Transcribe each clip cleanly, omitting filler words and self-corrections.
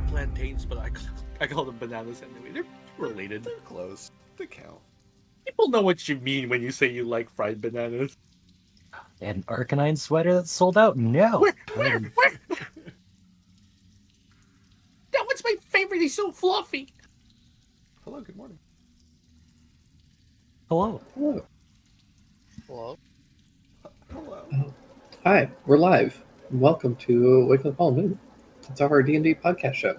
Plantains, but I call them bananas anyway. They're related. They're close. They count. People know what you mean when you say you like fried bananas. An Arcanine sweater that sold out? No. Where? That one's my favorite. He's so fluffy. Hello, good morning. Hello. Hello. Hello? Hello. Hi, we're live. Welcome to Wake Up All Moon. It's our D&D podcast show.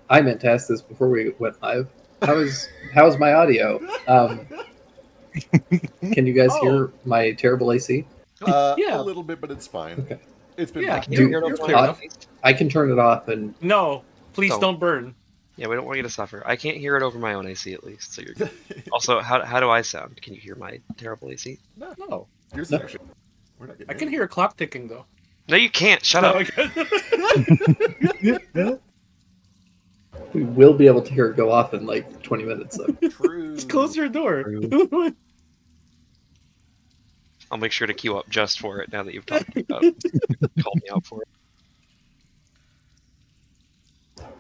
I meant to ask this before we went live. How's my audio? Can you guys hear my terrible AC? Yeah. A little bit, but it's fine. Okay. It's been Yeah, back. you're clear enough. I can turn it off and No, please don't burn. Yeah, we don't want you to suffer. I can't hear it over my own AC at least, so you're good. Also, how do I sound? Can you hear my terrible AC? No. Yours is No. actually. We're not getting I can any. hear a clock ticking though. No, you can't. Shut up. we will be able to hear it go off in like 20 minutes. So. True. Just close your door. I'll make sure to queue up just for it now that you've talked about it. Called me out for it.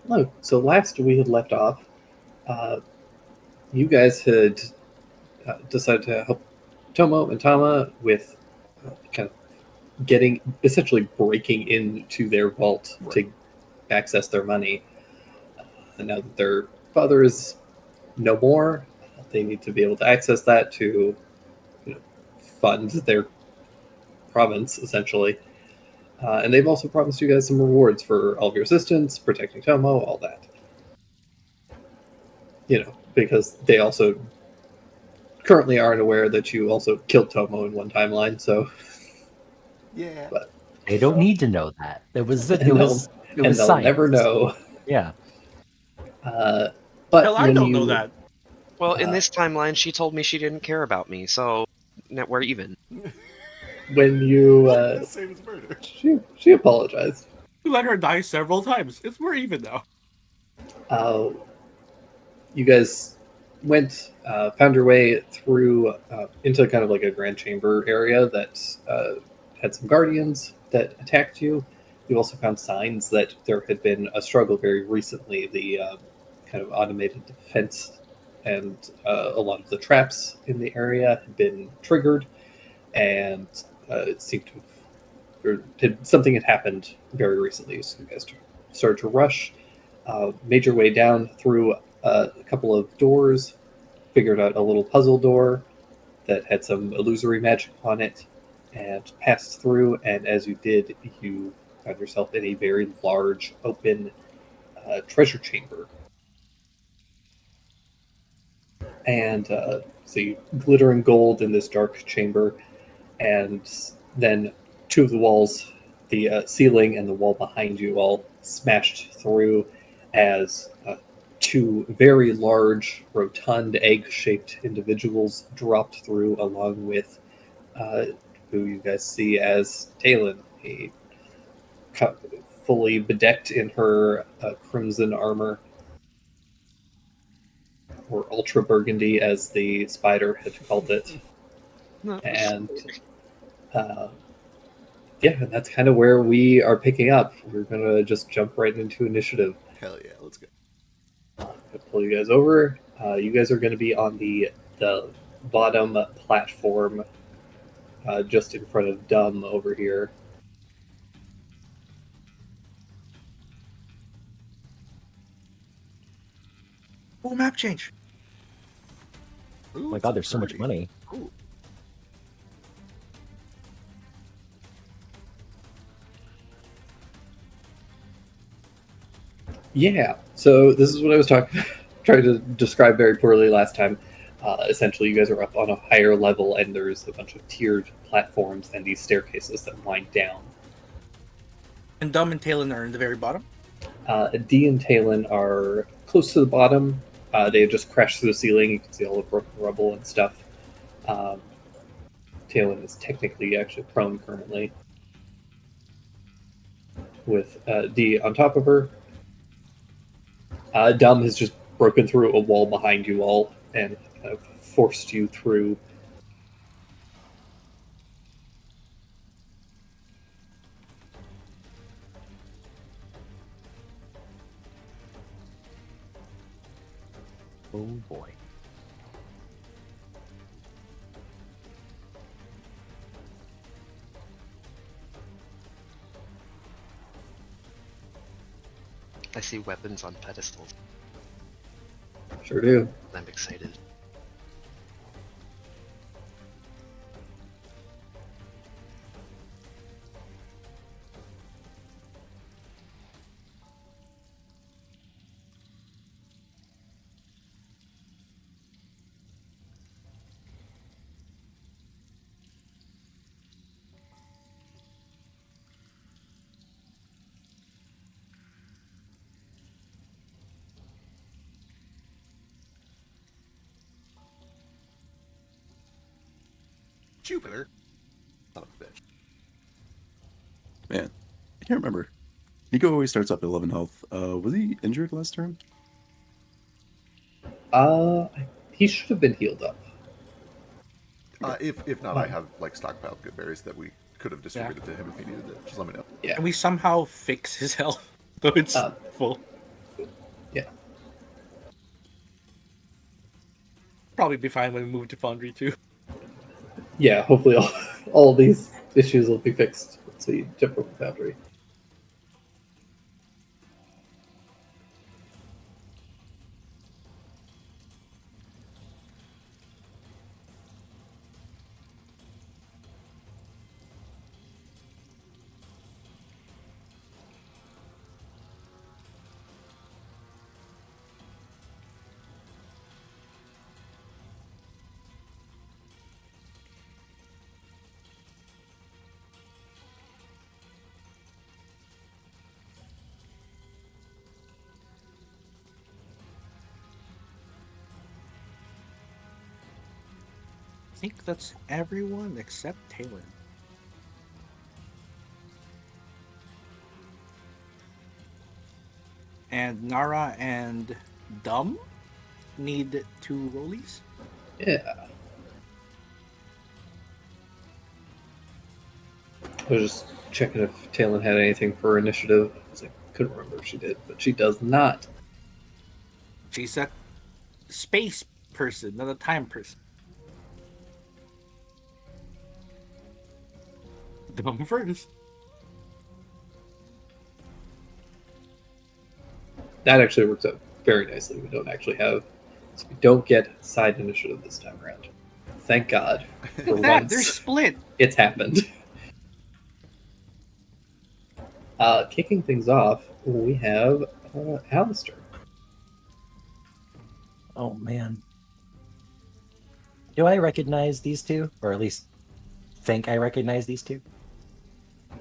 No, so last we had left off, you guys had decided to help Tomo and Tama with kind of essentially breaking into their vault to access their money. And now that their father is no more, they need to be able to access that to fund their province, essentially. And they've also promised you guys some rewards for all of your assistance, protecting Tomo, all that. Because they also currently aren't aware that you also killed Tomo in one timeline, so... Yeah. But, They don't need to know that. It was they'll science. never know. Yeah. But Hell, I when don't you, know that. Well, in this timeline, she told me she didn't care about me, so we're even. When you... The same as murder. she apologized. We let her die several times. We're even now. You guys found your way through into kind of like a grand chamber area that had some guardians that attacked you. You also found signs that there had been a struggle very recently. The kind of automated defense and a lot of the traps in the area had been triggered, and it seemed to something had happened very recently. So you guys started to rush, made your way down through a couple of doors, figured out a little puzzle door that had some illusory magic on it, and passed through. And as you did, you found yourself in a very large, open treasure chamber. And so you glitter in gold in this dark chamber, and then two of the walls, the ceiling and the wall behind you, all smashed through as two very large, rotund, egg-shaped individuals dropped through, along with who you guys see as Talon, fully bedecked in her crimson armor, or ultra burgundy, as the spider had called it. And and that's kind of where we are picking up. We're gonna just jump right into initiative. Hell yeah, let's go. I'll pull you guys over. You guys are going to be on the bottom platform, just in front of Dumb over here. Oh, map change. Ooh, Oh my it's god, there's so much pretty. money. Cool. Yeah. So this is what I was trying to describe very poorly last time. Essentially, you guys are up on a higher level, and there's a bunch of tiered platforms and these staircases that wind down. And Dumb and Talon are in the very bottom. Dee and Talon are close to the bottom. They had just crashed through the ceiling. You can see all the broken rubble and stuff. Talon is technically actually prone currently, with Dee on top of her. Dumb has just broken through a wall behind you all and kind of forced you through. Oh boy. I see weapons on pedestals. Sure do. I'm excited. Jupiter. Son of a bitch. Man, I can't remember. Nico always starts off at 11 health. Was he injured last turn? He should have been healed up. If not, I have like stockpiled good berries that we could have distributed to him if he needed it. Just let me know. Yeah. And we somehow fix his health, so it's full. Yeah. Probably be fine when we move to Foundry too. Yeah, hopefully all these issues will be fixed. So you jump over Foundry. think that's everyone except Talon. And Nara and Dum need 2 rollies. Yeah. I was just checking if Talon had anything for initiative. I couldn't remember if she did, but she does not. She's a space person, not a time person. Dum first. That actually works out very nicely. We don't actually have, so we don't get side initiative this time around. Thank God. For Look at that, once, they're split. it's happened. Kicking things off, we have Alistair. Oh man. Do I recognize these two? Or at least think I recognize these two?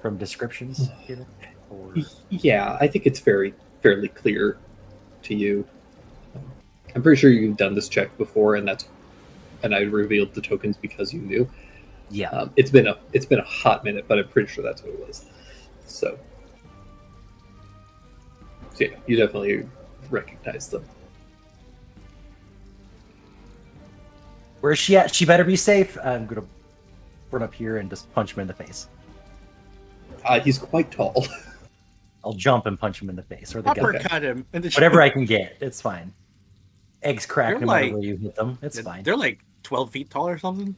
From descriptions given? Or... Yeah, I think it's fairly clear to you. I'm pretty sure you've done this check before, and I revealed the tokens because you knew. Yeah. It's been a hot minute, but I'm pretty sure that's what it was. So yeah, you definitely recognize them. Where's she at? She better be safe. I'm gonna run up here and just punch him in the face. He's quite tall. I'll jump and punch him in the face, or the gut. Uppercut him. In the Whatever I can get. It's fine. Eggs crack They're no matter like- where you hit them. It's fine. They're like 12 feet tall or something.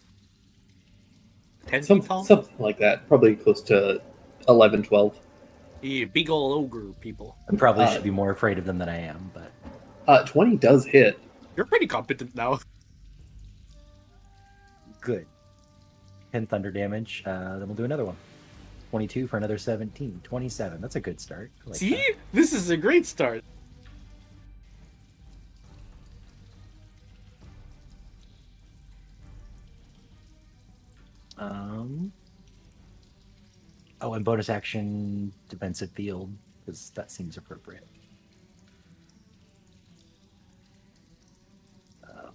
10 feet Something tall. like that. Probably close to 11, 12. Yeah, big old ogre people. I probably Uh, should be more afraid of them than I am, but 20 does hit. You're pretty competent now. good. 10 thunder damage. Then we'll do another one. 22 for another 17. 27. That's a good start. I like See, that. this is a great start. Oh, and bonus action defensive field, because that seems appropriate.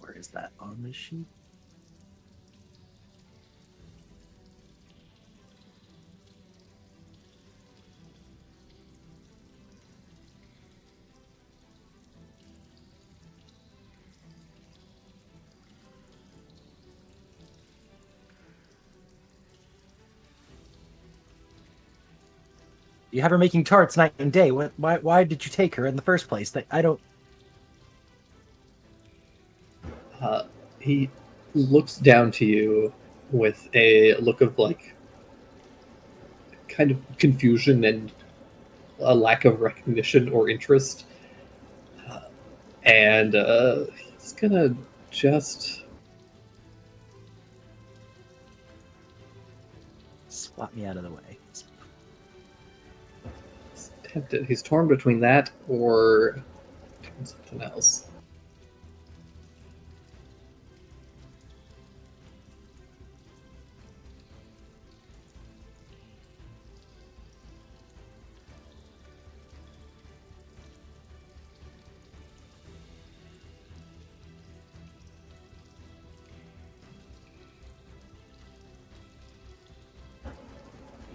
Where is that on the sheet? You have her making tarts night and day. Why did you take her in the first place? I don't. He looks down to you with a look of like kind of confusion and a lack of recognition or interest. And he's gonna just Swat me out of the way. tempted. He's torn between that or doing something else.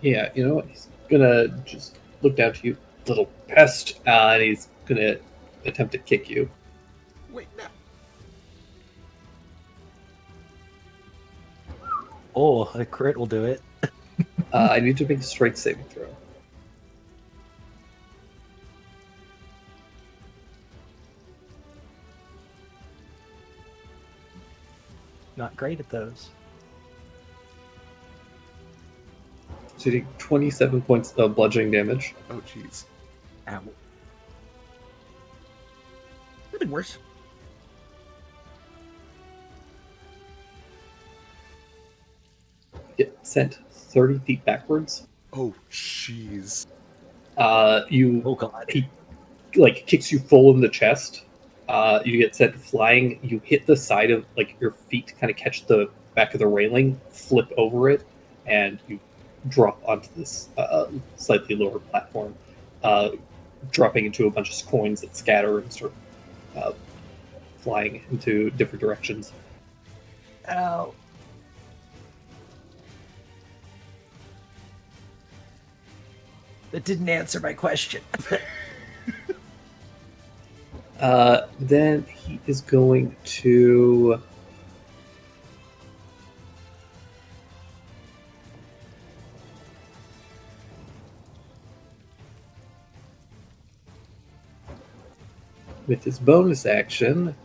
Yeah, you know what? He's gonna just look down to you, little pest, and he's gonna attempt to kick you. Wait, no. Oh, a crit will do it. I need to make a strength saving throw. Not great at those. So you take 27 points of bludgeoning damage. Oh, jeez. Ow. Could be worse. Get sent 30 feet backwards. Oh, jeez. You Oh god. he like kicks you full in the chest. You get sent flying. You hit the side of like your feet, kind of catch the back of the railing, flip over it, and you drop onto this slightly lower platform, dropping into a bunch of coins that scatter and start flying into different directions. Ow. That didn't answer my question. Then he is going to. With his bonus action,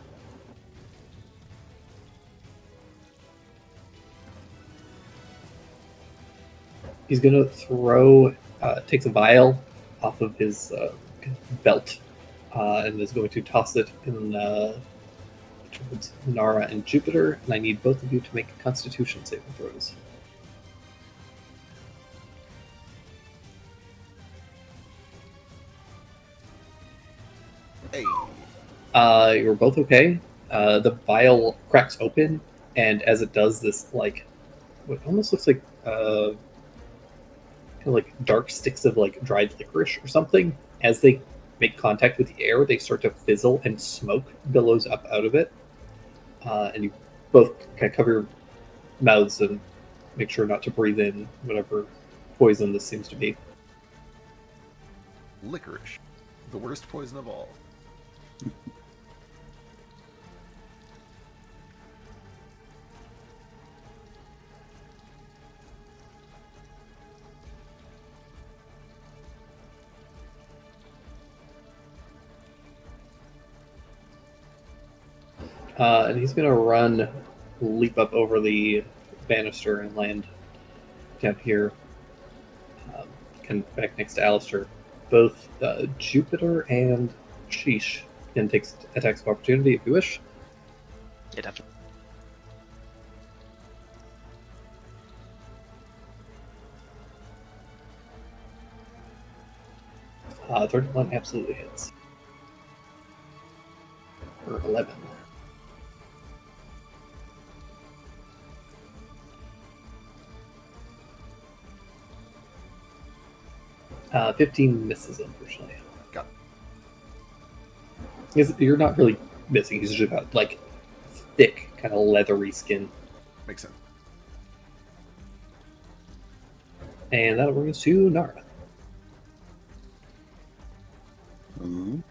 he's going to throw, takes a vial off of his belt, and is going to toss it in towards Nara and Jupiter. And I need both of you to make Constitution saving throws. Hey. You're both okay. The vial cracks open, and as it does, this like what almost looks like kind of like dark sticks of like dried licorice or something. As they make contact with the air, they start to fizzle, and smoke billows up out of it. And you both kind of cover your mouths and make sure not to breathe in whatever poison this seems to be. Licorice. The worst poison of all. And he's going to leap up over the banister and land down here, kind of back next to Alistair. Both Jupiter and Sheesh can take attacks of opportunity if you wish. Yeah, definitely. Uh, 31 absolutely hits. Or 11. Uh, 15 misses, unfortunately. Got You're not really missing. He's just got like thick, kind of leathery skin. Makes sense. And that'll bring us to Nara. Mhm.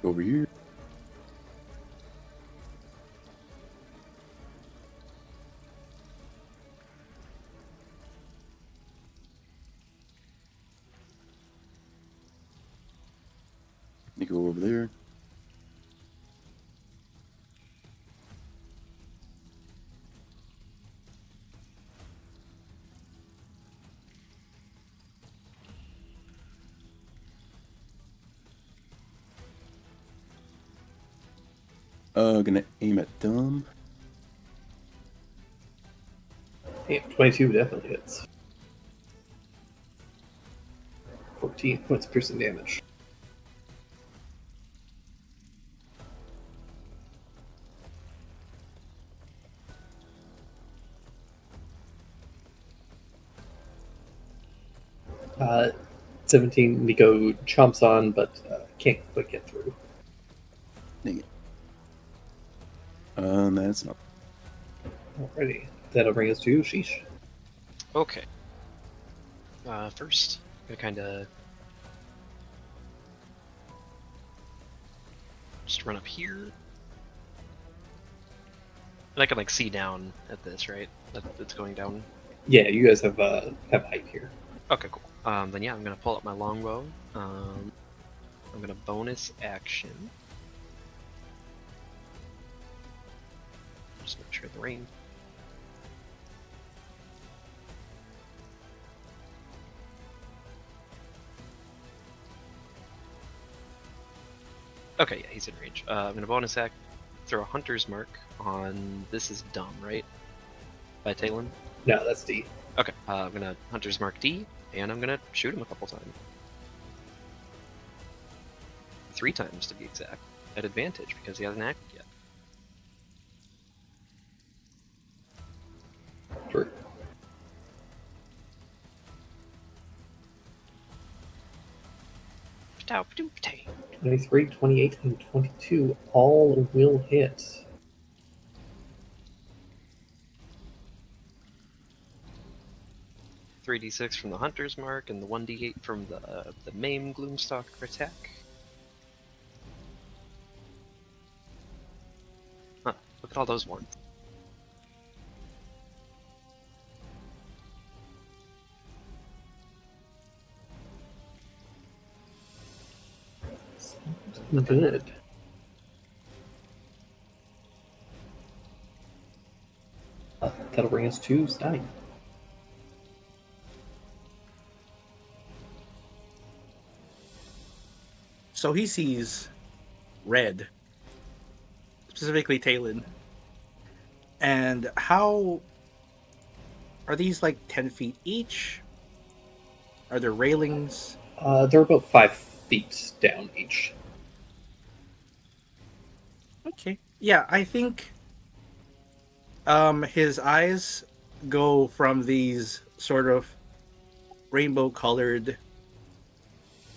Over here. You go over there. Gonna aim at Dumb. Yeah, 22 definitely hits. 14 points of piercing damage. Uh, 17, Nico chomps on, but can't quite get through. Dang it. That's not. Alrighty. That'll bring us to Sheesh. Okay. First, I'm gonna kind of just run up here, and I can like see down at this, right? It's going down. Yeah, you guys have height here. Okay, cool. Then yeah, I'm gonna pull up my longbow. I'm gonna bonus action. Just make sure the range. Okay, yeah, he's in range. I'm gonna bonus act, throw a hunter's mark on. This is dumb, right? By Talon. No, that's D. Okay, I'm gonna Hunter's Mark D, and I'm gonna shoot him a couple times. 3 times to be exact, at advantage because he hasn't acted yet. Sure. Ptow, ptow, ptow. 23, 28, and 22 all will hit. Three d6 from the Hunter's Mark and the 1d8 from the Maim Gloomstalker attack. Huh, look at all those ones. Good. That'll bring us to Stein. So he sees red, specifically Talon. And how are these like 10 feet each? Are there railings? They're about 5 feet down each. Okay. Yeah, I think his eyes go from these sort of rainbow colored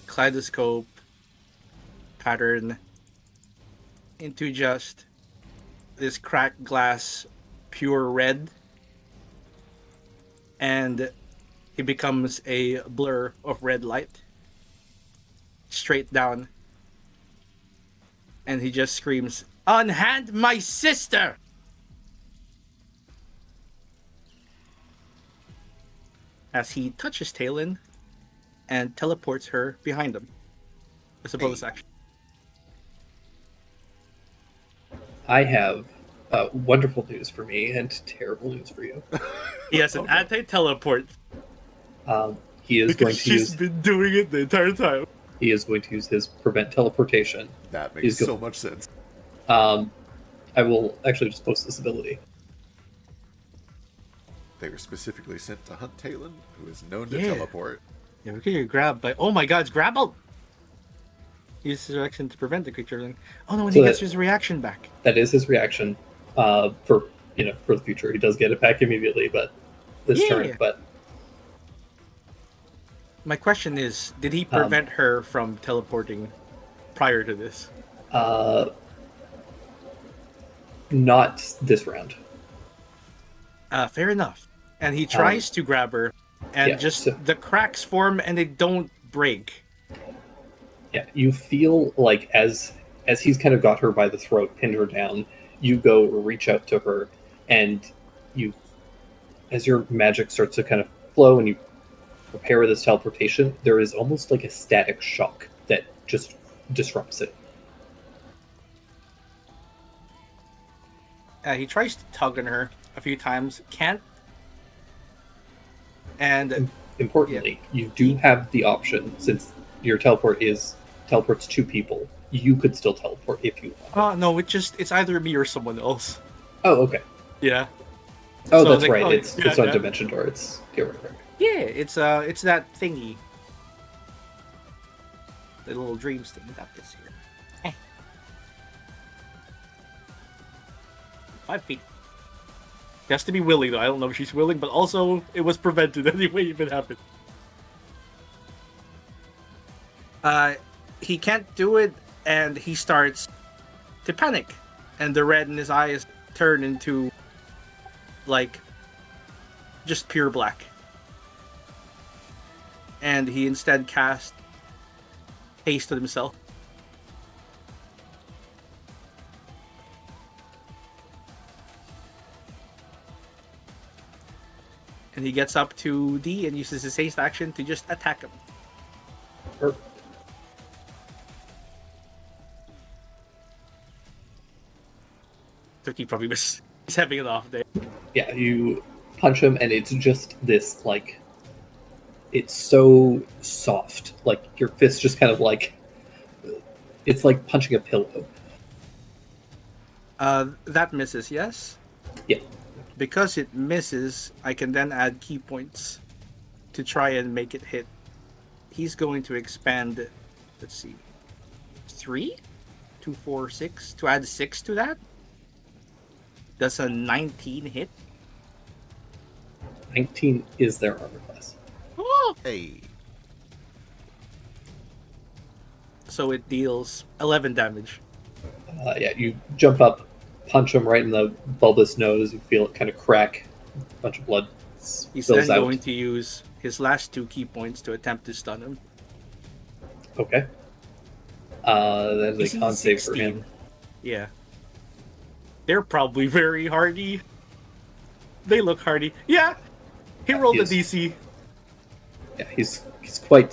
kaleidoscope pattern into just this cracked glass pure red, and he becomes a blur of red light straight down, and he just screams, "Unhand my sister!" As he touches Talon and teleports her behind him. As a bonus action. I have wonderful news for me and terrible news for you. He has an anti-teleport. He is going to She's use. been doing it the entire time. He is going to use his prevent teleportation. That He's makes go- so much sense. I will actually just post this ability. They were specifically sent to hunt Talon, who is known to Yeah. teleport. Yeah, we could get grabbed by. Oh my god, it's grapple! Use his reaction to prevent the creature. Oh no, when So he gets that- his reaction back. That is his reaction. For the future, he does get it back immediately, but this Yeah. turn. But My question is, did he prevent her from teleporting prior to this? not this round. Fair enough. And he tries to grab her, and yeah, just so- the cracks form and they don't break. Yeah, you feel like as he's kind of got her by the throat, pinned her down, you go reach out to her, and you, as your magic starts to kind of flow and you prepare this teleportation, there is almost like a static shock that just disrupts it. He tries to tug on her a few times, can't. And Importantly, you do have the option, since your teleports 2 people, you could still teleport if you want. no, it's either me or someone else. Oh, okay. Yeah. Oh, So that's like, right. oh, It's yeah, on yeah. Dimension Door. It's right. Yeah, it's that thingy. The little dreams thing. Got this here. 5 feet. She has to be willing though. I don't know if she's willing, but also it was prevented anyway if it happened. He can't do it, and he starts to panic, and the red in his eyes turn into like just pure black. And he instead cast haste on himself. And he gets up to D and uses his haste action to just attack him. Or, Turkey probably misses. He's having an off day. yeah, you punch him, and it's just this, like, it's so soft. Like, your fist just kind of like, it's like punching a pillow. That misses, yes? Yeah. because it misses, I can then add key points to try and make it hit. He's going to expand, let's see, 3? 2, 4, 6. To add 6 to that? Does a 19 hit? 19 is their armor class. Oh! Hey. So it deals 11 damage. Yeah, you jump up, punch him right in the bulbous nose. You feel it kind of crack. A bunch of blood He's spills then out. going to use his last 2 key points to attempt to stun him. Okay. That is a AC con save for 16. him. Yeah. They're probably very hardy. They look hardy. Yeah! He rolled a he is. DC. Yeah, he's quite.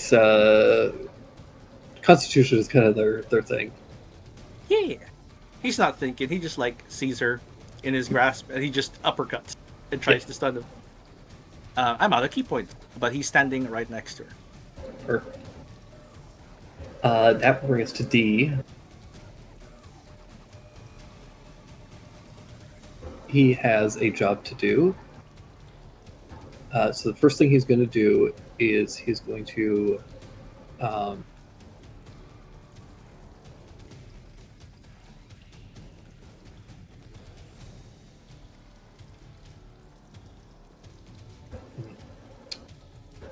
Constitution is kind of their thing. Yeah. He's not thinking. He just like sees her in his grasp and he just uppercuts and tries to stun him. I'm out of key points, but he's standing right next to her. Perfect. That will bring us to D. He has a job to do. So the first thing he's going to do is he's going to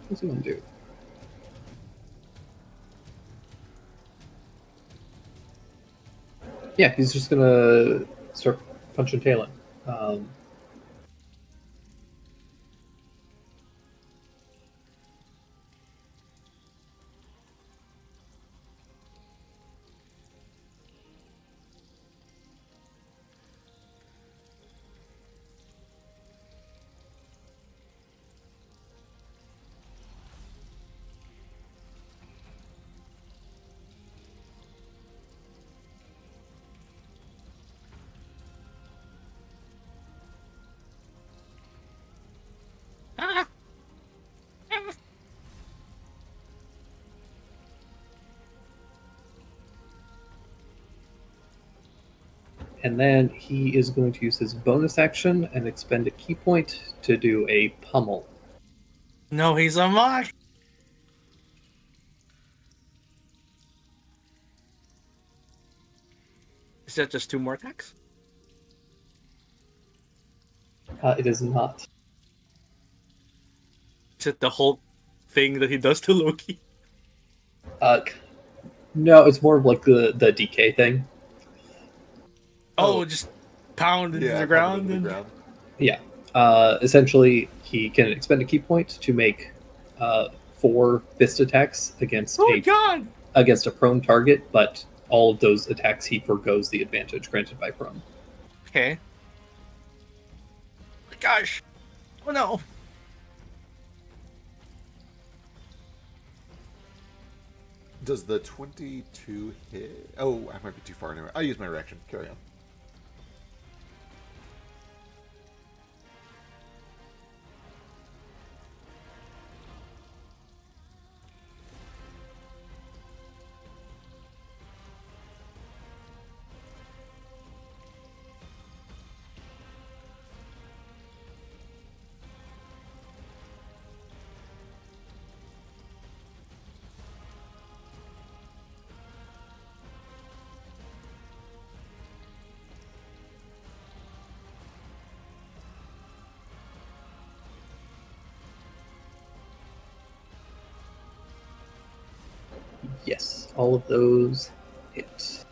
what's he going to do? Yeah, he's just going to start punching Talon. Ah! And then he is going to use his bonus action and expend a key point to do a pummel. No, he's a mock. Is that just 2 more attacks? It is not. Is it the whole thing that he does to Loki? No, it's more of like the DK thing. Oh, just pound into the ground? And... Yeah. Essentially, he can expend a key point to make 4 fist attacks against Oh, God! against a prone target, but all of those attacks he forgoes the advantage granted by prone. Okay. Gosh. Oh, no. Does the 22 hit? Oh, I might be too far anyway. I'll use my reaction. Carry on. Yes, all of those hit.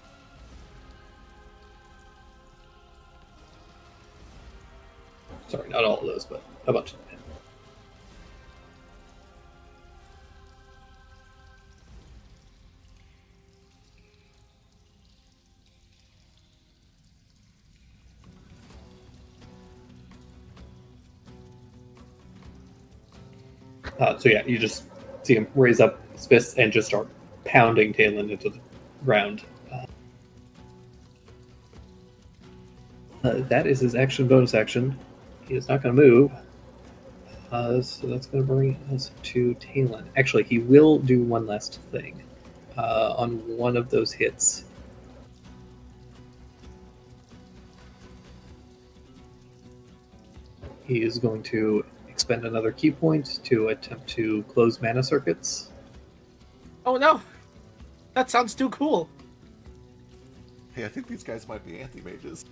Sorry, not all of those, but a bunch of them hit. So yeah, you just see him raise up his fists and just start pounding Talon into the ground. That is his action bonus action. He is not going to move. So that's going to bring us to Talon. Actually, he will do one last thing. On one of those hits, He is going to expend another key point to attempt to close mana circuits. Oh no! That sounds too cool. Hey, I think these guys might be anti-mages.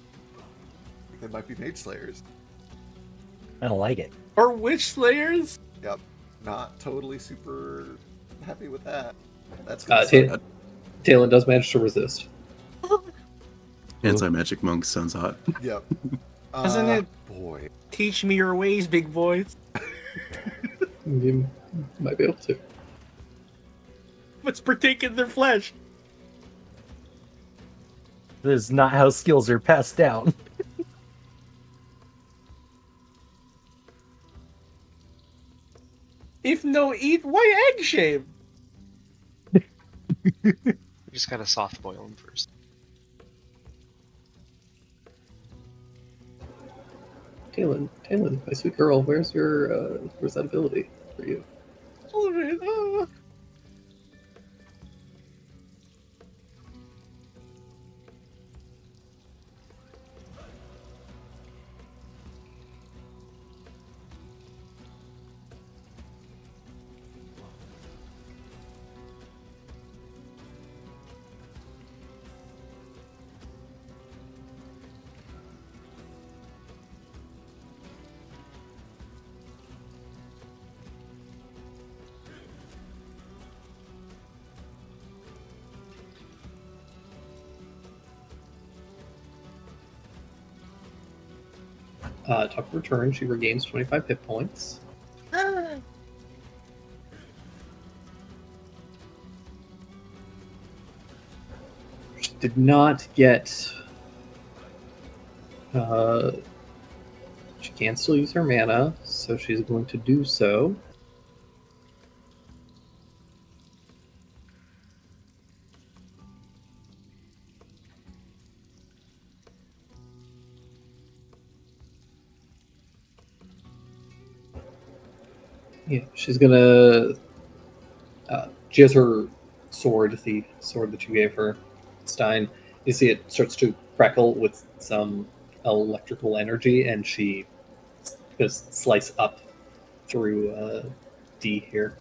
They might be mage slayers. I don't like it. Or witch slayers? Yep. Not totally super happy with that. That's Talon does manage to resist. Anti-magic monk sounds hot. Yep. Doesn't it Boy. teach me your ways, big boys? You might be able to. Let's partake in their flesh. This is not how skills are passed down. If no eat, why egg shame? We just gotta soft boil them first. Talon, my sweet girl, where's that ability for you? Top of her turn, she regains 25 hit points. She did not get. She can still use her mana, so she's going to do so. Yeah, she's gonna. She has her sword, the sword that you gave her, Stein. You see it starts to crackle with some electrical energy, and she goes slice up through D here.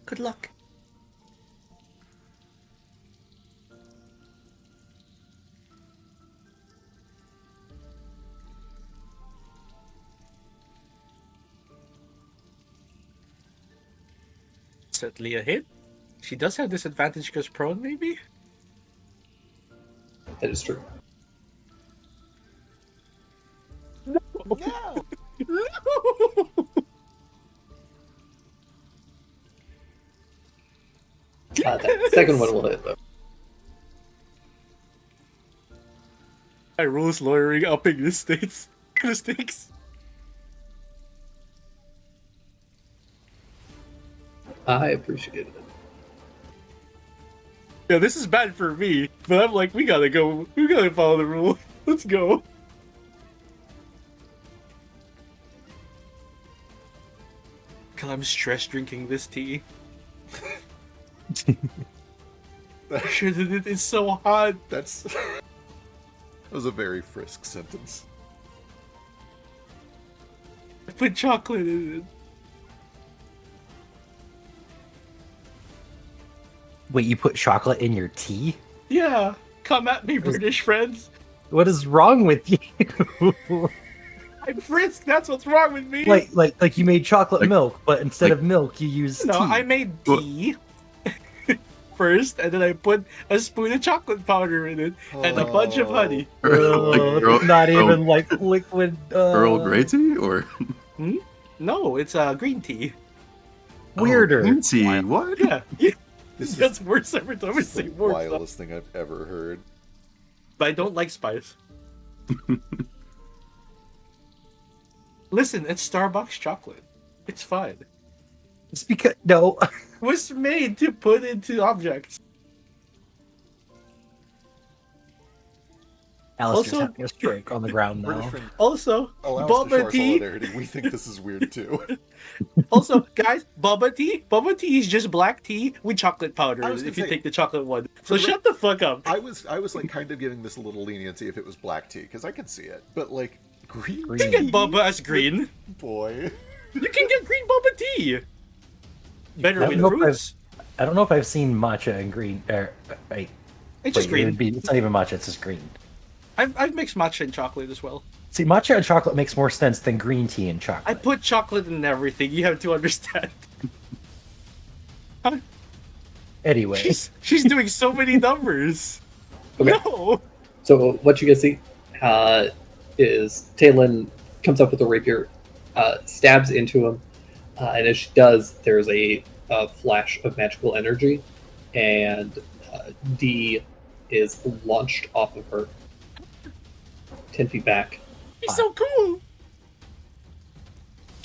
Good luck. Certainly a hit. She does have disadvantage because prone, maybe? That is true. No! That second one will hit, though. My rules lawyering upping the stakes. The stakes. I appreciate it. Yeah, this is bad for me, but I'm like, we gotta go. We gotta follow the rule. Let's go. God, I'm stress drinking this tea. Sure that it is so hot. That's... that was a very Frisk sentence. I put chocolate in it. Wait, you put chocolate in your tea? Yeah, come at me, British friends. What is wrong with you? I'm Frisk. That's what's wrong with me. like you made chocolate Like- milk, but instead like- of milk, you used No, tea. I made tea first, and then I put a spoon of chocolate powder in it and a bunch of honey. Like Earl, Not Earl- even like liquid. Earl Grey tea or No, it's green tea. Weirder. Oh, green tea. What? Yeah, This that's is worse every time I the say more. wildest thing I've ever heard. But I don't like spice. Listen, it's Starbucks chocolate. It's fine. It's because no. It was made to put into objects. Alistair's Also- having a stroke on the ground British now. friend, Also, allow us to show boba our tea. solidarity. We think this is weird too. Also, guys, boba tea. Boba tea is just black tea with chocolate powder. I was gonna If you say- take the chocolate one, so For the- shut the fuck up. I was like kind of giving this a little leniency if it was black tea because I could see it, but like Green, You can get Bubba as green. boy. You can get green Bubba tea. Better I with don't know if fruits. I don't know if I've seen matcha in green. Wait, It's just wait, green. it's not even matcha. It's just green. I've mixed matcha and chocolate as well. See, matcha and chocolate makes more sense than green tea and I chocolate. put chocolate in everything. You have to understand. Anyway, She's doing so many numbers. Okay. No. So what you guys see is Talon comes up with a rapier, stabs into him, and as she does, there's a flash of magical energy, and D is launched off of her 10 feet back, He's so cool.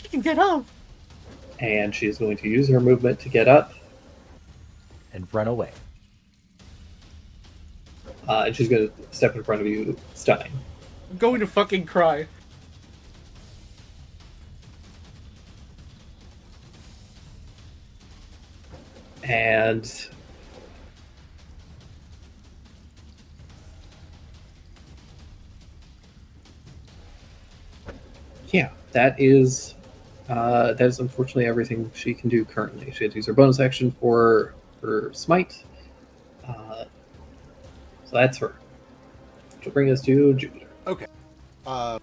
She can get up. and she is going to use her movement to get up, and run away. and she's going to step in front of you, stunning. I'm going to fucking cry. And yeah, that is unfortunately everything she can do currently. She had to use her bonus action for her smite. So that's her. Which will bring us to Jupiter. Okay. Talk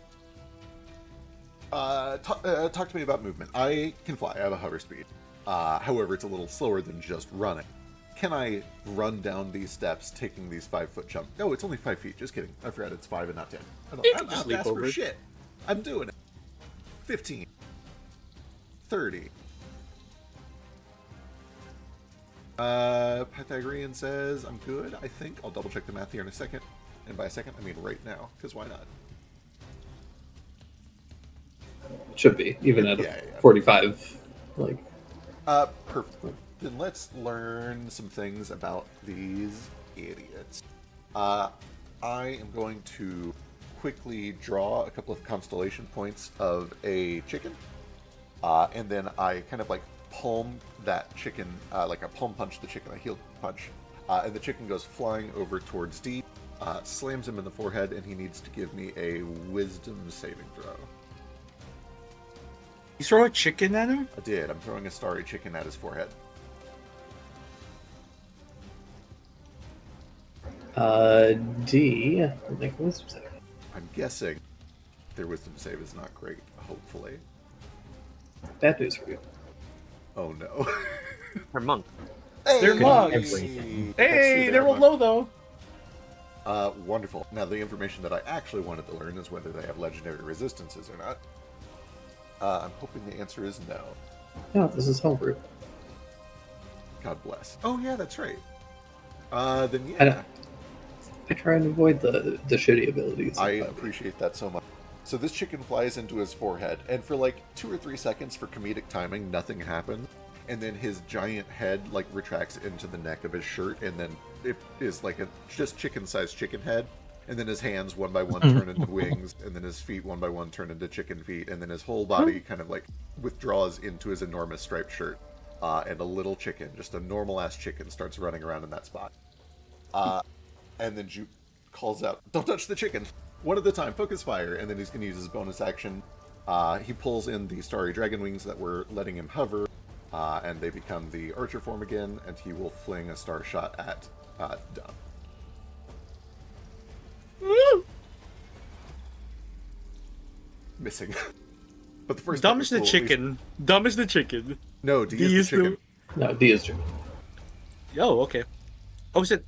to me about movement. I can fly. I have a hover speed. However, it's a little slower than just running. Can I run down these steps, taking these 5-foot jumps? No, it's only 5 feet. Just kidding. I forgot it's 5 and not 10. You I'm can not sleep fast for over it. shit. I'm doing it. 15. 30. Pythagorean says I'm good, I think. I'll double check the math here in a second. And by a second, I mean right now, because why not? Should be, even at Yeah, a yeah. 45. Like, Perfect. Then let's learn some things about these idiots. I am going to quickly draw a couple of constellation points of a chicken, and then I kind of like palm that chicken, like I palm punch the chicken, I heel punch, and the chicken goes flying over towards D, slams him in the forehead, and he needs to give me a wisdom saving throw. You throw a chicken at him? I did. I'm throwing a starry chicken at his forehead. D. Make a wisdom save. I'm guessing their wisdom save is not great, hopefully. Bad news for you. Oh no. Her monk. They're Hey! mugs. Everything. That's Hey, true, they rolled mug. low though. Wonderful. Now, the information that I actually wanted to learn is whether they have legendary resistances or not. I'm hoping the answer is no. No, this is homebrew. God bless. Oh yeah, that's right. Then I yeah, don't- I try and avoid the shitty abilities. I appreciate that so much. So this chicken flies into his forehead, and for like 2 or 3 seconds for comedic timing, nothing happens. And then his giant head like retracts into the neck of his shirt, and then it is like a just chicken-sized chicken head. And then his hands one by one turn into wings, and then his feet one by one turn into chicken feet, and then his whole body kind of like withdraws into his enormous striped shirt. And a little chicken, just a normal ass chicken, starts running around in that spot. And then Jupe calls out, "Don't touch the chicken! One at a time, focus fire!" And then he's going to use his bonus action. He pulls in the starry dragon wings that were letting him hover, and they become the archer form again, and he will fling a star shot at Dumb. Missing. But the first Dumb hit is was the cool, at least- chicken. Dumb is the chicken. No, D D is is the the- chicken. No, D is chicken. Oh, okay. Oh, is it?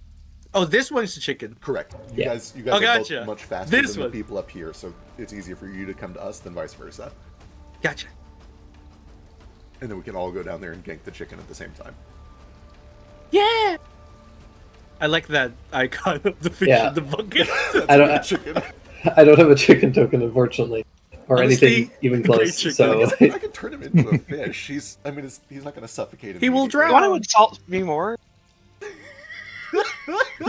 Oh, this one's the chicken. Correct. You Yeah. guys Oh, are both gotcha. much faster This than one. the people up here, so it's easier for you to come to us than vice versa. Gotcha. And then we can all go down there and gank the chicken at the same time. Yeah. I like that icon of the fish Yeah. in the bucket. That's I don't- a good chicken. I don't have a chicken token, unfortunately, or Honestly, anything even great close. chicken. So I can turn him into a fish. He's not going to suffocate him. He will immediately. You want to insult me more?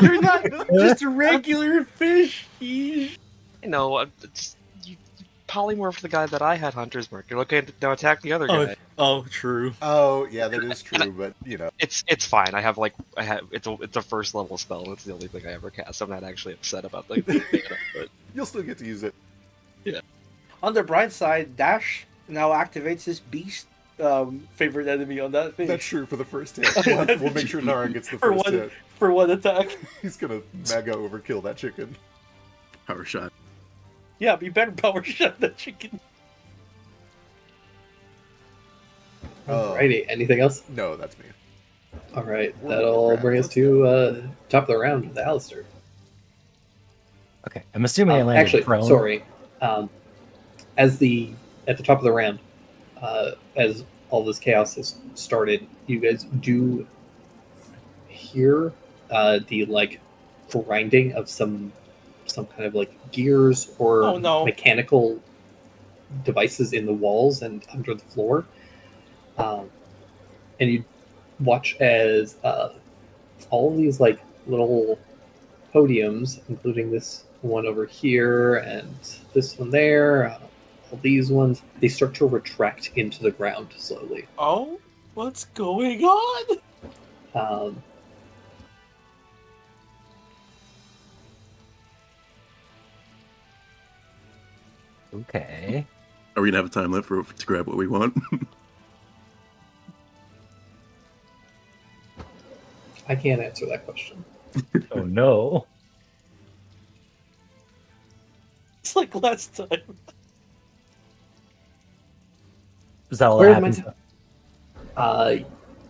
You're not just a regular fish. Yeesh. I know. You polymorph the guy that I had Hunter's Mark. You're looking to now attack the other Oh, guy. oh, true. Oh, yeah, that is true, but, you know. It's fine. It's a first level spell. It's the only thing I ever cast. I'm not actually upset about the but You'll still get to use it. On the bright side, Dash now activates his beast favorite enemy on that thing. That's true for the first hit. We'll make sure Nara gets the for first one hit. for one attack. He's gonna mega overkill that chicken. Power shot. Yeah, you better power shot that chicken. Alrighty, anything else? No, that's me. Alright, We're that'll gonna bring us grab to top of the round with Alistair. Okay, I'm assuming I landed Actually, prone. sorry. At the top of the round, as all this chaos has started, you guys do hear the like grinding of some kind of like gears or Oh, no. mechanical devices in the walls and under the floor. And you watch as all of these like little podiums, including this one over here and this one there, all these ones, they start to retract into the ground slowly. Oh, what's going on? Okay. Are we gonna have a time left to grab what we want? I can't answer that question. Oh no. It's like last time. Is that all Where that am I happens?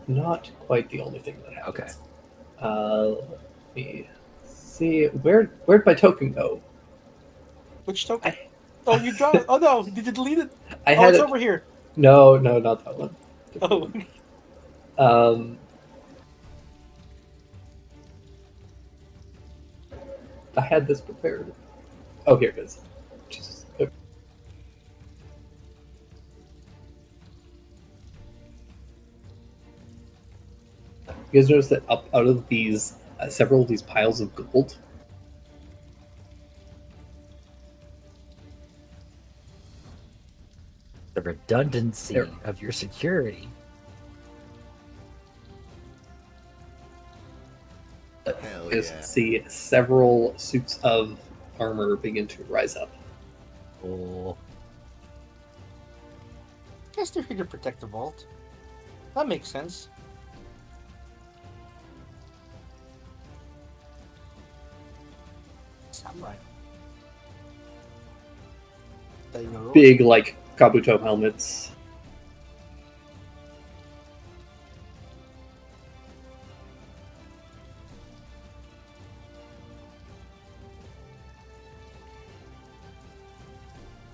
Not quite the only thing that happens. Okay. Let me see. Where'd my token go? Which token? Oh, you dropped it. Oh no, did you delete it? I Oh, had it's it. over here. No, not that one. Oh, I had this prepared. Oh, here it is. Jesus. Okay. You guys notice that up out of these several of these piles of gold, The redundancy There. of your security. Hell you guys see several suits of armor begin to rise up. Oh, guess they're here to protect the vault. That makes sense. Samurai. Big, like, Kabuto helmets.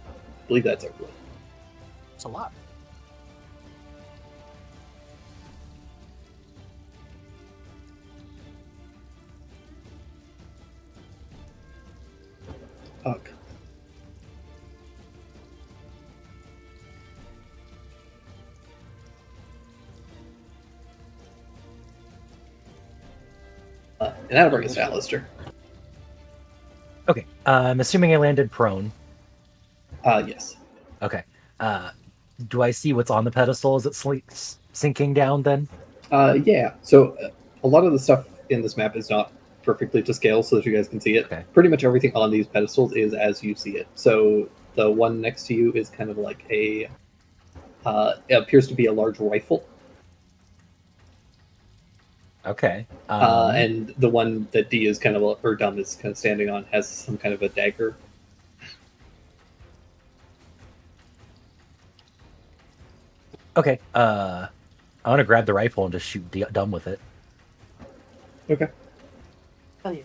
I believe that's everyone. It's a lot. Fuck. And that'll bring us to Alistair. okay. I'm assuming I landed prone. Yes. Okay. Do I see what's on the pedestal? Is it sinking down then? Yeah. So a lot of the stuff in this map is not perfectly to scale so that you guys can see it. Okay. Pretty much everything on these pedestals is as you see it. So the one next to you is kind of like it appears to be a large rifle. Okay. And the one that D is kind of, or Dumb is kind of standing on has some kind of a dagger. Okay. I want to grab the rifle and just shoot Dumb with it. Okay. Hell yeah.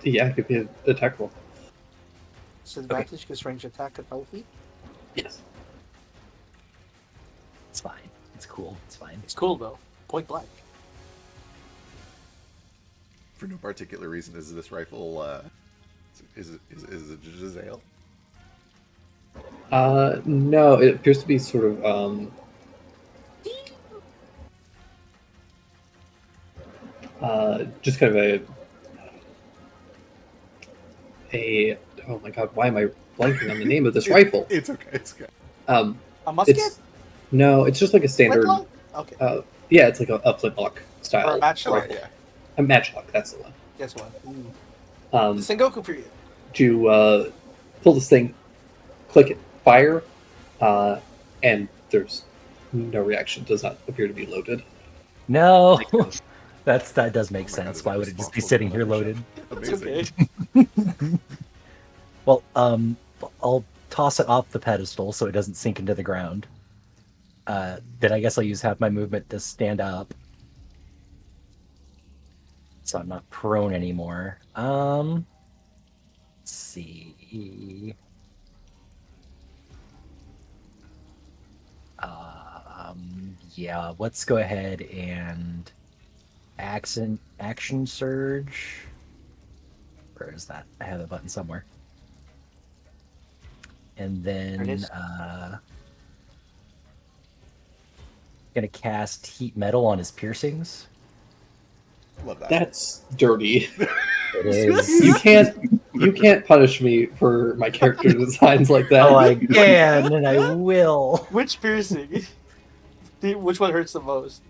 Yeah, it could be an attack roll. Disadvantage because range attack at 5 feet. Yes. It's fine. It's cool. It's fine. It's cool though. Point blank. For no particular reason, is this rifle is it Giselle? No, it appears to be sort of just kind of a oh my god, why am I blanking on the name of this rifle? It's okay. It's okay. A musket? No, it's just like a standard. Flintlock? Okay. Yeah, it's like a flintlock style. Or a matchlock. Yeah. A matchlock, that's the one. Guess what? Um, Sengoku period. to pull this thing click it, fire, and there's no reaction. Does not appear to be loaded. No, Makes sense. that does make Oh my God, sense. is Why that would it just be responsible sitting for here another loaded? Amazing. okay. Well, I'll toss it off the pedestal so it doesn't sink into the ground. Then I guess I'll use half my movement to stand up, so I'm not prone anymore. Let's see. Yeah, let's go ahead and action surge. Where is that? I have the button somewhere. And There it then is. gonna cast heat metal on his piercings. Love that. That's dirty. It is. You can't punish me for my character designs like that. Oh, I can, and I will. Which piercing? Which one hurts the most?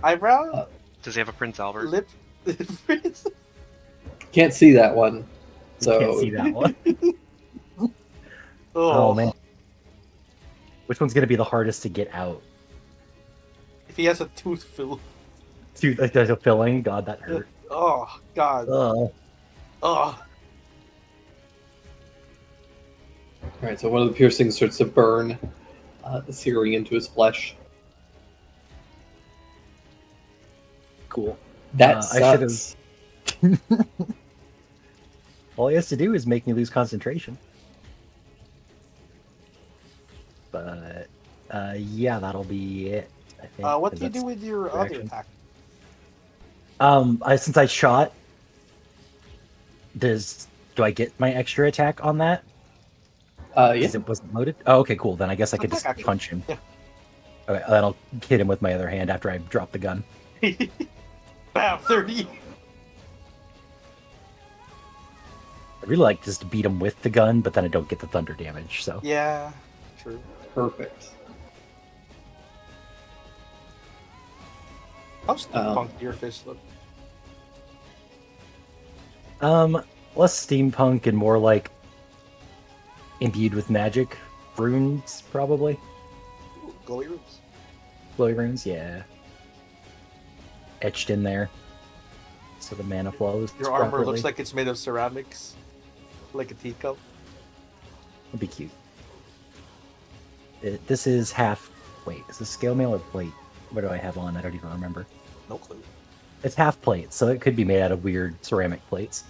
Eyebrow? Does he have a Prince Albert? Lip? Can't see that one. You So can't see that one. oh. Oh man. Which one's gonna be the hardest to get out? If he has a tooth fill. Dude, like there's a filling. God, that hurt. Oh, God. Oh, Oh. Alright, so one of the piercings starts to burn, searing into his flesh. cool. That I should've- sucks. All he has to do is make me lose concentration. But yeah, that'll be it. I think. What 'cause do you do that's with your your other action. attack? Since I shot, do I get my extra attack on that? Yeah. Because it wasn't loaded. Oh, okay, cool. Then I guess I could just Attack action. punch him. Yeah. Okay, then I'll hit him with my other hand after I drop the gun. Bam, 30. I'd really like just to beat him with the gun, but then I don't get the thunder damage. So Yeah, true. Perfect. How's steampunk Deer Fist look? less steampunk and more like imbued with magic runes, probably. Ooh, glowy runes. Glowy runes, yeah. Etched in there, so the mana flows. Your armor properly. looks like it's made of ceramics, like a teacup. It'd be cute. This is half. Wait, is this scale mail or plate? What do I have on? I don't even remember. No clue. It's half plate, so it could be made out of weird ceramic plates.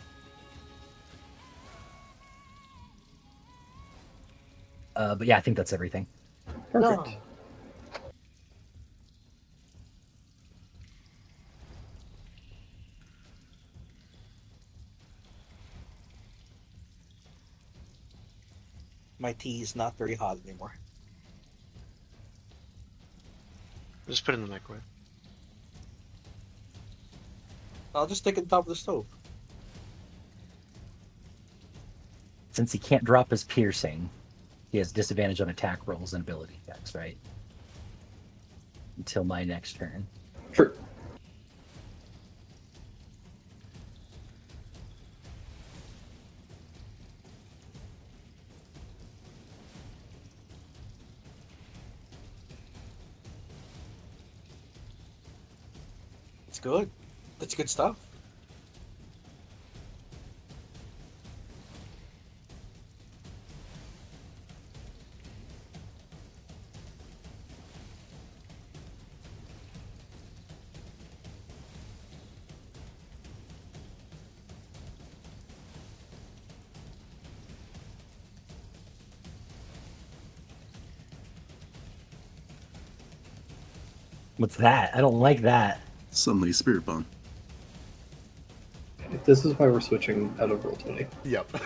But yeah, I think that's everything. Perfect. No. My tea is not very hot anymore. Just put it in the microwave. I'll just stick it on top of the stove. Since he can't drop his piercing, he has disadvantage on attack rolls and ability checks, right? Until my next turn. True. It's good. That's good stuff. What's that? I don't like that. Suddenly, Spirit Bomb. This is why we're switching out of Roll20. Yep.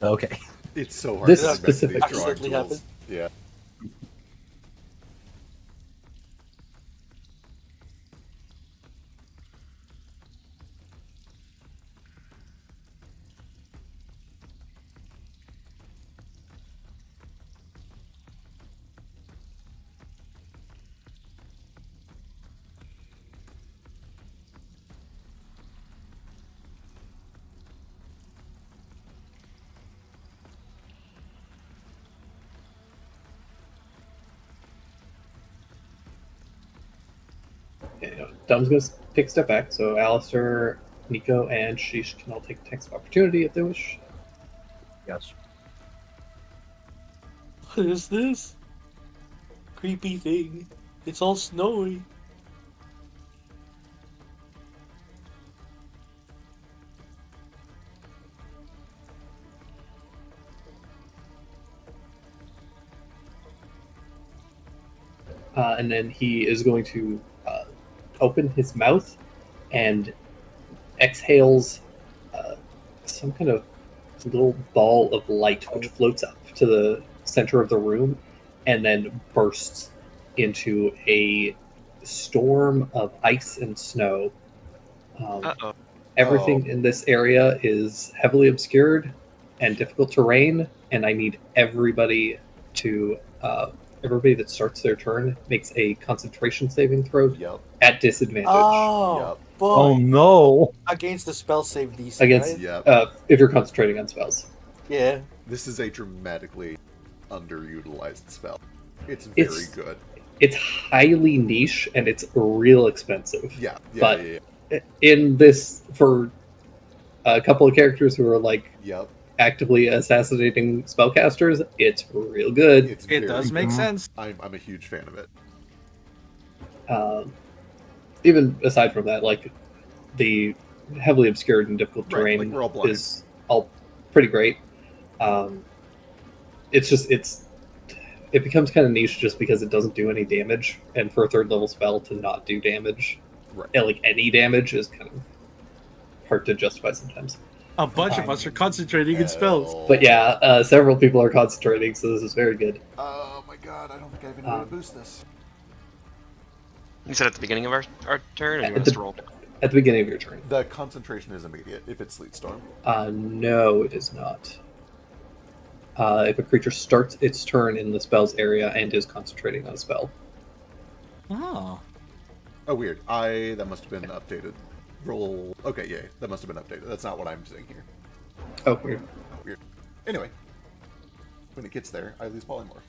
Okay. It's so hard This to remember specific- these drawing Accidentally tools. happened. Yeah. Dom's going to take a step back, so Alistair, Nico, and Sheesh can all take attacks of opportunity if they wish. Yes. What is this? Creepy thing. It's all snowy. And then he is going to open his mouth and exhales some kind of little ball of light which floats up to the center of the room and then bursts into a storm of ice and snow. Uh-oh. Everything in this area is heavily obscured and difficult terrain, and I need everybody to everybody that starts their turn makes a concentration saving throw Yep. at disadvantage. Oh, Yep. boy. Oh no! Against the spell save DC, Against right? Yep. if you're concentrating on spells. Yeah. This is a dramatically underutilized spell. It's very It's- good. It's highly niche and it's real expensive. Yeah. Yeah. but- yeah. In this, for a couple of characters who are like Yep. actively assassinating spellcasters, it's real good. It's It very does make Mhm. sense. I'm a huge fan of it. Even aside from that, like the heavily obscured and difficult Right, terrain like, we're all blind. is all pretty great. It becomes kind of niche just because it doesn't do any damage, and for a third level spell to not do damage, Right. and like any damage, is kind of hard to justify sometimes. A bunch of us are concentrating in spells. Hell. But yeah, several people are concentrating, so this is very good. Oh my god, I don't think I have any way to boost this. You said at the beginning of our turn, or you At want the- us to roll? At the beginning of your turn. The concentration is immediate if it's Sleet Storm. No, it is not. If a creature starts its turn in the spell's area and is concentrating on a spell. Oh. Oh, weird. That must have been updated. Roll. Okay, yeah, that must have been updated. That's not what I'm saying here. Oh, weird. Weird. Anyway, when it gets there, I lose polymorph.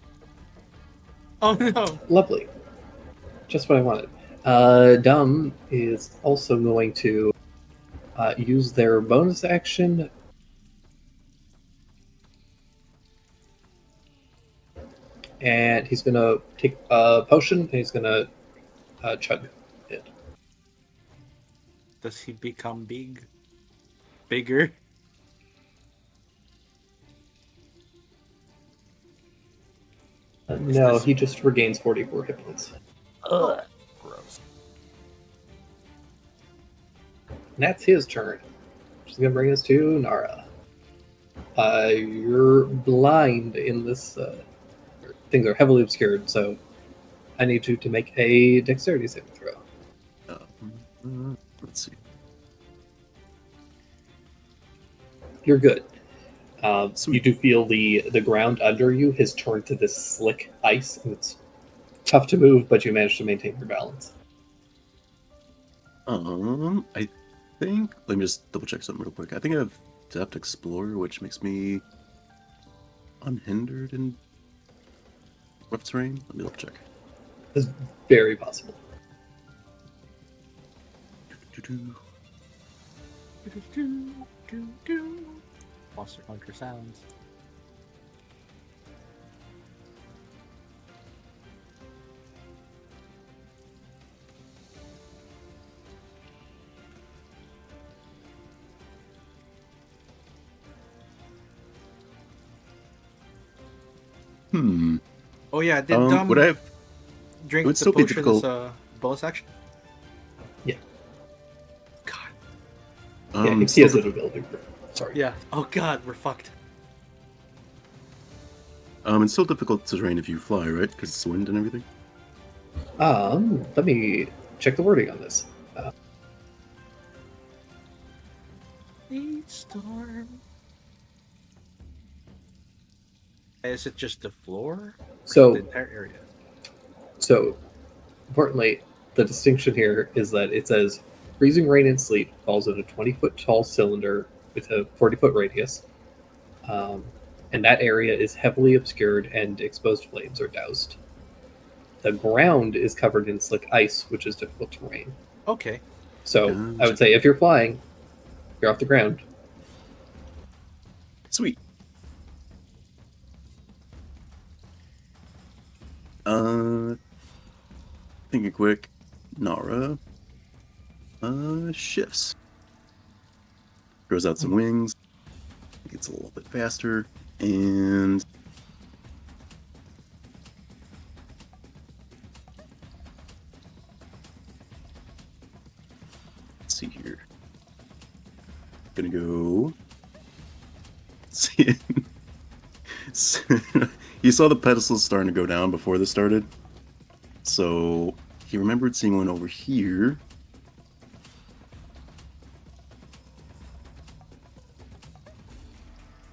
Oh no. Lovely. Just what I wanted. Dom is also going to use their bonus action. And he's going to take a potion and he's going to chug it. Does he become big? Bigger? No, this- he just regains 44 hit points. Ugh. Gross. And that's his turn. Which is going to bring us to Nara. You're blind in this. Things are heavily obscured, so I need you to make a dexterity saving throw. Let's see. You're good. You Sweet. do feel the ground under you has turned to this slick ice, and it's tough to move, but you manage to maintain your balance. I think. Let me just double check something real quick. I think I have Depth Explorer, which makes me unhindered in rough terrain. Let me double check. It's very possible. Doo-doo-doo. Monster Hunter sounds. Hmm. Oh yeah, did Dom Would I have? drink it would the still be potion as difficult. a bonus action? Yeah. God. Yeah, he still has di- an ability. Sorry. Yeah. Oh god, we're fucked. It's still difficult to terrain if you fly, right? Because it's wind and everything. Let me check the wording on this. Need storm. Is it just the floor? So, The entire area. So, importantly, the distinction here is that it says freezing rain and sleet falls in a 20-foot tall cylinder with a 40-foot radius, and that area is heavily obscured and exposed flames are doused. the ground is covered in slick ice, which is difficult terrain. Okay. So I Gotcha. would say if you're flying, you're off the ground. Sweet. Thinking quick. Nara. Shifts. Grows out some wings. Gets a little bit faster. And let's see here. Gonna go. See, you saw the pedestals starting to go down before this started. So he remembered seeing one over here.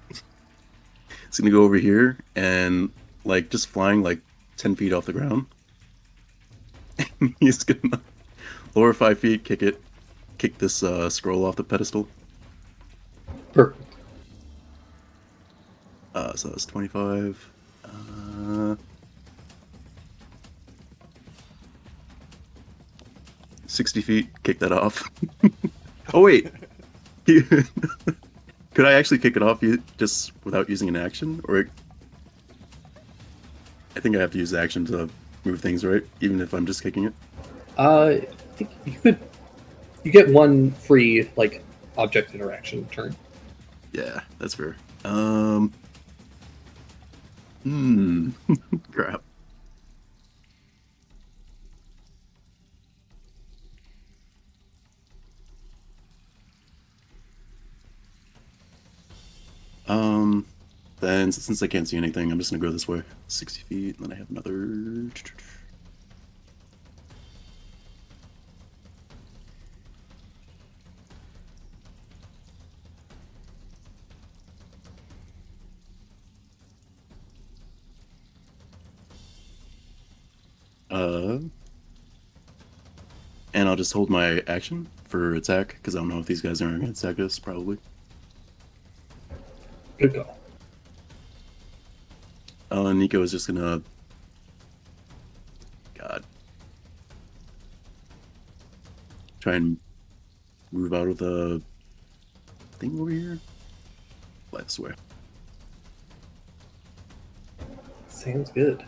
He's gonna go over here and like just flying like 10 feet off the ground. He's gonna lower 5 feet, kick this scroll off the pedestal. Perfect. So that's 25. 60 feet, kick that off. Oh wait, could I actually kick it off just without using an action? Or I think I have to use action to move things, right? Even if I'm just kicking it. I think you get one free like object interaction turn. Yeah, that's fair. Crap. Then since I can't see anything, I'm just gonna go this way. 60 feet, and then I have another. And I'll just hold my action for attack, because I don't know if these guys are going to attack us, probably. Good call. Nico is just gonna... God. Try and move out of the thing over here? Fly this way. Sounds good.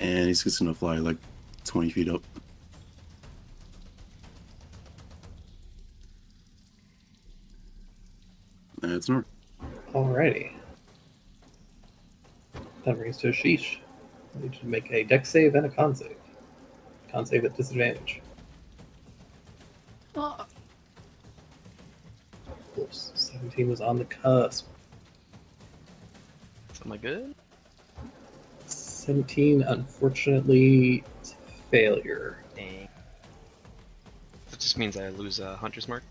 And he's just gonna fly like 20 feet up. That's north. Alrighty. That brings to Ashish. You need to make a dex save and a con save. Con save at disadvantage. Of course, 17 was on the cusp. Am I good? 17, unfortunately, is a failure. Dang. That just means I lose a hunter's mark.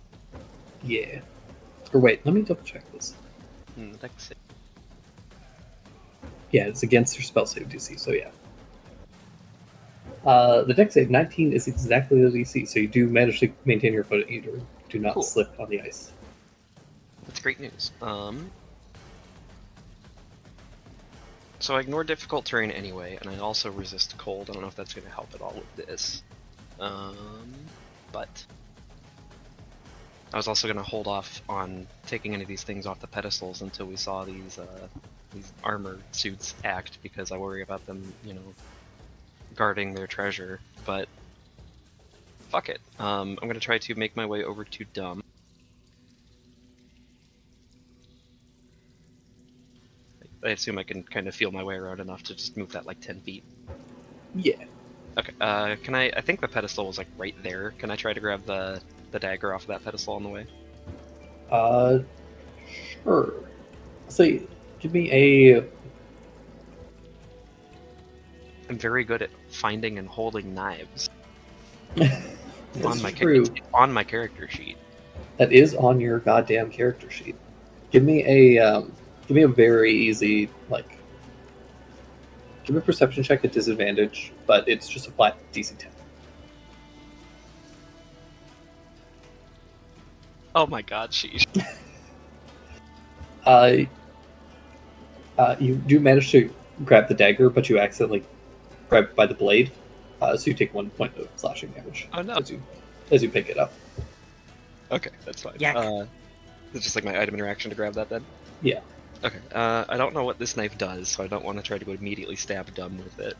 Yeah. Or wait, let me double check this. Dex save. Yeah, it's against your spell save DC, so yeah. The dex save 19 is exactly the DC, so you do manage to maintain your foot. You do not Cool. slip on the ice. That's great news. So I ignore difficult terrain anyway, and I also resist cold. I don't know if that's going to help at all with this. But I was also going to hold off on taking any of these things off the pedestals until we saw these armor suits act, because I worry about them, guarding their treasure. But fuck it. I'm going to try to make my way over to Dumb. I assume I can kind of feel my way around enough to just move that like 10 feet. Yeah. Okay, can I think the pedestal was like right there. Can I try to grab the dagger off of that pedestal on the way? Sure. So, give me a... I'm very good at finding and holding knives That's on my true. on my character sheet. That is on your goddamn character sheet. Give me a very easy, like... Give me a perception check at disadvantage, but it's just a flat DC 10. Oh my god, sheesh. You do manage to grab the dagger, but you accidentally grab it by the blade, so you take 1 point of slashing damage Oh no. as you pick it up. Okay, that's fine. Yak. It's just like my item interaction to grab that then? Yeah. Okay, I don't know what this knife does, so I don't want to try to immediately stab Dumb with it.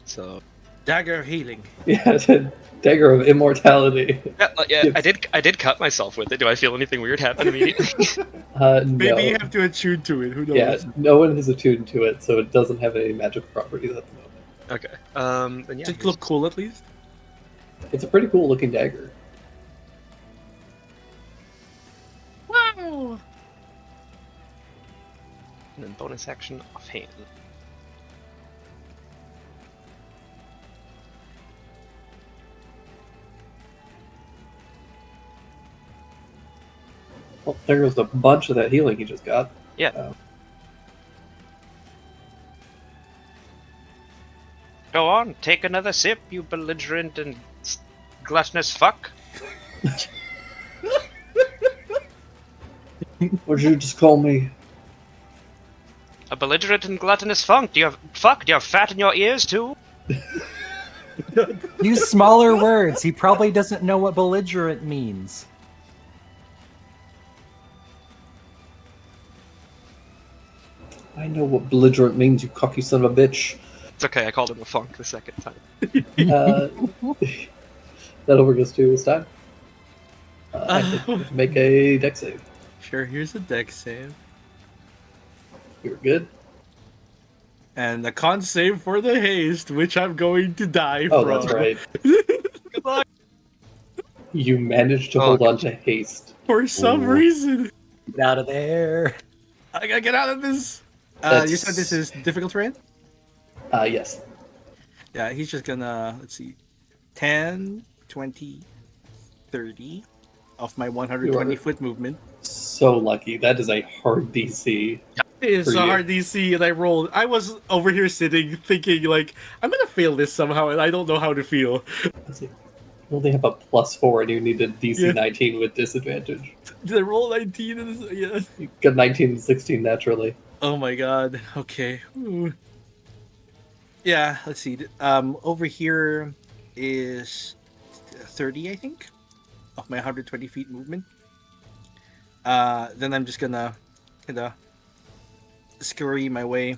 So, Dagger of healing. Yeah, it's a dagger of immortality. yeah, I did cut myself with it. Do I feel anything weird happen immediately? Maybe No. you have to attune to it. Who knows? Yeah, no one is attuned to it, so it doesn't have any magical properties at the moment. Okay, then yeah. Does it look cool at least? It's a pretty cool looking dagger. Wow. And then bonus action offhand. Well, there goes a bunch of that healing you just got. Yeah. Go on, take another sip, you belligerent and gluttonous fuck. What did you just call me? A belligerent and gluttonous funk. Do you have fat in your ears too? Use smaller words. He probably doesn't know what belligerent means. I know what belligerent means, you cocky son of a bitch. It's okay, I called him a funk the second time. That over goes to this time. I think you have to make a deck save. Sure, here's a deck save. You're good. And a con save for the haste, which I'm going to die Oh, from. that's right. Good luck. You managed to Oh, hold on to haste. For some Ooh. reason. Get out of there. I gotta get out of this. You That's- said this is difficult terrain? Yes. Yeah, he's just gonna, let's see, 10, 20, 30 of my 120 You are- foot movement. So lucky. That is a hard DC. It is For a you. hard DC, and I rolled. I was over here sitting thinking, like, I'm gonna fail this somehow, and I don't know how to feel. Let's see. You only have a +4 and you need a DC Yeah. 19 with disadvantage. Did I roll 19? And yeah. You got 19 and 16 naturally. Oh my god. Okay. Ooh. Yeah, let's see. Over here is 30, I think, of my 120 feet movement. Then I'm just gonna kind of scurry my way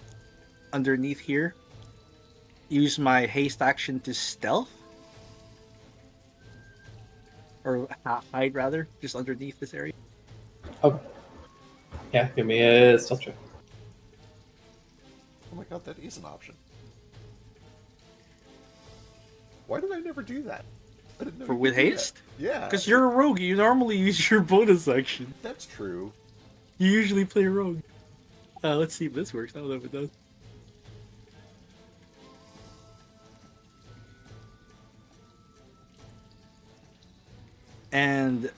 underneath here. Use my haste action to stealth. Or hide, rather, just underneath this area. Okay. Yeah, give me a stealth check. Oh my god, that is an option. Why did I never do that? I didn't know For you with could do that. haste? Yeah. Because you're a rogue, you normally use your bonus action. That's true. You usually play rogue. Let's see if this works. I don't know if it does. And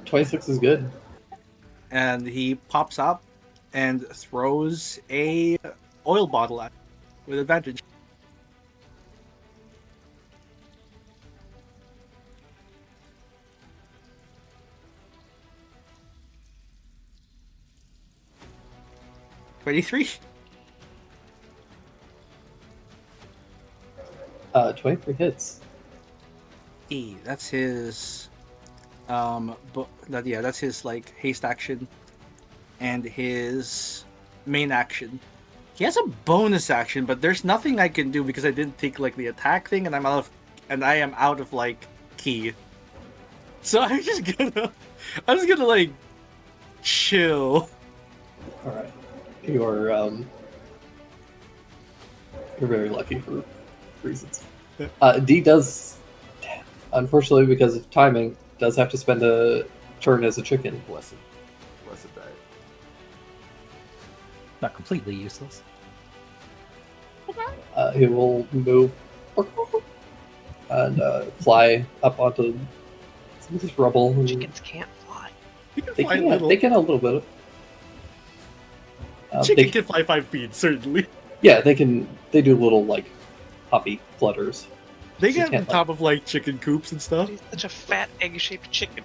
26 is good. he pops up and throws a oil bottle at with advantage. $23. 23 hits. That's his that's his like haste action and his main action. He has a bonus action, but there's nothing I can do because I didn't take like the attack thing, and I am out of like key. So I'm just gonna like chill. Alright. You're very lucky for reasons. D does, unfortunately because of timing, does have to spend a turn as a chicken. Blessed die. Not completely useless. He will move and fly up onto some of this rubble. and Chickens can't fly. He can They fly a can, little. they can a little bit. Chicken They, can fly 5 feet, certainly. yeah, they can. They do little like hoppy flutters. They She get on can't, top of like chicken coops and stuff. He's such a fat egg-shaped chicken.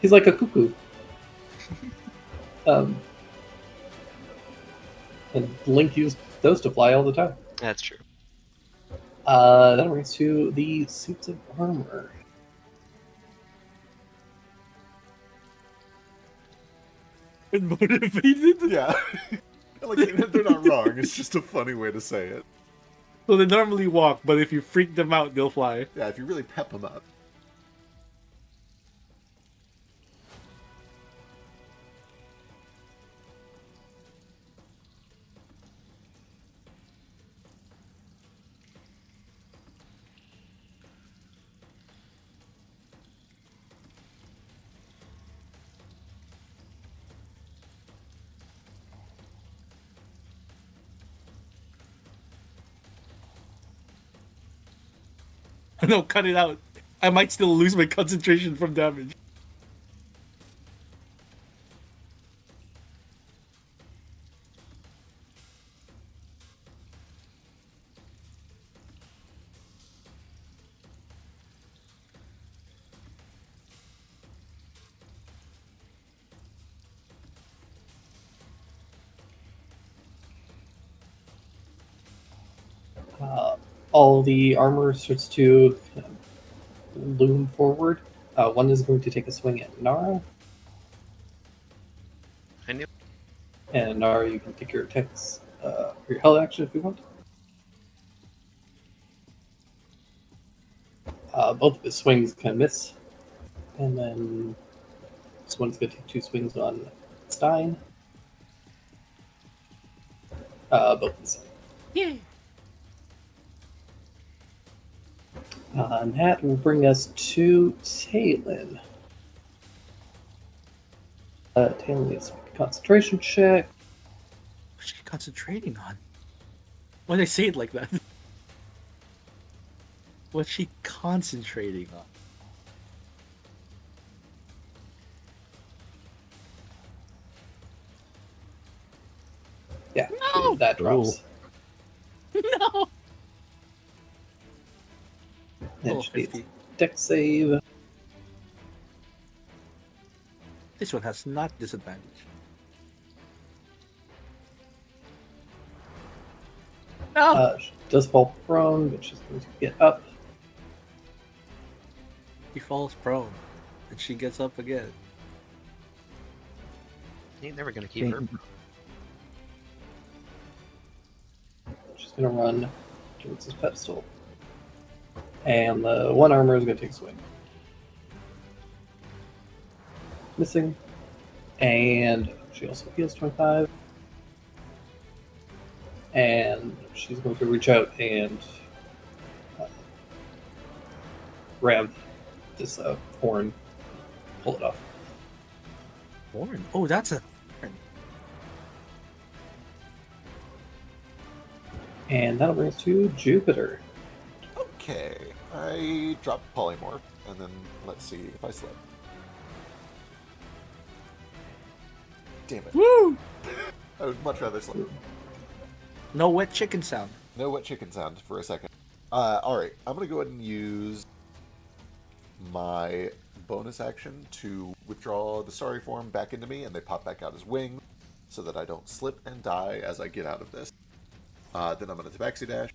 He's like a cuckoo. And Link used those to fly all the time. That's true. That brings to the suits of armor. Motivated. Yeah. Like, they're not wrong. It's just a funny way to say it. So they normally walk, but if you freak them out, they'll fly. Yeah, if you really pep them up. No, cut it out. I might still lose my concentration from damage. All the armor starts to loom forward. One is going to take a swing at Nara. I knew. And Nara, you can pick your attacks, your held action if you want. Both of his swings kind of miss. And then this one's going to take 2 swings on Stein. Both miss. Yeah. And that will bring us to Talon. Talon needs a concentration check. What's she concentrating on? Why did I say it like that? What's she concentrating on? Yeah, No! that drops. No! And Oh, she needs 50. dex save. This one has not disadvantage. No! She does fall prone, but she's going to get up. She falls prone. And she gets up again. You're never gonna keep her. She's going to run towards this pedestal. And the one armor is going to take a swing. Missing. And she also heals 25. And she's going to reach out and grab this horn, pull it off. Horn? Oh, that's a horn. And that'll bring us to Jupiter. Okay. I drop polymorph, and then let's see if I slip. Damn it. Woo! I would much rather slip. No wet chicken sound. No wet chicken sound for a second. Alright, I'm going to go ahead and use my bonus action to withdraw the Starry form back into me, and they pop back out as wings, so that I don't slip and die as I get out of this. Then I'm going to Tabaxi Dash.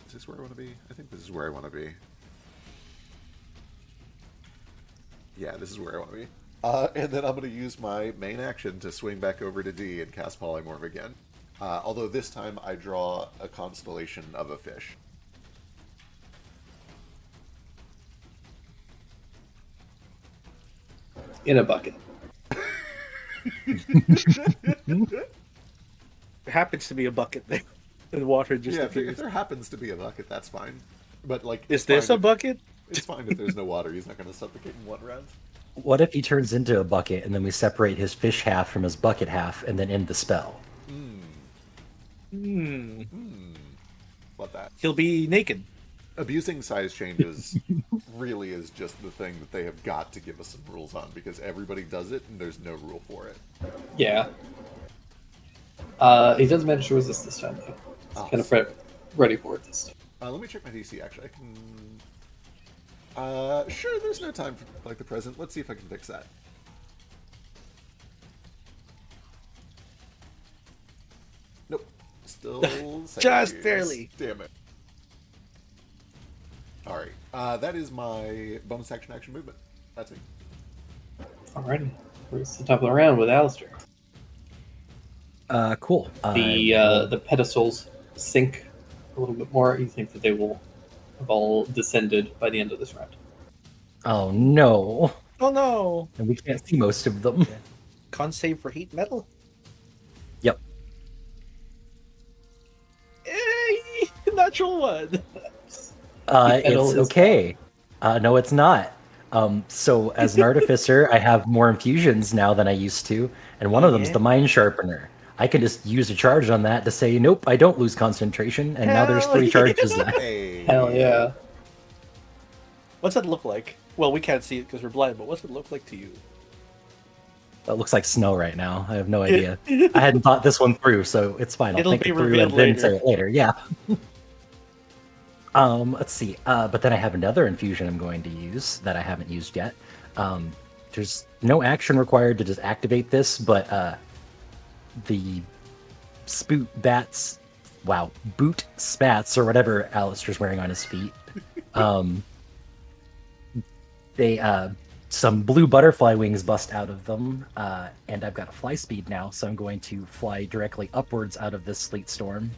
Is this where I want to be? I think this is where I want to be. Yeah, this is where I want to be. And then I'm going to use my main action to swing back over to D and cast Polymorph again. Although this time I draw a constellation of a fish. In a bucket. There happens to be a bucket there. And water just Yeah, appears. if there happens to be a bucket, that's fine. But like, Is it's this fine a bucket? It's fine if there's no water. He's not going to suffocate in 1 round. What if he turns into a bucket and then we separate his fish half from his bucket half and then end the spell? What that? He'll be naked. Abusing size changes really is just the thing that they have got to give us some rules on, because everybody does it and there's no rule for it. Yeah. He does manage to resist this time, though. He's Oh, kind of ready for it this time. Let me check my DC. Actually, I can. Sure. There's no time for like the present. Let's see if I can fix that. Nope. Still Just saves. barely. Damn it. All right. That is my bonus action movement. That's me. Alrighty. Where's the top of the round with Alistair? Cool. The pedestals sink a little bit more. You think that they will have all descended by the end of this round. Oh no. Oh no! And we can't see most of them. Con save for heat metal. Yep. Hey, natural one. Metal It's is okay. No, it's not. So as an artificer, I have more infusions now than I used to, and one of them's Yeah. the Mind Sharpener. I can just use a charge on that to say, nope, I don't lose concentration, and now there's Hell 3 yeah. charges left. Hey. Hell yeah. What's it look like? Well, we can't see it because we're blind, but what's it look like to you? That looks like snow right now. I have no idea. I hadn't thought this one through, so it's fine. I'll It'll think be it through revealed and then later. say it later. Yeah. Let's see. But then I have another infusion I'm going to use that I haven't used yet. There's no action required to just activate this, but the boot spats or whatever Alistair's wearing on his feet. They some blue butterfly wings bust out of them, and I've got a fly speed now, so I'm going to fly directly upwards out of this sleet storm.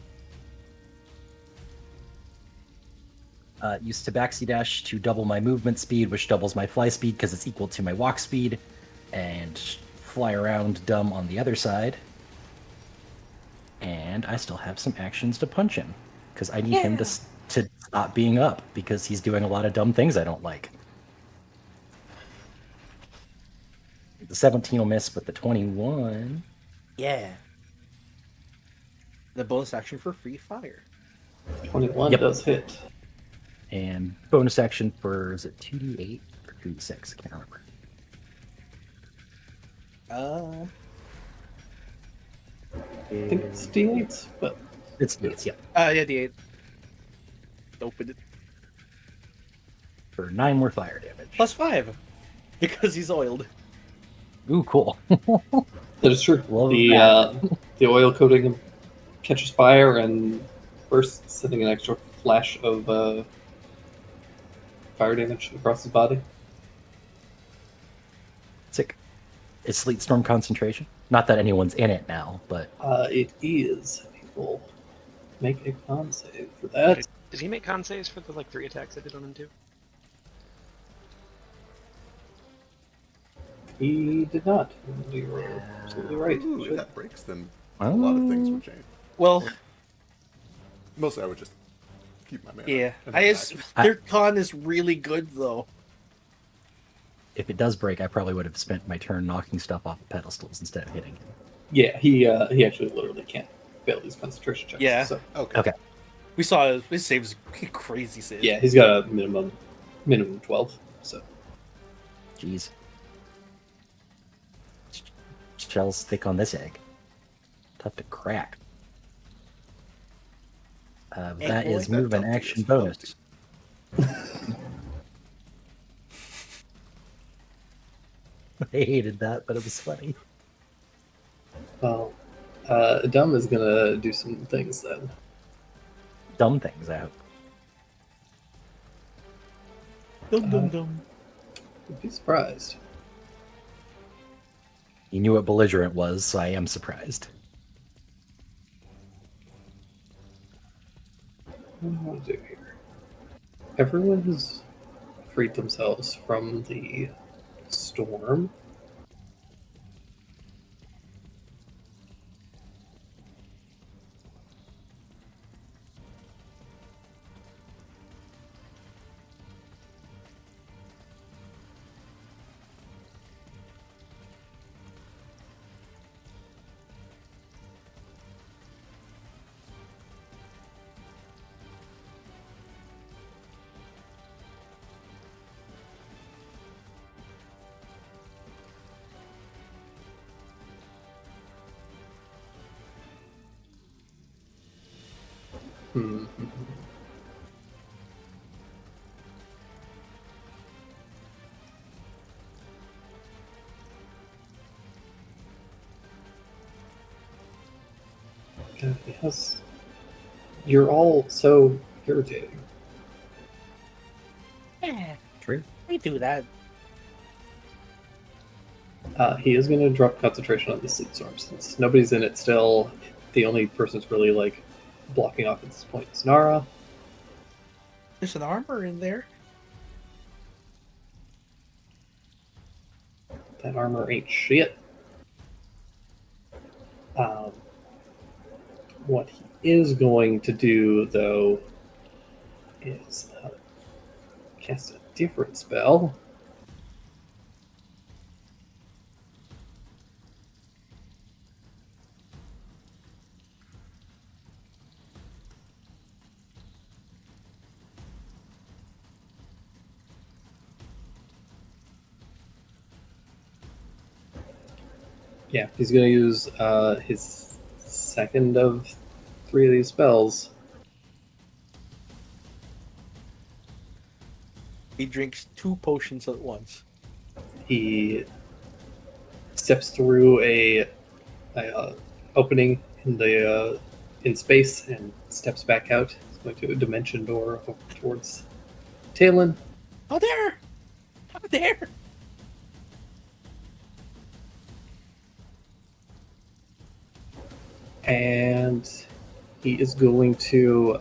Use Tabaxi Dash to double my movement speed, which doubles my fly speed because it's equal to my walk speed, and fly around dumb on the other side. And I still have some actions to punch him because I need him to stop being up because he's doing a lot of dumb things I don't like. The 17 will miss, but the 21. Yeah. The bonus action for free fire. 21 Yep. does hit. And bonus action for, is it 2d8 or 2d6? I can't remember. I think it's D8s, but It's yeah. Yeah, D8. Open it. For 9 more fire damage. +5. Because he's oiled. Ooh, cool. that is true. Love The oil coating catches fire and bursts, sending an extra flash of fire damage across his body. Sick. Is Sleet Storm concentration? Not that anyone's in it now, but It is. He will make a con save for that. Did he make con saves for the 3 attacks I did on him too? He did not. You were absolutely right. Ooh, if Should. that breaks, then a lot of things would change. Well, Mostly, I would just keep my mana. yeah. and Their con is really good, though. if it does break, I probably would have spent my turn knocking stuff off the pedestals instead of hitting him. Yeah, he actually literally can't fail these concentration checks. Yeah. So, Okay. We saw his saves crazy save. yeah, he's got a minimum 12. So Jeez. Shell's thick on this egg. Tough to crack. That boy. is move and That action does bonus. I hated that, but it was funny. well, Dumb is gonna do some things then. Dumb things out. Dum dum dum. You'd be surprised. You knew what belligerent was, so I am surprised. What do I want to do here? Everyone has freed themselves from the storm. Yes. You're all so irritating. Yeah, True. we do that. He is going to drop concentration on the sleep storm since nobody's in it still. The only person that's really like blocking off at this point is Nara. There's an armor in there. That armor ain't shit. Um, what he is going to do, though, is cast a different spell. Yeah, he's going to use his second of 3 of these spells. He drinks 2 potions at once. He steps through a opening in the in space and steps back out. He's going to a dimension door over towards Talon. Oh, there! Oh, there! And he is going to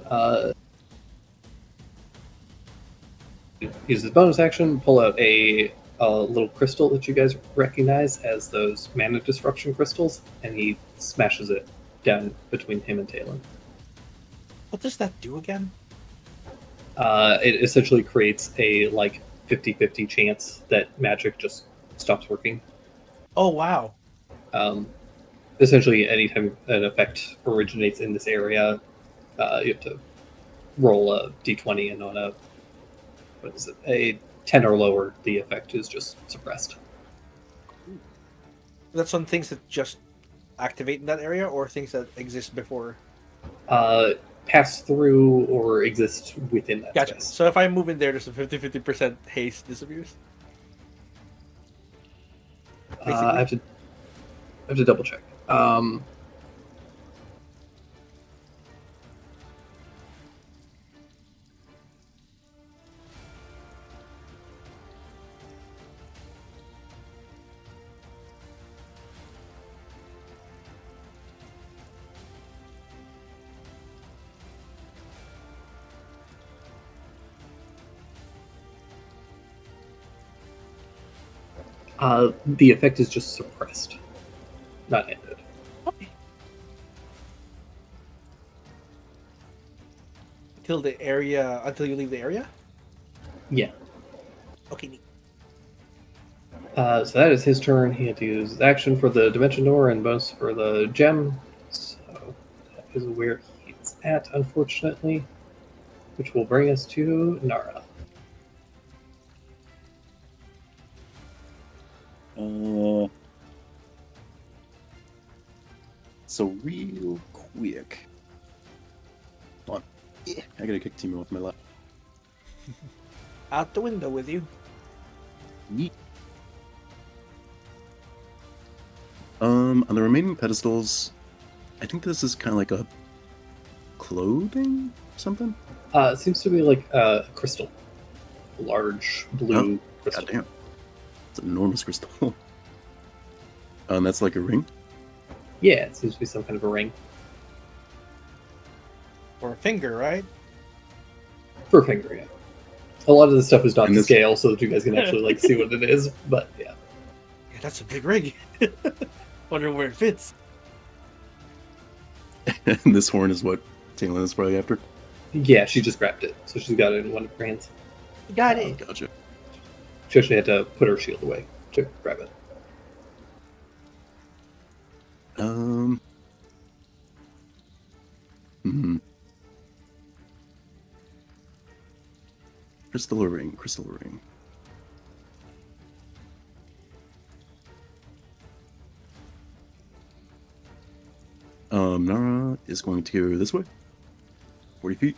use his bonus action, pull out a little crystal that you guys recognize as those mana disruption crystals, and he smashes it down between him and Talon. What does that do again? It essentially creates a like 50-50 chance that magic just stops working. Oh, wow. Essentially, anytime an effect originates in this area, you have to roll a d20, and on a 10 or lower, the effect is just suppressed. That's on things that just activate in that area, or things that exist before? Pass through or exist within that Gotcha. space. So if I move in there, there's a 50% haste disappears? I have to double check. The effect is just suppressed, not ended. Okay. Until you leave the area? Yeah. Okay, neat. So that is his turn. He had to use his action for the dimension door and bonus for the gem. So that is where he's at, unfortunately. Which will bring us to Nara. So real quick. Hold on. I gotta kick Timo off my lap. Out the window with you. Neat. On the remaining pedestals, I think this is kind of like a clothing something. It seems to be like a crystal. A large blue crystal. Goddamn, it's an enormous crystal. That's like a ring. Yeah, it seems to be some kind of a ring. Or a finger, right? For a finger, yeah. A lot of the stuff is not And to this- scale so that you guys can actually like see what it is, but yeah. Yeah, that's a big ring. Wonder where it fits. And this horn is what Talon is probably after. Yeah, she just grabbed it, so she's got it in one of her hands. You got it. Gotcha. She actually had to put her shield away to grab it. Crystal ring, crystal ring. Nara is going to go this way. 40 feet.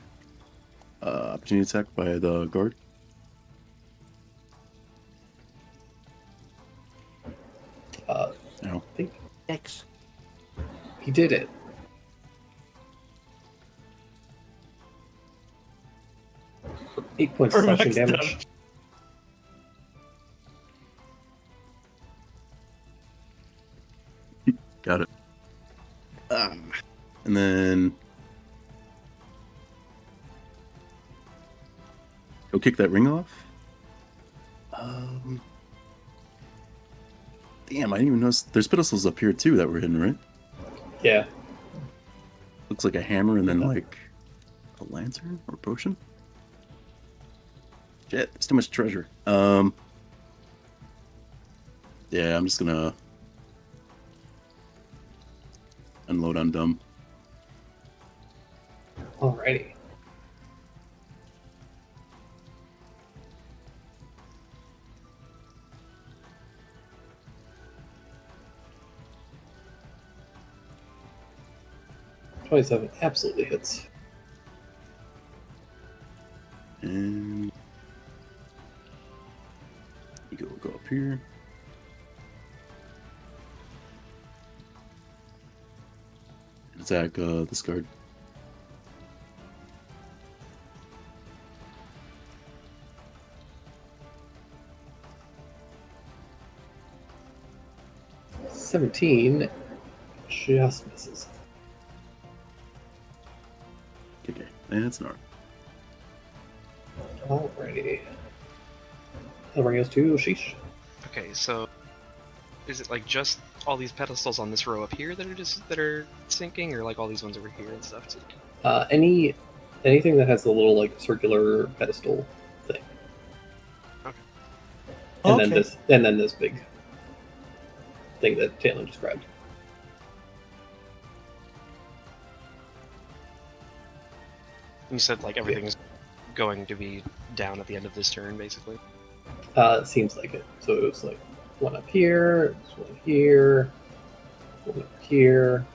Opportunity attack by the guard. I Ow. think X. he did it. 8 points For slashing max damage. Got it. And then go kick that ring off. Damn, I didn't even notice. There's pedestals up here too that we're hitting, right? Yeah. Looks like a hammer and then like a lantern or potion. Shit, there's too much treasure. Yeah, I'm just gonna unload on Dumb. Alrighty. $27 absolutely hits. And you go up here. Attack this card. $17 just misses. Okay, that's an arm. Alrighty. That brings us to Sheesh. Okay, so is it like just all these pedestals on this row up here that are sinking, or like all these ones over here and stuff too? Anything that has the little like circular pedestal thing. Okay. And Okay. then this big thing that Taylor described. You said like everything's going to be down at the end of this turn, basically. It seems like it. So it was like one up here, there's one here, one up here.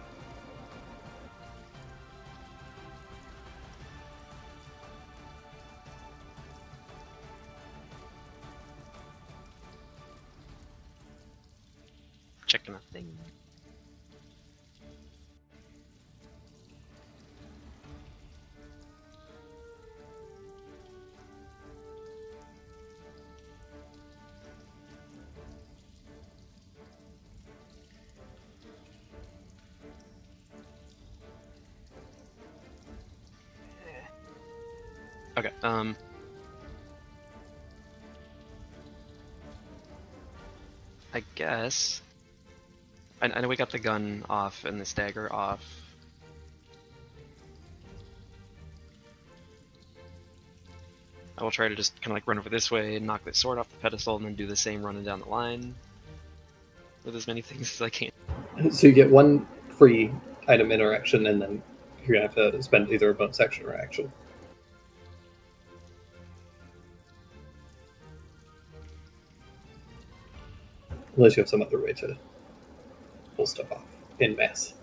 Checking a thing. Okay, I guess I know we got the gun off and the stagger off. I will try to just kind of like run over this way and knock this sword off the pedestal and then do the same running down the line with as many things as I can. So you get one free item interaction, and then you're gonna have to spend either a bonus action or action. Unless you have some other way to pull stuff off in mass.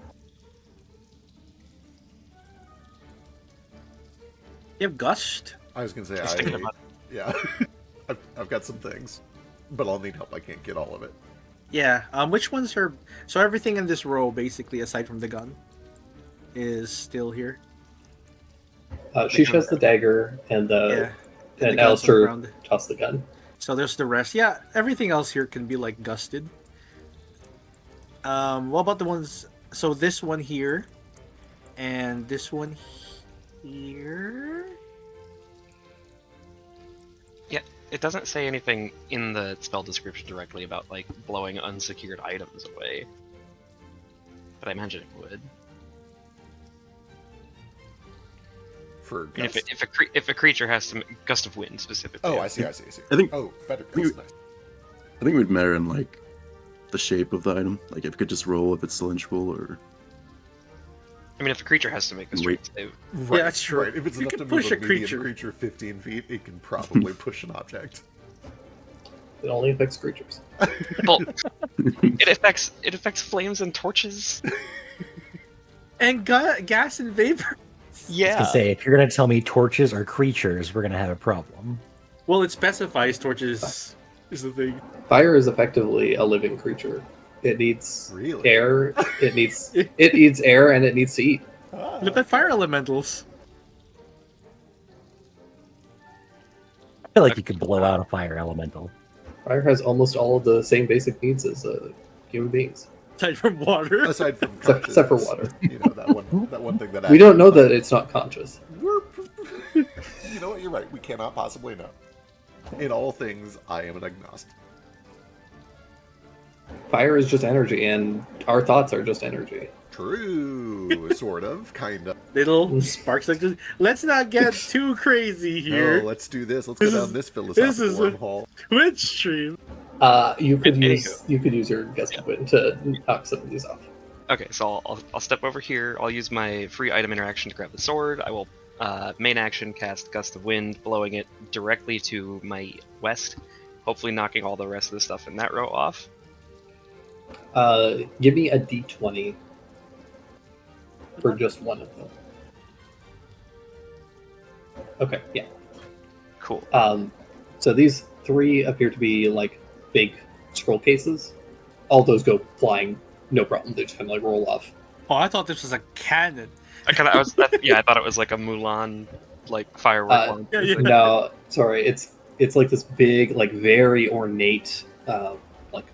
You have gushed. I was gonna say, Just thinking about yeah, I've got some things, but I'll need help. I can't get all of it. Yeah. Which ones are? So everything in this row, basically, aside from the gun, is still here. Sheesh has the dagger, and Yeah. And the and gun's on the Alistair ground. tossed the gun. So there's the rest. Yeah, everything else here can be like gusted. What about the ones? So this one here, and this one here. it doesn't say anything in the spell description directly about like blowing unsecured items away, but I imagine it would. For And gust. if a creature has to gust of wind specifically. Oh, I see. I think- Oh, better. think That's we- nice. I think it would matter in like the shape of the item. Like if it could just roll if it's cylindrical or I mean, if a creature has to make a strength save, Right, Yeah, that's true. Right. If it's You enough can to move push a a medium creature. creature 15 feet, it can probably push an object. It only affects creatures. well, it affects flames and torches. And gas and vapor. I was Yeah. gonna say, if you're gonna tell me torches are creatures, we're gonna have a problem. Well, it specifies torches is the thing. Fire is effectively a living creature. It needs Really? air. It needs air, and it needs to eat. Ah. Look at fire elementals. feel like you could blow out a fire elemental. Fire has almost all of the same basic needs as human beings. Aside from water. Aside from Except for consciousness, water. You know, that one thing that We don't know actually- that it's not conscious. You know what? You're right. We cannot possibly know. In all things, I am an agnostic. Fire is just energy, and our thoughts are just energy. True, sort of, kind of. Little sparks like this. Let's not get too crazy here. No, let's do this. Let's This go is- down this philosophical is a- wormhole. Twitch stream. You could Anywho. use your gust of wind to knock some of these off. Okay, so I'll step over here. I'll use my free item interaction to grab the sword. I will main action cast Gust of Wind, blowing it directly to my west, hopefully knocking all the rest of the stuff in that row off. Give me a d20 for just one of them. Okay, yeah. Cool. So these three appear to be like big scroll cases. All those go flying, no problem. They just kind of like roll off. Oh, I thought this was a cannon. I thought it was like a Mulan, like firework. launcher. Yeah, yeah. No, sorry, it's like this big, like very ornate, like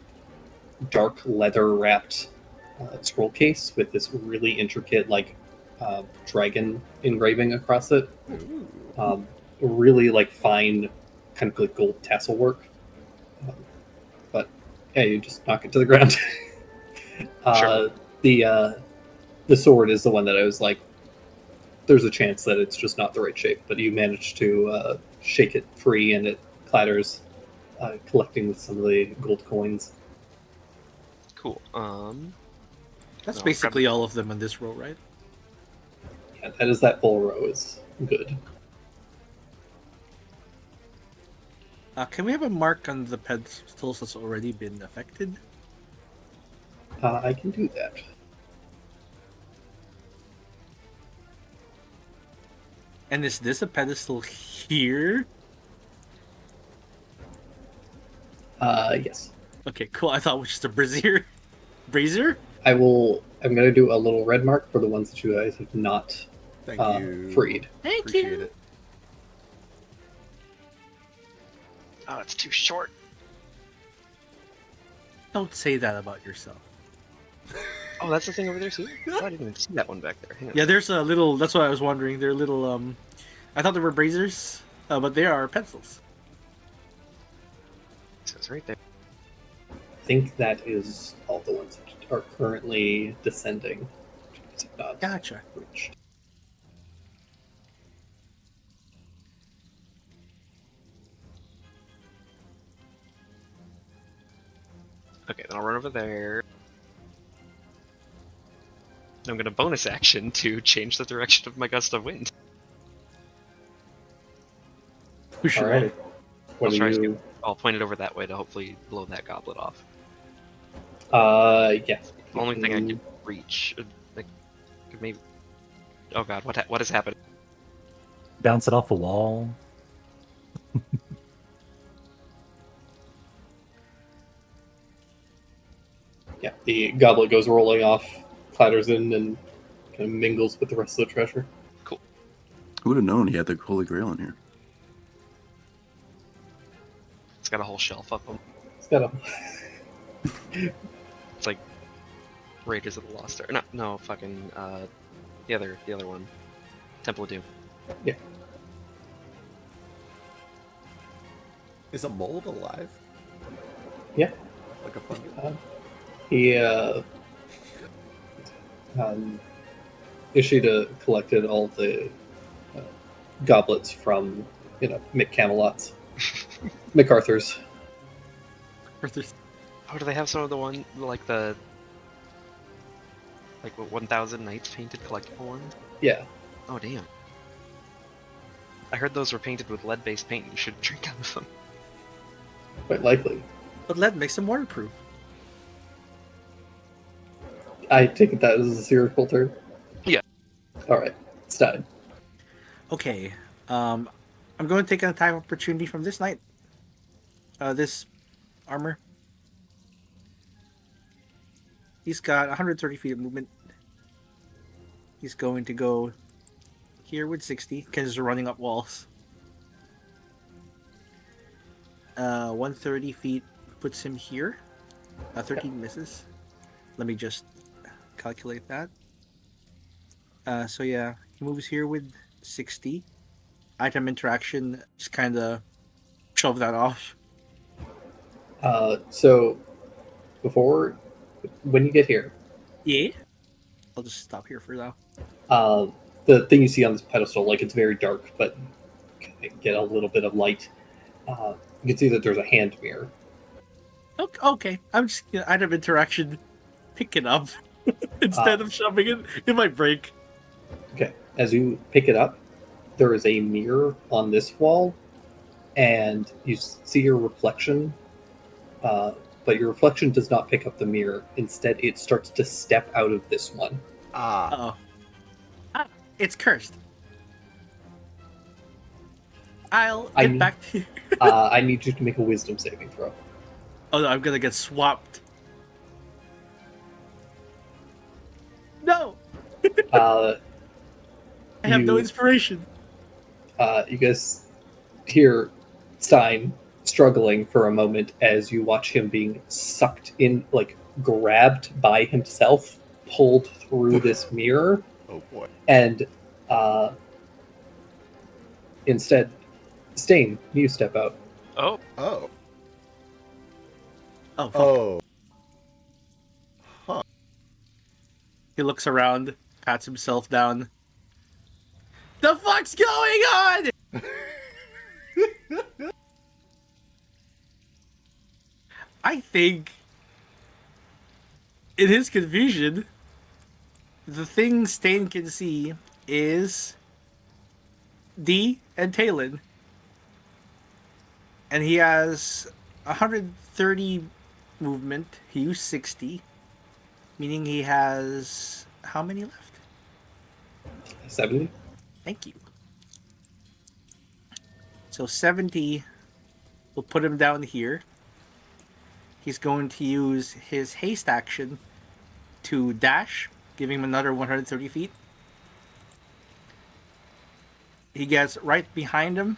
dark leather wrapped scroll case with this really intricate like dragon engraving across it. Ooh. Really like fine, kind of like gold tassel work. But yeah, you just knock it to the ground. Sure. The sword is the one that I was like, there's a chance that it's just not the right shape, but you manage to shake it free and it clatters, collecting with some of the gold coins. Cool. That's No, basically all of them in this row, right? Yeah, that is that full row is good. Can we have a mark on the pedestals that's already been affected? I can do that. And is this a pedestal here? Yes. Okay, cool. I thought it was just a brazier. Brazier? I'm going to do a little red mark for the ones that you guys have not Thank you. freed. Thank Appreciate you. it. Oh, it's too short. Don't say that about yourself. Oh, that's the thing over there too. Oh, I didn't even see that one back there. Hang on. Yeah, there's a little. That's what I was wondering. They're little. I thought they were braziers, but they are pencils. So it's right there. I think that is all the ones that are currently descending. Not Gotcha. reached. Okay, then I'll run over there. And I'm gonna bonus action to change the direction of my gust of wind. We should. All right. What I'll try do to you? I'll point it over that way to hopefully blow that goblet off. Yeah. The only thing I could reach, like, could maybe. Oh god, what has happened? Bounce it off a wall. Yeah, the goblet goes rolling off, clatters in, and kind of mingles with the rest of the treasure. Who would have known he had the Holy Grail in here? It's got a whole shelf up them. It's got a It's like Raiders of the Lost Ark. No, fucking the other one, Temple of Doom. Is a mold alive? Yeah. Like a fungus? He Ishida collected all the goblets from Mick Camelot's, MacArthur's. Oh, do they have some of the one like 1,000 Knights painted collectible ones? Yeah, Oh damn. I heard those were painted with lead-based paint. You should drink out of them. quite likely. But lead makes them waterproof. I take it that is a serious term. Yeah. All right, it's done. Okay. I'm going to take an attack opportunity from this knight. This armor. He's got 130 feet of movement. He's going to go here with 60 because he's running up walls. 130 feet puts him here. 13 misses. Let me just calculate that. So yeah, he moves here with 60. Item interaction, just kind of shove that off. So before, when you get here, Yeah. I'll just stop here for now. the thing you see on this pedestal, like it's very dark, but you can get a little bit of light. You can see that there's a hand mirror. Okay. I'm just item interaction, pick it up instead of shoving it. It might break. Okay, as you pick it up, there is a mirror on this wall, and you see your reflection. But your reflection does not pick up the mirror. Instead, it starts to step out of this one. Oh. It's cursed. I'll get back to you. I need you to make a wisdom saving throw. Oh no, I'm gonna get swapped. No! Uh, I have no you- inspiration. You guys hear Stein struggling for a moment as you watch him being sucked in, like grabbed by himself, pulled through this mirror, Oh boy. and instead, Stain, you step out. Oh, Oh. Oh, fuck. Oh. Huh. He looks around, pats himself down. The fuck's going on? I think, in his confusion, the thing Stain can see is D and Talon. And he has 130 movement. He used 60. Meaning he has how many left? 70. Thank you. So 70 will put him down here. He's going to use his haste action to dash, giving him another 130 feet. He gets right behind him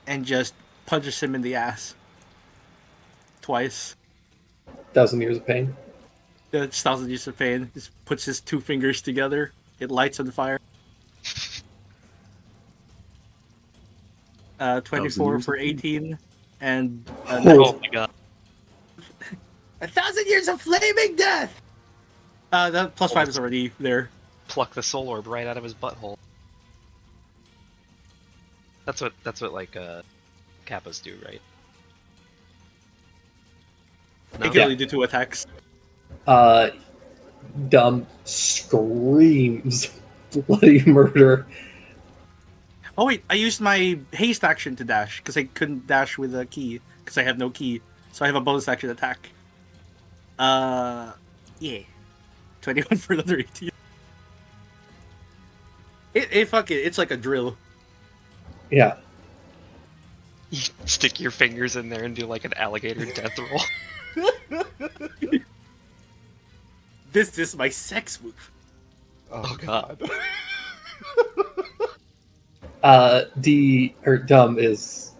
and just punches him in the ass. Twice. 1,000 years of pain. That's 1,000 years of pain. Just puts his two fingers together. It lights on fire. 24 years for of pain. 18. And oh my god. 1,000 years of flaming death! That plus 5 is already there. Pluck the soul orb right out of his butthole. That's what like Kappas do, right? No? It can only do 2 attacks. Dumb screams bloody murder. Oh wait, I used my haste action to dash because I couldn't dash with a key because I have no key. So I have a bonus action attack. Yeah. 21 for another 18. Fuck it, it's like a drill. Yeah. You stick your fingers in there and do like an alligator death roll. This is my sex move. Oh, God. Dumb is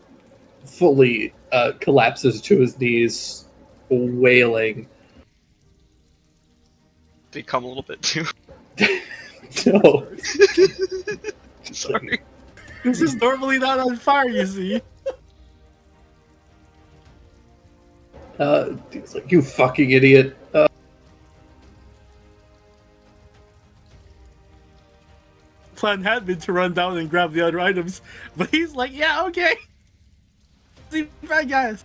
fully collapses to his knees, wailing. Become a little bit too. No. Sorry. This is normally not on fire, you see. He's like, you fucking idiot. Plan had been to run down and grab the other items, but he's like, yeah, okay. See, bad guys.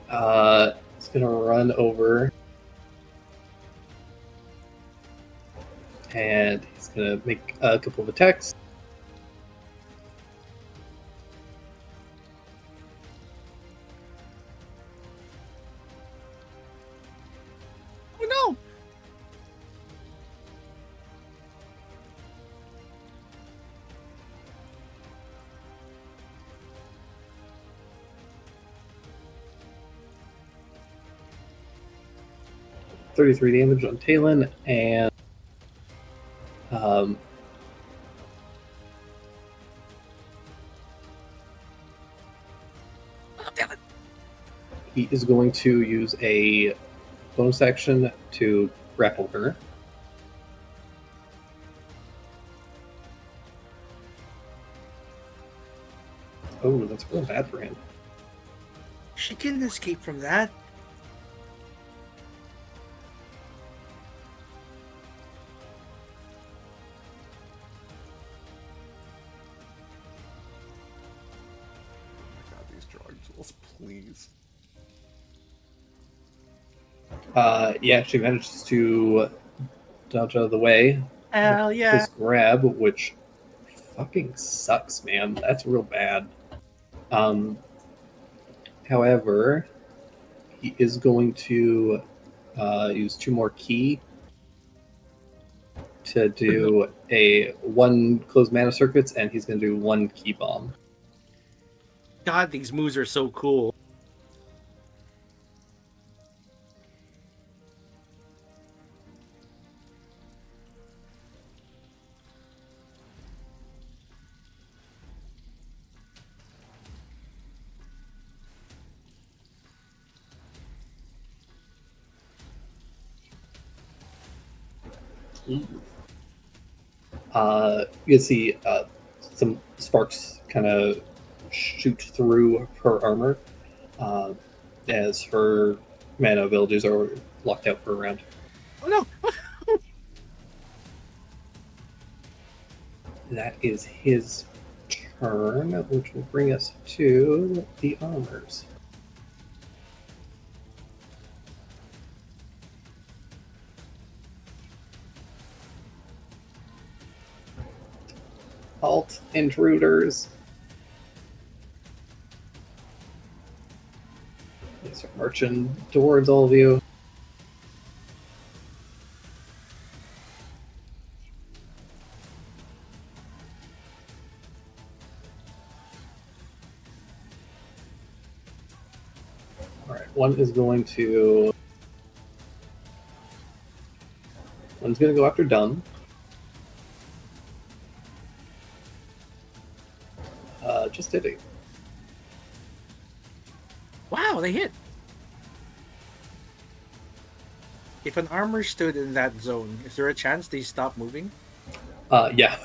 He's gonna run over. And he's gonna make a couple of attacks. Oh no! .33 damage on Talon, and damn it. He is going to use a bonus action to grapple her. Oh, that's real bad for him. She couldn't escape from that. Oh my god, these drawing tools, please. Yeah, she manages to dodge out of the way. Hell yeah. This grab, which fucking sucks, man. That's real bad. However, he is going to use 2 more key to do a 1 closed mana circuits, and he's going to do 1 key bomb. God, these moves are so cool. You can see some sparks kind of shoot through her armor as her mana abilities are locked out for a round. Oh no! That is his turn, which will bring us to the armors. Halt, intruders. They start marching towards all of you. Alright, one's going to go after Dunn. Just did it. Wow, they hit. If an armor stood in that zone, is there a chance they stop moving? Yeah.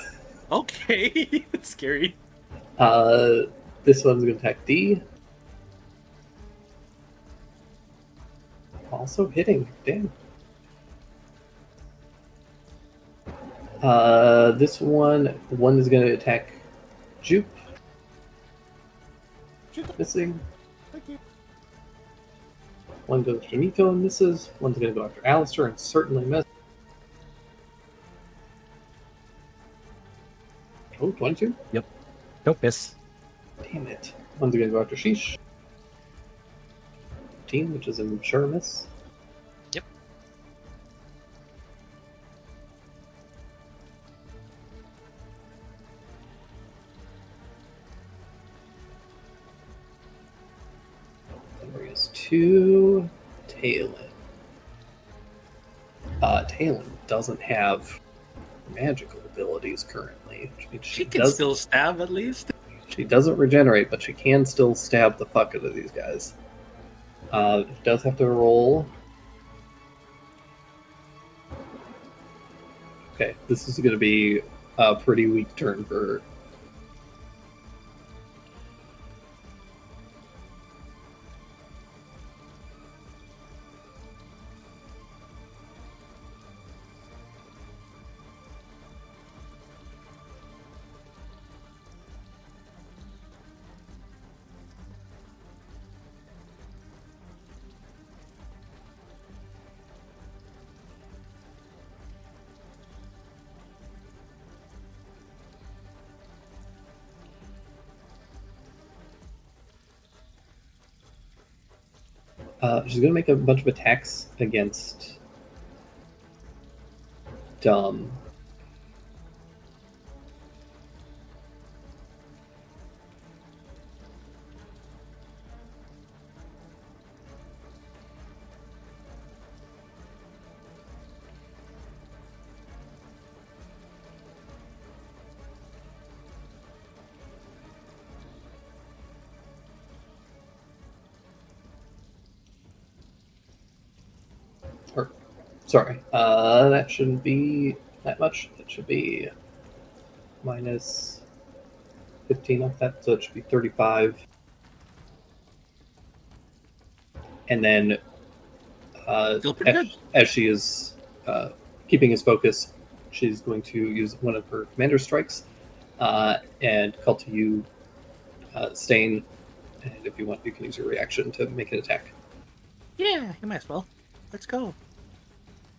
Okay, that's scary. This one's going to attack D. Also hitting. Damn. This one is going to attack Jupe. Missing. Thank you. One goes for Nico and misses. One's going to go after Alistair and certainly miss. Oh, 22? Nope, miss. Damn it. One's going to go after Sheesh. 15, which is a sure miss. Yep. That brings us to Talon. Talon doesn't have magical abilities currently, which means She can still stab at least. She doesn't regenerate, but she can still stab the fuck out of these guys. She does have to roll. Okay, this is going to be a pretty weak turn for her. She's going to make a bunch of attacks against Dumb. Sorry, that shouldn't be that much. That should be minus 15 off that, so it should be 35. And then, Feel pretty good. as she is keeping his focus, she's going to use one of her commander strikes and call to you, Stain. And if you want, you can use your reaction to make an attack. Yeah, you might as well. Let's go.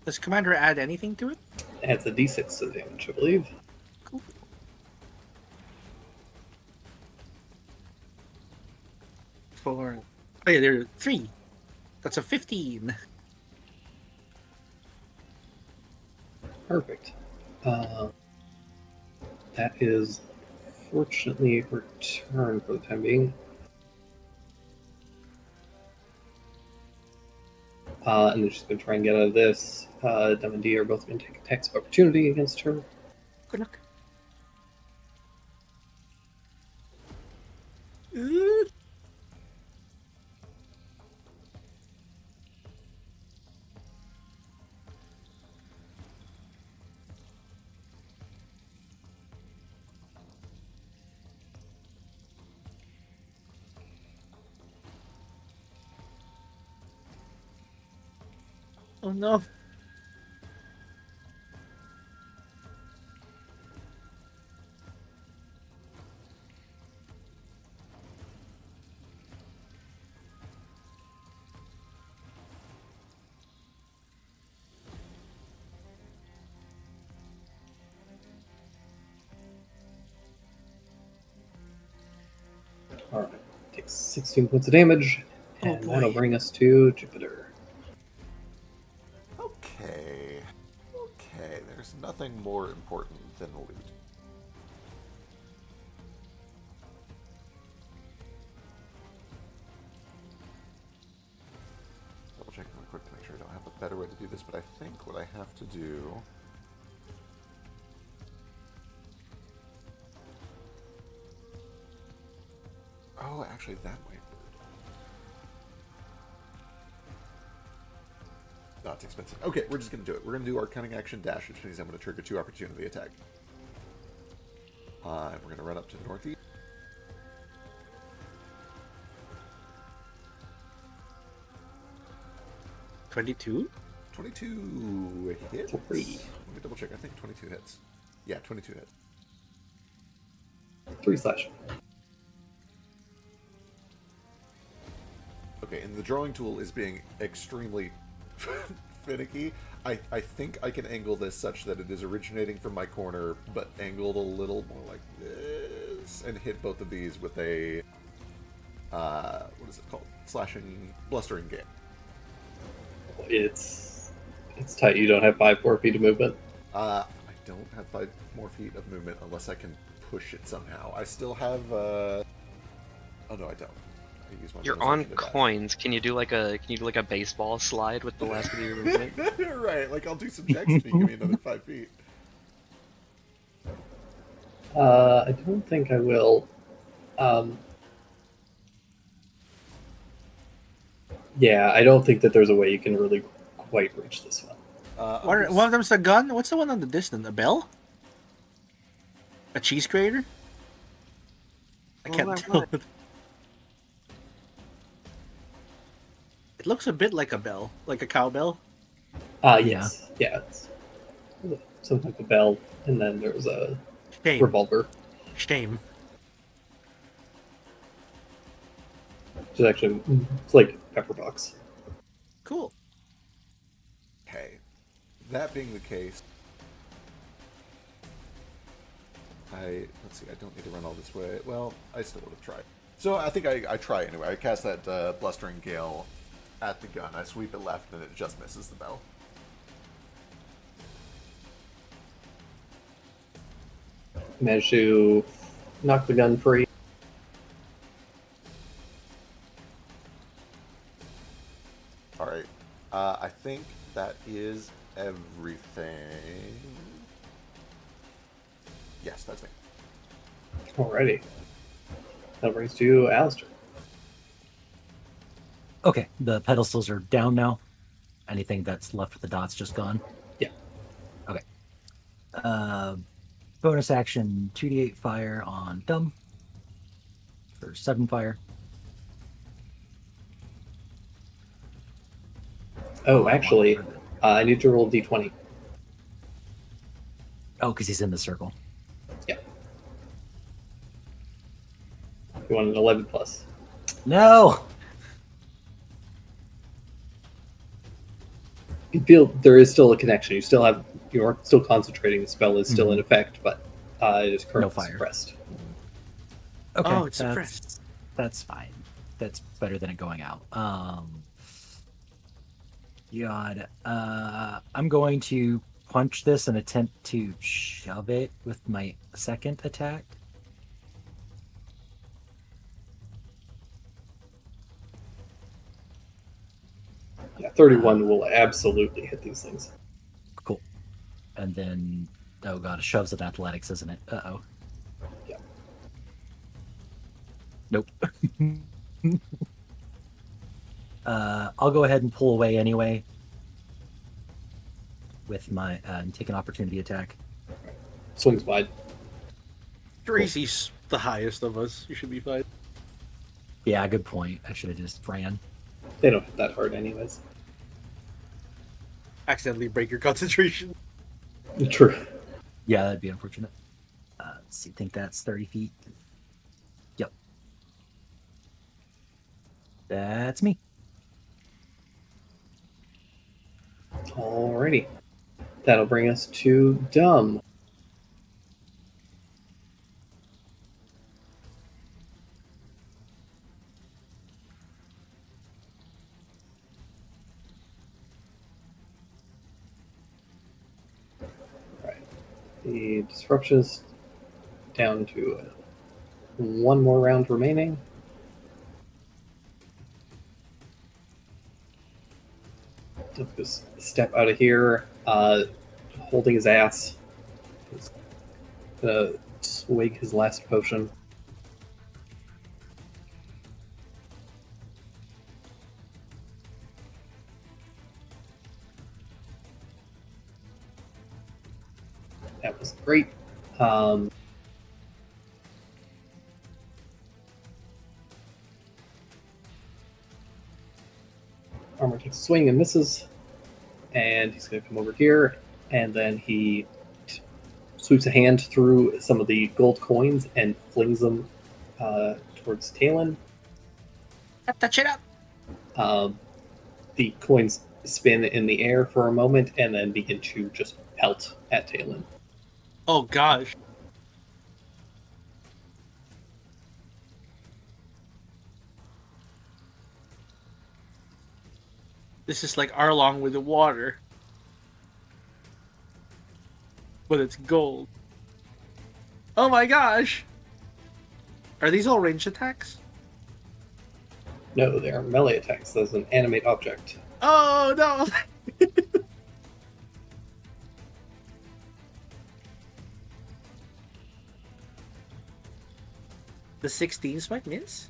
Does Commander add anything to it? Adds a d6 to the damage, I believe. Cool. For oh yeah, there are 3. That's a 15. Perfect. That is fortunately her turn for the time being. And then she's going to try and get out of this. Dum and D are both going to take attacks of opportunity against her. Good luck. Ooh. Oh no. Alright, takes 16 points of damage. Oh, And boy. that'll bring us to Jupiter. Okay. Okay, there's nothing more important than loot. Double checking real quick to make sure I don't have a better way to do this, but I think what I have to do... Oh, actually, that might work. No, it's expensive. Okay, we're just going to do it. We're going to do our cunning action dash, which means I'm going to trigger 2 opportunity attack. And we're going to run up to the northeast. $22? 22 hits. 3. Let me double check. I think 22 hits. Yeah, 22 hits. 3 slashing. Okay, and the drawing tool is being extremely finicky. I think I can angle this such that it is originating from my corner, but angled a little more like this, and hit both of these with a, what is it called? Blustering Gale. It's tight. You don't have 4 feet of movement. I don't have 5 more feet of movement unless I can push it somehow. I still have, oh no, I don't. I use my You're bonus on action to dash. coins. Can you do like a baseball slide with the last bit of your movement? Right, like I'll do some checks if you give me another 5 feet. I don't think I will. Yeah, I don't think that there's a way you can really quite reach this one. One of them's a gun. What's the one on the distance? A bell? A cheese grater? I Oh, can't right, tell. right. It looks a bit like a bell, like a cowbell. Yes. Yeah. It's something like a bell, and then there's a Shame. revolver. Shame. Which is actually, it's like pepper box. Cool. Okay. That being the case, let's see, I don't need to run all this way. Well, I still would have tried. So I think I try anyway. I cast that Blustering Gale at the gun. I sweep it left and it just misses the bell. Managed to knock the gun free. Alright. I think that is everything. Yes, that's me. Alrighty. That brings to Alistair. Okay, the pedestals are down now. Anything that's left with the dots just gone? Yeah. Okay. Bonus action 2d8 fire on Dumb for 7 fire. Oh, actually, I need to roll d20. Oh, because he's in the circle. You want an 11 plus. No! You feel there is still a connection. You're still concentrating. The spell is still in effect, but it is currently fire. suppressed. Okay, Oh, it's suppressed. That's fine. That's better than it going out. God. I'm going to punch this and attempt to shove it with my second attack. Yeah, 31 will absolutely hit these things. Cool. And then, oh god, shoves at athletics, isn't it? Uh-oh. Yeah. Nope. I'll go ahead and pull away anyway with my take an opportunity attack. Swings wide. Tracy's the highest of us. You should be fine. Yeah, good point. I should have just ran. They don't hit that hard anyways. Accidentally break your concentration. True. Yeah, that'd be unfortunate. Let's see, I think that's 30 feet. Yep. That's me. Alrighty. That'll bring us to Dumb. Right. The disruption is down to one more round remaining. Just step out of here, holding his ass. He's gonna swig his last potion. That was great. Armor takes a swing and misses, and he's going to come over here, and then he sweeps a hand through some of the gold coins and flings them towards Talon. Touch it up. The coins spin in the air for a moment and then begin to just pelt at Talon. Oh gosh. This is like Arlong with the water. But it's gold. Oh my gosh! Are these all ranged attacks? No, they are melee attacks. That's an animate object. Oh no! The 16s might miss?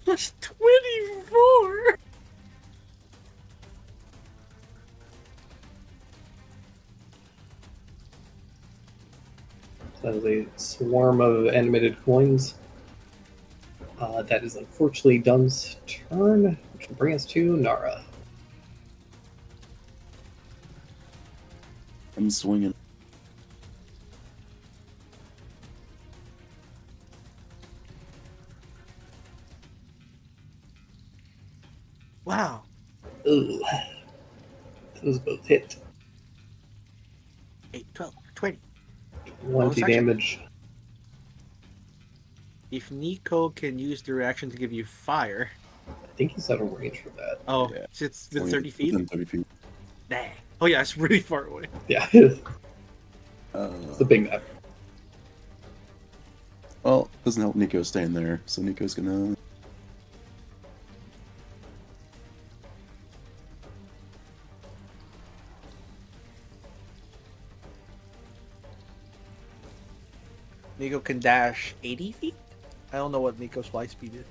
Plus 24! That is a swarm of animated coins. That is unfortunately Dumb's turn, which will bring us to Nara. I'm swinging. Wow. Ooh. Those both hit. 8, 12, 20. 20 action. damage. If Nico can use the reaction to give you fire. I think he's out of range for that. Oh, Yeah. it's within 30 feet? Within 30 feet. Dang. Oh yeah, it's really far away. Yeah, it's Uh, a big map. well, doesn't help Nico staying there, so Nico's gonna Nico can dash 80 feet? I don't know what Nico's fly speed is.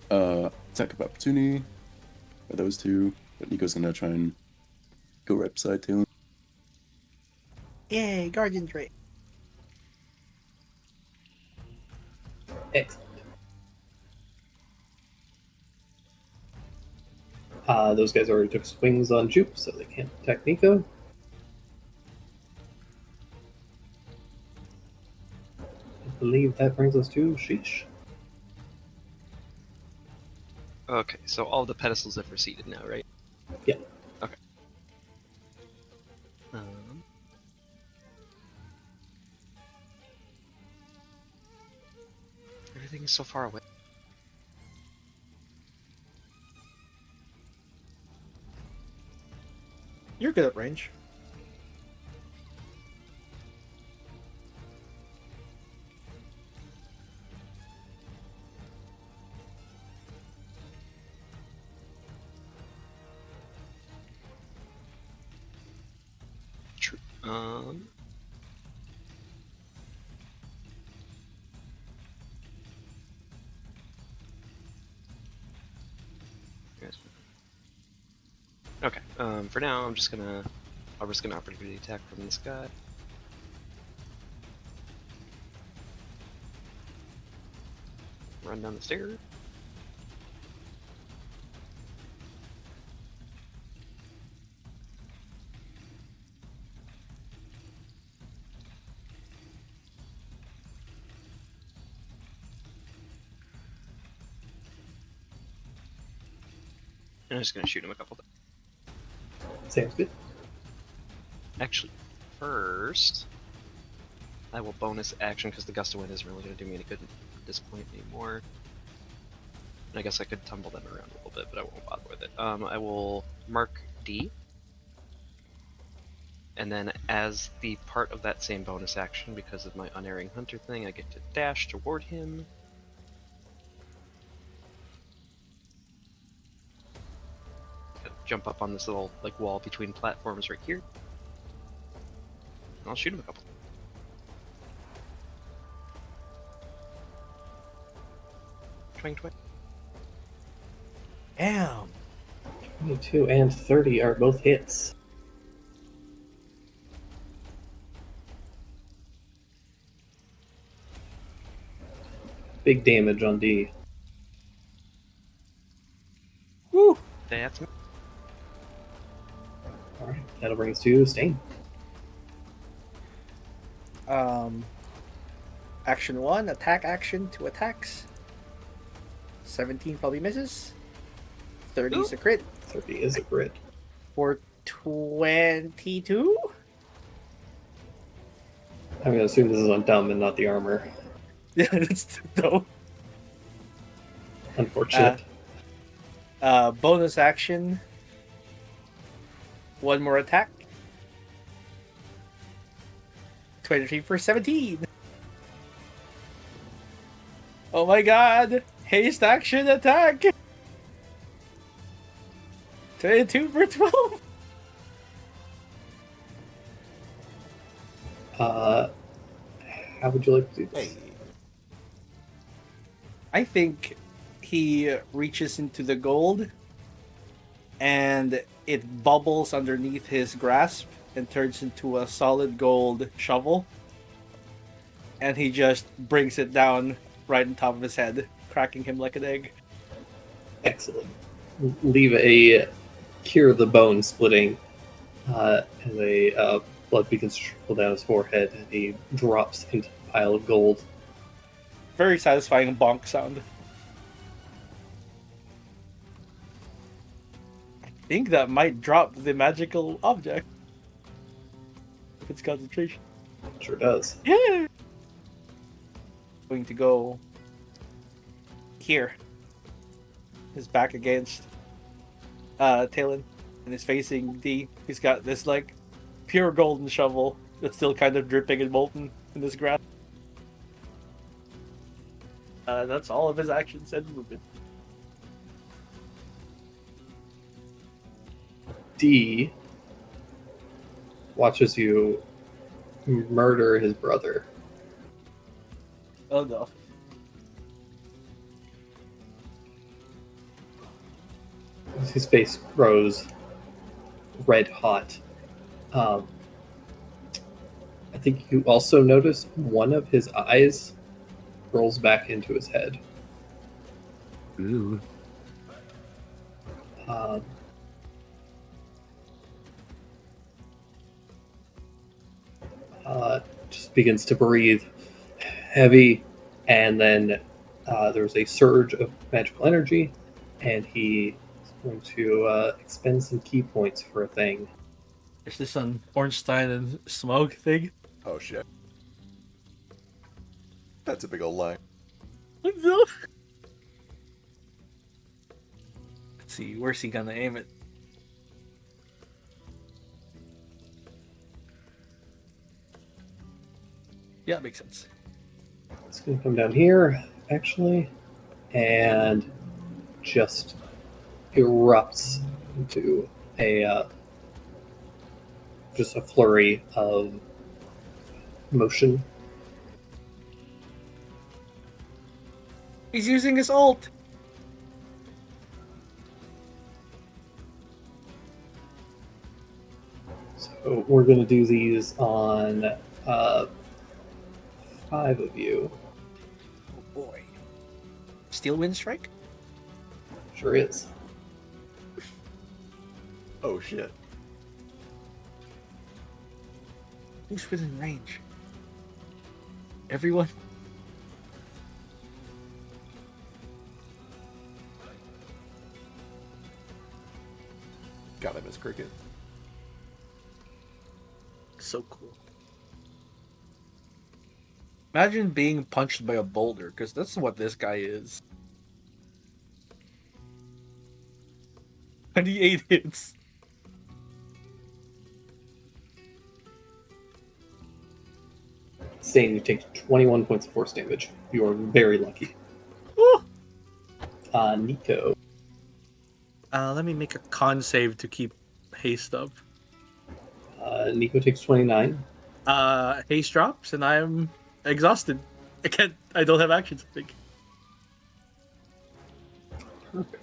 Attack of opportunity for those two, but Nico's gonna try and go right beside Talon. Yay, Guardian Drake. Excellent. Those guys already took swings on Jupe, so they can't attack Nico. I believe that brings us to Sheesh. Okay, so all the pedestals have receded now, right? Yeah. Okay. Everything is so far away. You're good at range. True. Yes. Okay. For now, I'll risk an opportunity attack from this guy. Run down the stairs. And I'm just gonna shoot him a couple times. Sounds good. Actually, first, I will bonus action because the gust of wind isn't really going to do me any good at this point anymore. And I guess I could tumble them around a little bit, but I won't bother with it. I will mark D, and then as the part of that same bonus action, because of my unerring hunter thing, I get to dash toward him. Jump up on this little wall between platforms right here. I'll shoot him a couple. Trying twice. Damn. 22 and 30 are both hits. Big damage on D. Woo! That's me. Alright, that'll bring us to Stain. Action 1, attack action, 2 attacks. 17 probably misses. 30 is a crit. 30 is a crit. For 22? I'm gonna assume this is on dumb and not the armor. Yeah, it's dope. Unfortunate. Bonus action. 1 more attack. 23 for 17. Oh my god! Haste action attack! 22 for 12. How would you like to do this? Hey. I think he reaches into the gold and it bubbles underneath his grasp and turns into a solid gold shovel. And he just brings it down right on top of his head, cracking him like an egg. Excellent. Leave a cure the bone splitting, and a blood begins to trickle down his forehead, and he drops into the pile of gold. Very satisfying bonk sound. I think that might drop the magical object. If it's concentration. Sure does. Yeah! Going to go here. His back against Talon, and is facing D. He's got this pure golden shovel that's still kind of dripping and molten in this grass. That's all of his actions and movement. D watches you murder his brother. Oh no. His face grows red hot. I think you also notice one of his eyes rolls back into his head. Ooh. Um, just begins to breathe heavy, and then there's a surge of magical energy, and he is going to expend some key points for a thing. Is this an Ornstein and Smoke thing? Oh shit. That's a big old lie. What the? Let's see, where's he gonna aim it? Yeah, makes sense. It's going to come down here, actually, and just erupts into a just a flurry of motion. He's using his ult. So we're going to do these on 5 of you. Oh boy. Steel Wind Strike? Sure is. Oh shit. Who's within range? Everyone? Got him, Miss Cricket. So cool. Imagine being punched by a boulder, because that's what this guy is. 28 hits. Stain, you take 21 points of force damage. You are very lucky. Woo! Nico. Let me make a con save to keep haste up. Nico takes 29. Haste drops, and I'm exhausted. I don't have actions, I think. Perfect.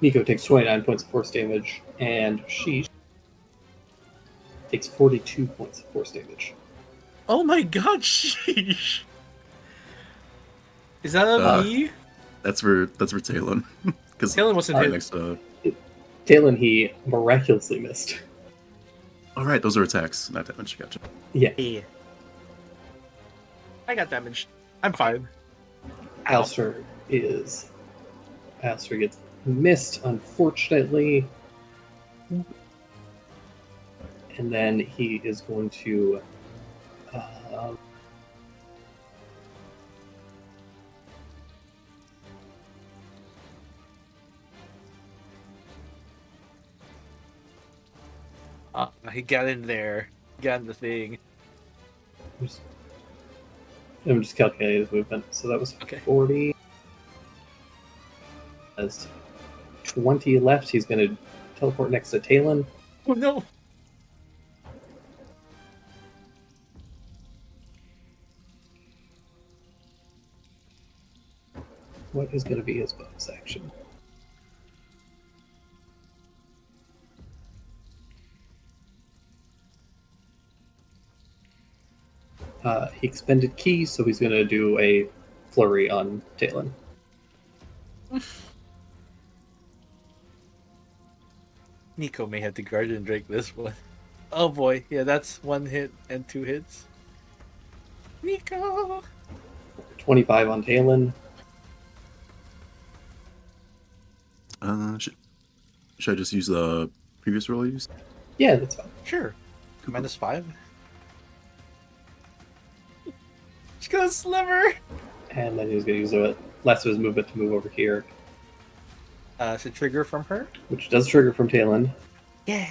Nico takes 29 points of force damage, and she takes 42 points of force damage. Oh my god, sheesh. Is that Uh, me? That's for Talon. Because Talon wasn't hit. next to. Talon, he miraculously missed. All right, those are attacks, not damage. Gotcha. Yeah. Yeah. I got damaged. I'm fine. Alistair gets missed, unfortunately. And then he is going to He got in there. Got in the thing. I'm just calculating his movement. So that was Okay. 40. Has 20 left. He's going to teleport next to Talon. Oh no. What is going to be his bonus action? He expended key, so he's going to do a flurry on Talon. Nico may have to Guardian Drake this one. Oh boy, yeah, that's 1 hit and 2 hits. Nico! 25 on Talon. Should I just use the previous roll I used? Yeah, that's fine. Sure. -5. She's gonna sliver! And then he's going to use the last of his movement to move over here, It's a trigger from her. which does trigger from Talon. Yeah.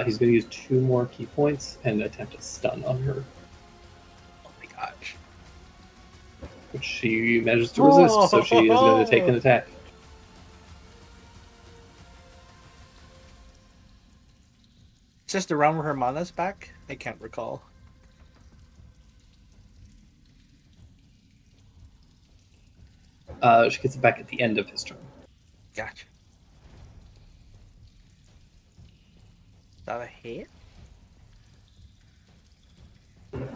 He's going to use 2 more key points and attempt a stun on her, Oh my gosh. which she manages to resist, so she is going to take an attack. Is this the round where her mana's back? I can't recall. She gets it back at the end of his turn. Gotcha. Is that a hit?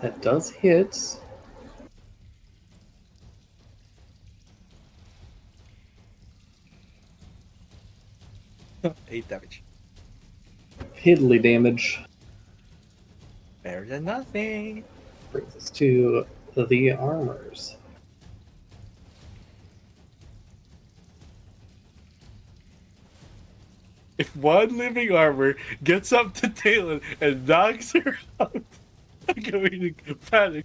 That does hit. Eight damage. Piddly damage. Better than nothing. Brings us to the armors. If one living armor gets up to Talon and knocks her out, I'm going to panic.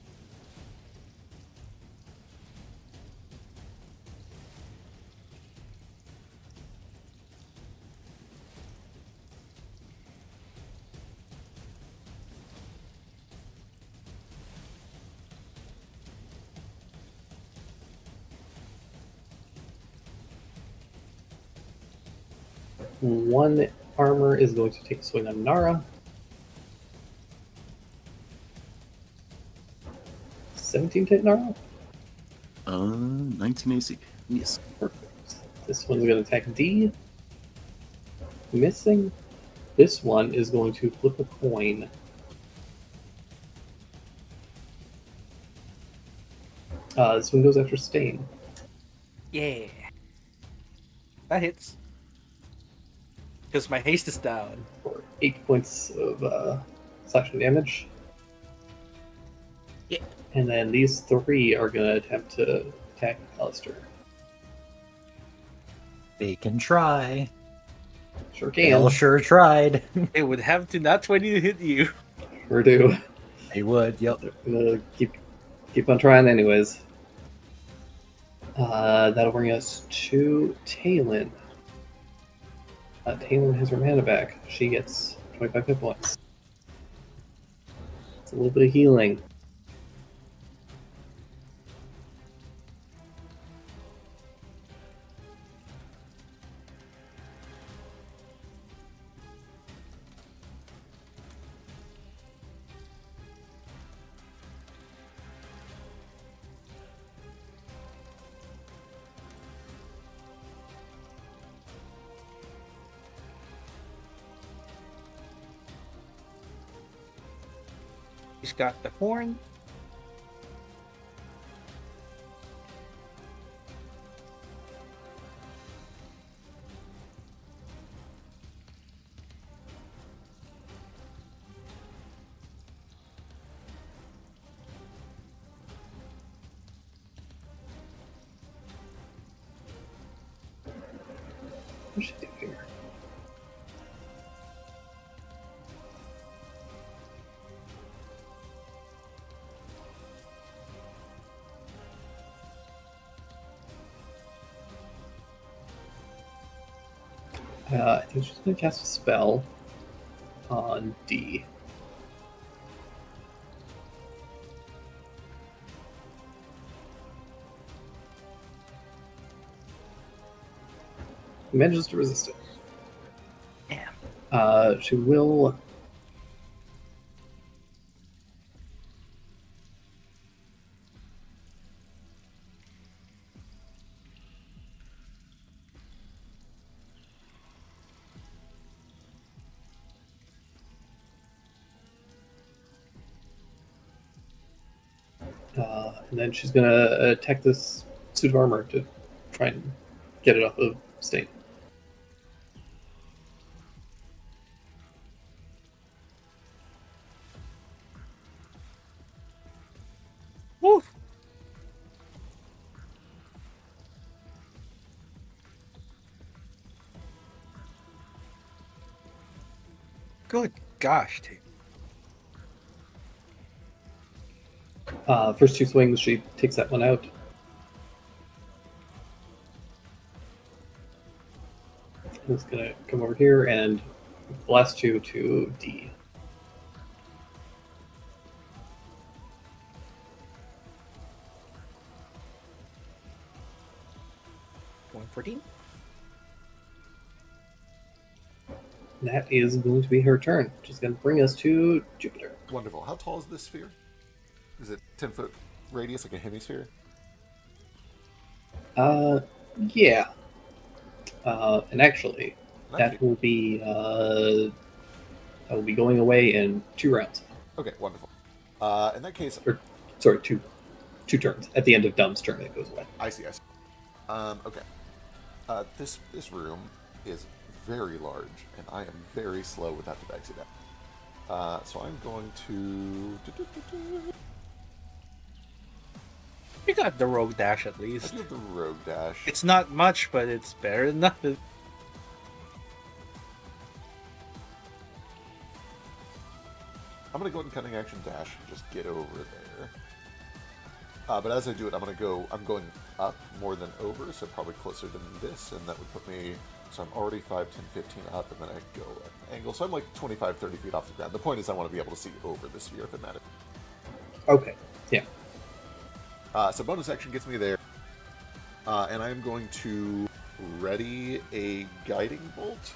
One armor is going to take a swing on Nara. 17 to hit Nara? 19 AC. Yes. Perfect. This one's going to attack D. Missing. This one is going to flip a coin. This one goes after Stain. Yeah. That hits. Because my haste is down. For 8 points of slashing damage. Yeah. And then these 3 are going to attempt to attack Alistair. They can try. Sure They can. all sure tried. It would have to not 20 to hit you. Sure do. They would. Yep. Gonna keep on trying anyways. That'll bring us to Talon. Talon has her mana back. She gets 25 hit points. It's a little bit of healing. He's got the horn. What should I do here? I think she's going to cast a spell on D. Manages to resist it. Damn. She will. And then she's gonna attack this suit of armor to try and get it off of Stain. Woo! Good gosh, Tate. First 2 swings, she takes that one out. He's gonna come over here and The last two to D. One 14. That is going to be her turn, which is going to bring us to Jupiter. Wonderful. How tall is this sphere? Is it 10-foot radius, like a hemisphere? Yeah. And actually, that will be going away in 2 rounds. Okay, wonderful. In that case, Sorry, two turns. At the end of Dumb's turn, it goes away. I see. Okay. This room is very large, and I am very slow without the Bexy deck. So I'm going to. You got the rogue dash at I least. do have the rogue dash. It's not much, but it's better than nothing. I'm gonna go ahead and cutting action dash and just get over there. But as I do it, I'm going up more than over, so probably closer than this, and that would put me. So I'm already 5, 10, 15 up, and then I go at an angle. So I'm like 25, 30 feet off the ground. The point is I want to be able to see over the sphere if it matters. Okay, yeah. So bonus action gets me there. And I'm going to ready a guiding bolt.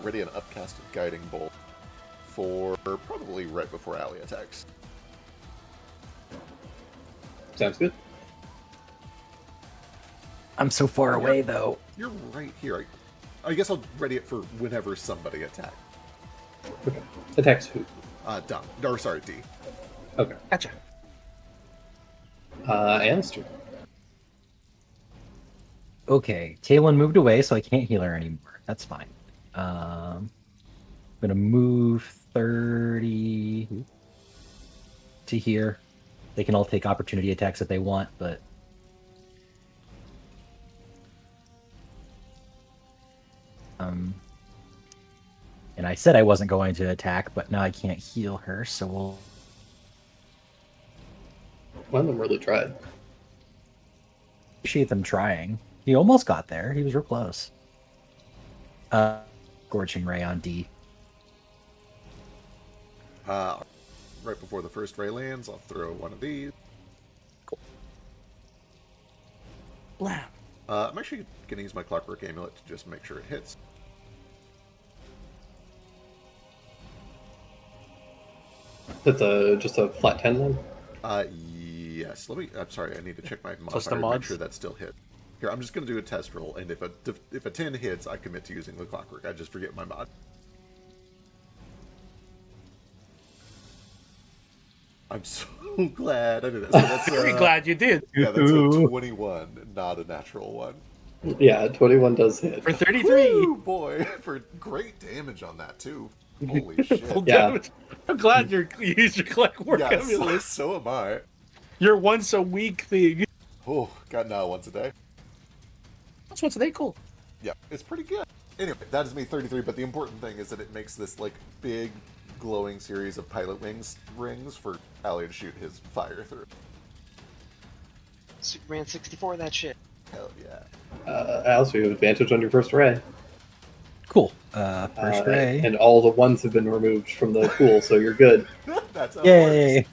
Ready an upcasted guiding bolt for probably right before Allie attacks. Sounds good. I'm so far away though. You're right here. I guess I'll ready it for whenever somebody attacks. Okay. Attacks who? Dom. Or sorry, D. Okay. Gotcha. Anna's turn. Okay, Talon moved away, so I can't heal her anymore. That's fine. I'm gonna move 30 to here. They can all take opportunity attacks if they want, but and I said I wasn't going to attack, but now I can't heal her, so we'll. One of them really tried. Appreciate them trying. He almost got there. He was real close. Scorching Ray on D. Right before the first ray lands, I'll throw one of these. Blam. I'm actually going to use my Clockwork Amulet to just make sure it hits. That's just a flat 10 then? Yes. I'm sorry, I need to check my Plus the modifier to make mods? sure that still hit. Here, I'm just going to do a test roll, and if a 10 hits, I commit to using the Clockwork. I just forget my mod. I'm so glad I did that. So that's, Very glad you did. Yeah, that's a 21, not a natural one. Yeah, 21 does hit. For 33. Woo, boy, for great damage on that too. Holy shit! Full Yeah. damage. I'm glad you used your Clockwork Yes, Amulet. so am I. Your once a week thing. Oh, got now once a day. That's what's they cool. Yeah, it's pretty good. Anyway, that is me 33, but the important thing is that it makes this like big glowing series of pilot wings rings for Allie to shoot his fire through. Superman 64, that shit. Hell yeah. Alice, you have advantage on your first array. Cool. First ray. And all the ones have been removed from the pool, so you're good. That's how Yay! it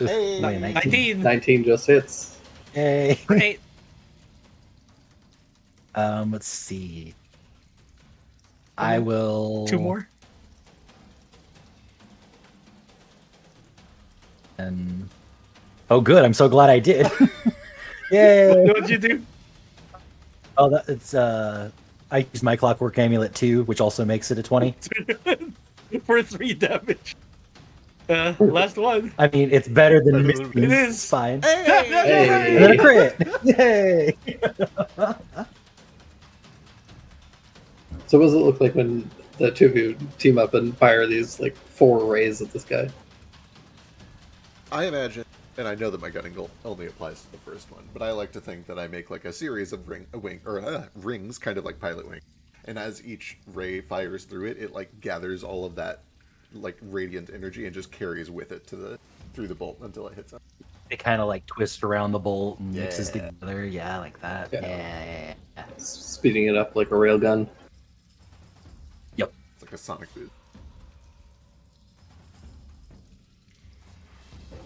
works. Hey! 19. 19 just hits. Yay! Great. Let's see. I will. 2 more. And oh, good! I'm so glad I did. Yay! What'd you do? Oh, it's I use my Clockwork Amulet too, which also makes it a 20. For 3 damage. Last one. I mean, it's better than Better missing. than- It is. Fine. Hey. And then a crit. Yay! So what does it look like when the two of you team up and fire these like 4 rays at this guy? I imagine, and I know that my gunning goal only applies to the first one, but I like to think that I make like a series of rings, kind of like pilot wing, and as each ray fires through it, it like gathers all of that like radiant energy and just carries with it through the bolt until it hits him. It kind of like twists around the bolt and mixes Yeah. together. Yeah, like that. Yeah. Yeah. speeding it up like a railgun. It's like a sonic boot.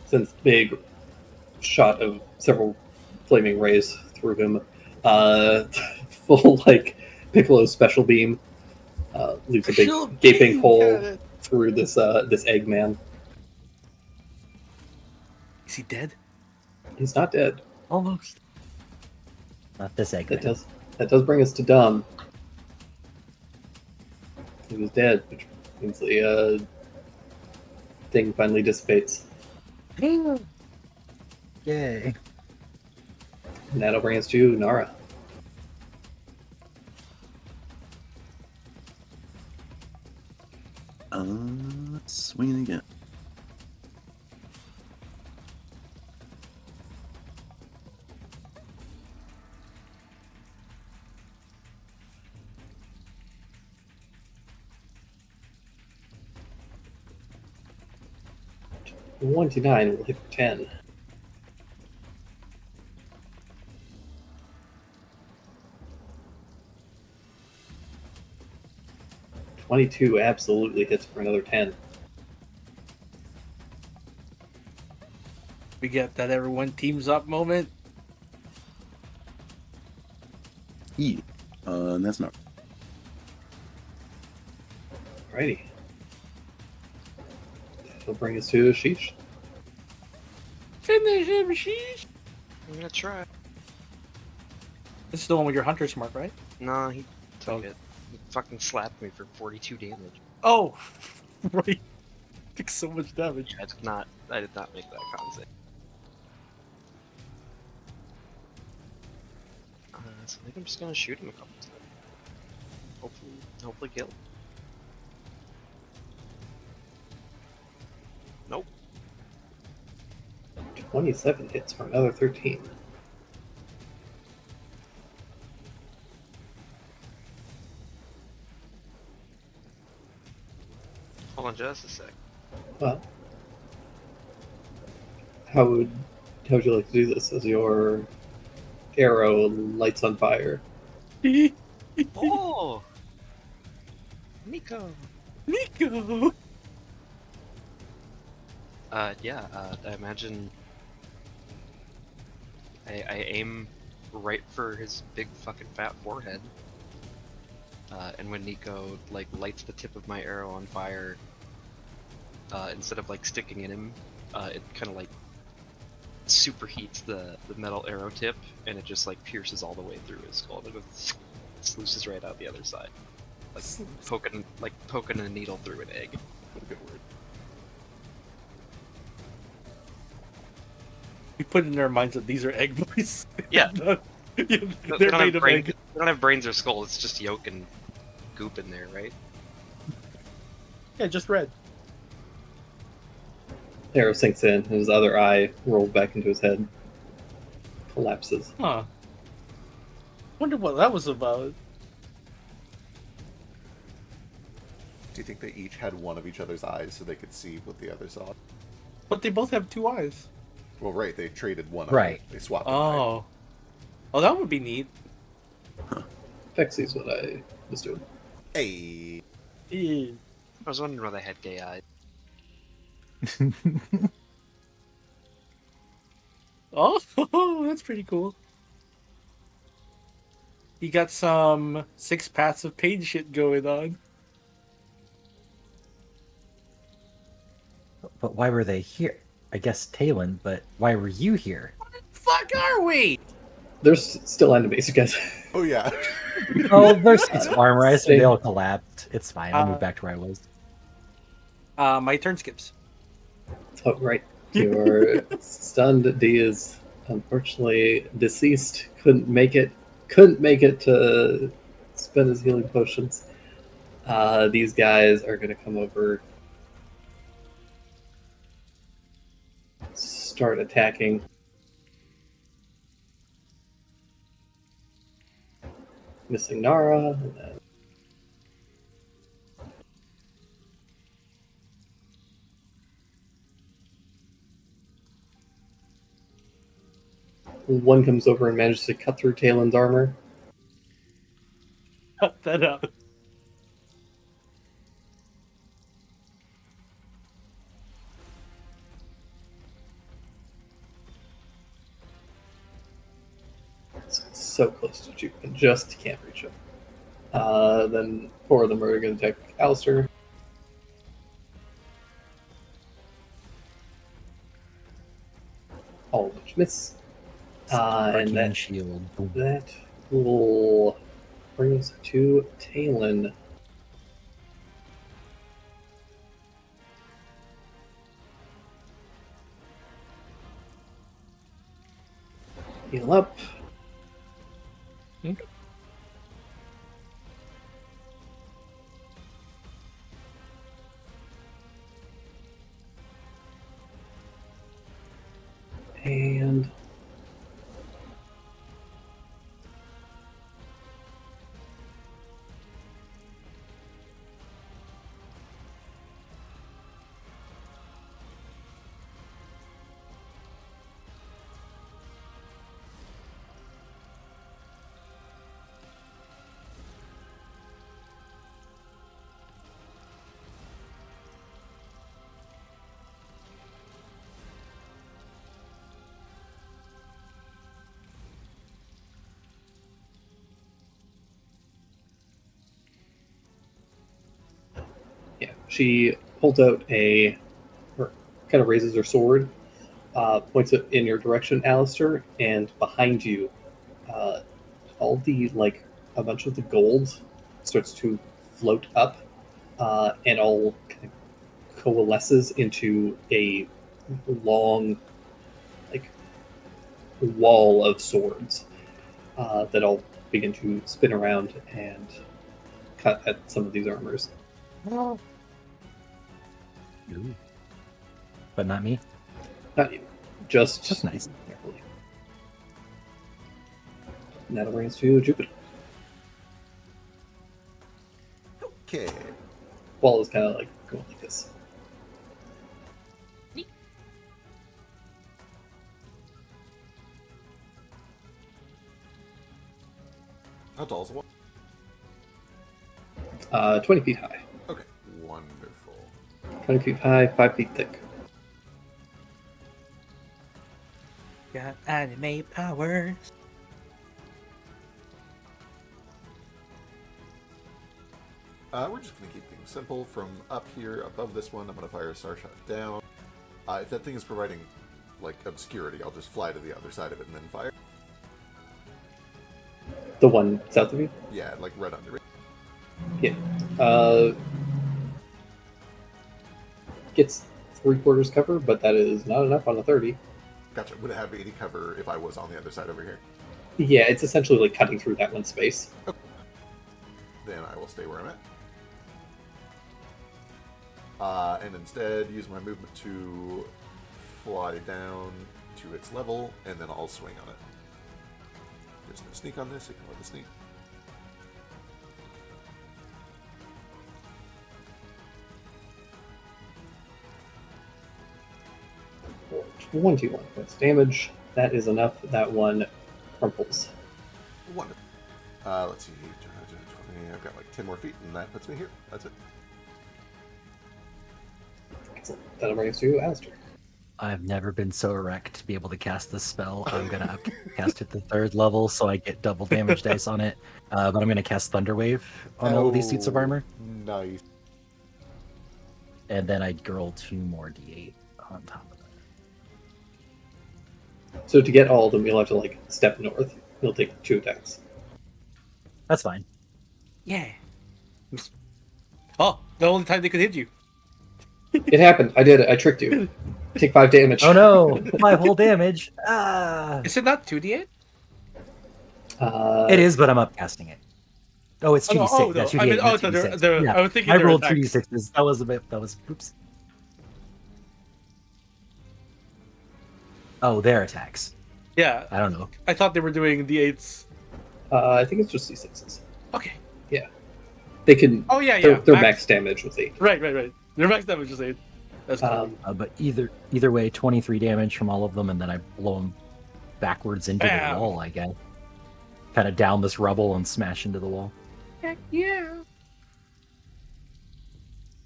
Since big shot of several flaming rays through him. Full like Piccolo special beam leaves a big Special gaping beam, hole got it. through this Eggman. Is he dead? He's not dead. Almost. Not this egg. That does bring us to Dom. He was dead, which means the thing finally dissipates. Yay. And that'll bring us to Nara. Let's swing it again. The 129 will hit for 10. "22 absolutely hits for another 10. We get that everyone teams up moment. And that's not. Alrighty. That'll bring us to Ashish. Finish him, sheesh. I'm gonna try. This is the one with your hunter's mark, right? Nah, he took Oh. it. He fucking slapped me for 42 damage. Oh, right. Took so much damage. I did not make that con save. So I think I'm just gonna shoot him a couple times. Hopefully kill. Nope. 27 hits for another 13. Hold on just a sec. Well, how would you like to do this? As your arrow lights on fire. Oh! Nico! Nico! I imagine I aim right for his big fucking fat forehead. And when Nico like lights the tip of my arrow on fire, instead of like sticking in him, it kind of like superheats the metal arrow tip, and it just like pierces all the way through his skull. It goes, sluices right out the other side, like poking a needle through an egg. What a good word. We put in their minds that these are egg boys. Yeah. They're They don't made have of brains. egg. They don't have brains or skull. It's just yolk and goop in there, right? Yeah, just red. Arrow sinks in, and his other eye rolls back into his head. Collapses. Huh. Wonder what that was about. Do you think they each had one of each other's eyes so they could see what the other saw? But they both have two eyes. Well, right, they traded one Right. eye. They swapped an eye. Oh. Oh, that would be neat. Vex sees what I was doing. Hey! Yeah. I was wondering why they had gay eyes. Oh, that's pretty cool. You got some 6 paths of pain shit going on. But why were they here? I guess Talon, but why were you here? Fuck are we? There's still enemies, you guys. Oh, yeah. Oh, there's it's armorized. Same. They all collapsed. It's fine. I'll move back to where I was. My turn skips. Oh, right. You're stunned. D is unfortunately deceased. Couldn't make it to spend his healing potions. These guys are going to come over, start attacking. Missing Nara, and then one comes over and manages to cut through Talon's armor. that up. So close to Juke, and just can't reach him. Then 4 of them are going to attack Alistair. All of which miss. And Arcane that, shield. Boom. that will bring us to Talon. Heal up. And yeah, she holds out or kind of raises her sword, points it in your direction, Alistair, and behind you, all the, like, a bunch of the gold starts to float up, and all kind of coalesces into a long, like, wall of swords that all begin to spin around and cut at some of these armors. Ooh. But not me. Not you. Just That's nice. carefully. And that'll bring us to Jupiter. Okay. Wall is kind of like going like this. How tall is the wall? 20 feet high. Okay, wonderful. 20 feet high, 5 feet thick. Got anime powers. We're just going to keep things simple. From up here, above this one, I'm going to fire a star shot down. If that thing is providing, like, obscurity, I'll just fly to the other side of it and then fire. The one south of you? Yeah, like right under it. Yeah. Gets 3/4 cover, but that is not enough on a 30. Gotcha. Would it have any cover if I was on the other side over here? Yeah, it's essentially like cutting through that one space. Then I will stay where I'm at. And instead use my movement to fly down to its level, and then I'll swing on it. There's no sneak on this, ignore the sneak. For 21 points of damage. That is enough. That one crumples. Wonderful. Let's see. 20, I've got like 10 more feet, and that puts me here. That's it. Excellent. That'll bring us to Alistair. I've never been so erect to be able to cast this spell. I'm gonna cast it to 3rd level, so I get double damage dice on it. But I'm gonna cast Thunderwave on all of these suits of armor, Nice. and then I roll 2 more d8 on top of that. So to get all of them, you'll have to like step north. You'll take 2 attacks. That's fine. Yeah. Oh, the only time they could hit you. It happened. I did it. I tricked you. Take 5 damage. Oh no! 5 whole damage. Ah! Is it not 2d8? It is, but I'm upcasting it. Oh, it's 2d6. Oh, no. That's I 2d8. mean, not oh, 2d6. they're- Yeah. I was thinking I they're rolled attacks. 2d6s. That was a bit. That was. Oops. Oh, their attacks. Yeah, I don't know. I thought they were doing d8s. I think it's just D6s. Okay. They can. Oh, yeah. Their max damage was 8. Right. Their max damage is 8. That's cool. But either way, 23 damage from all of them, and then I blow them backwards into Bam. the wall. I guess. Kind of down this rubble and smash into the wall. Heck yeah.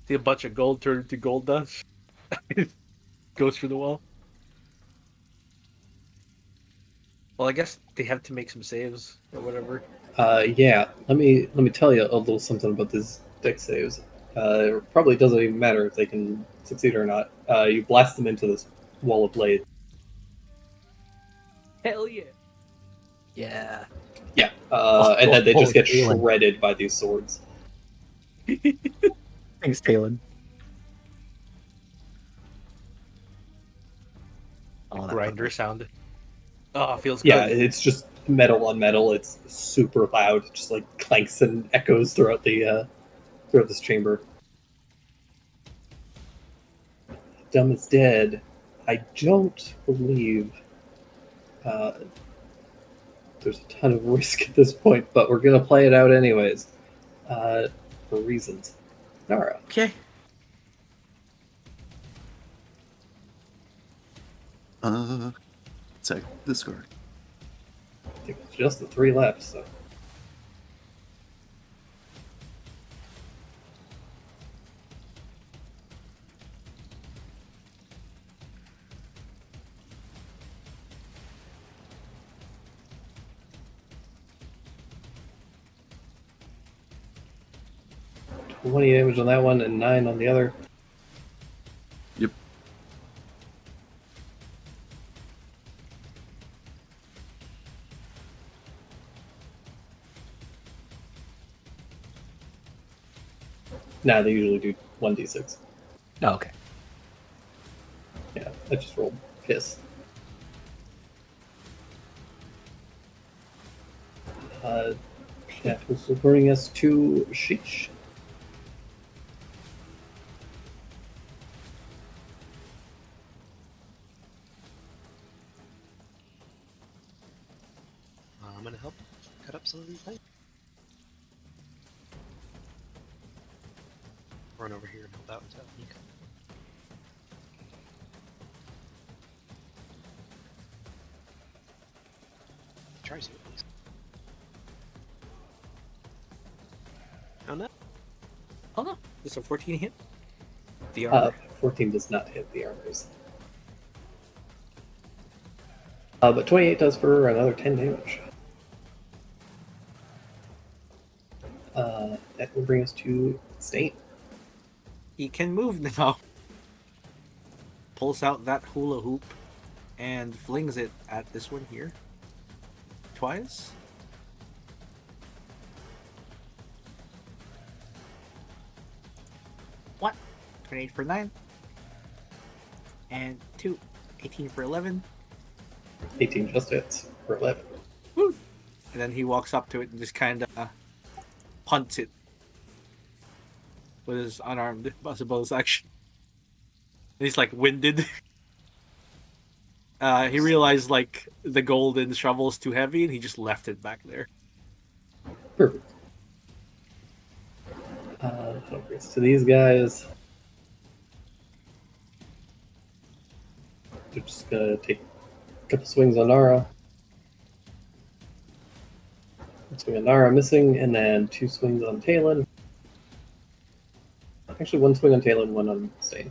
See a bunch of gold turn into gold dust. Goes through the wall. Well, I guess they have to make some saves or whatever. Yeah. Let me tell you a little something about these deck saves. It probably doesn't even matter if they can succeed or not. You blast them into this wall of blade. Hell yeah. Yeah. Yeah. And then they just get Talon. shredded by these swords. Thanks, Talon. Oh, that Grinder fucker. sound. Oh, feels good. Yeah, it's just metal on metal. It's super loud. It just like clanks and echoes throughout this chamber. Dumb is dead. I don't believe there's a ton of risk at this point, but we're gonna play it out anyways, for reasons. Nara. Okay. Sack this card. I think it's just the 3 left, so. $20 damage on that one and 9 on the other. Yep. Nah, they usually do 1d6. Oh, okay. Yeah, I just rolled piss. Yeah, this will bring us to Sheesh. I'm gonna help cut up some of these things. Run over here and help out until he comes. Try to at least. Oh no. Oh no. Does a 14 hit? The armor. 14 does not hit the armors. But 28 does for another 10 damage. That will bring us to Stain. He can move now. Pulls out that hula hoop and flings it at this one here. Twice. What? 28 for 9. And 2. 18 for 11. 18 just hits for 11. Woo! And then he walks up to it and just kind of punts it with his unarmed bonus action. And he's like winded. He realized like the golden shovel's too heavy and he just left it back there. Perfect. So it's to these guys. They're just gonna take a couple swings on Nara. One swing on Nara missing, and then 2 swings on Talon. Actually, 1 swing on Talon, 1 on Stain.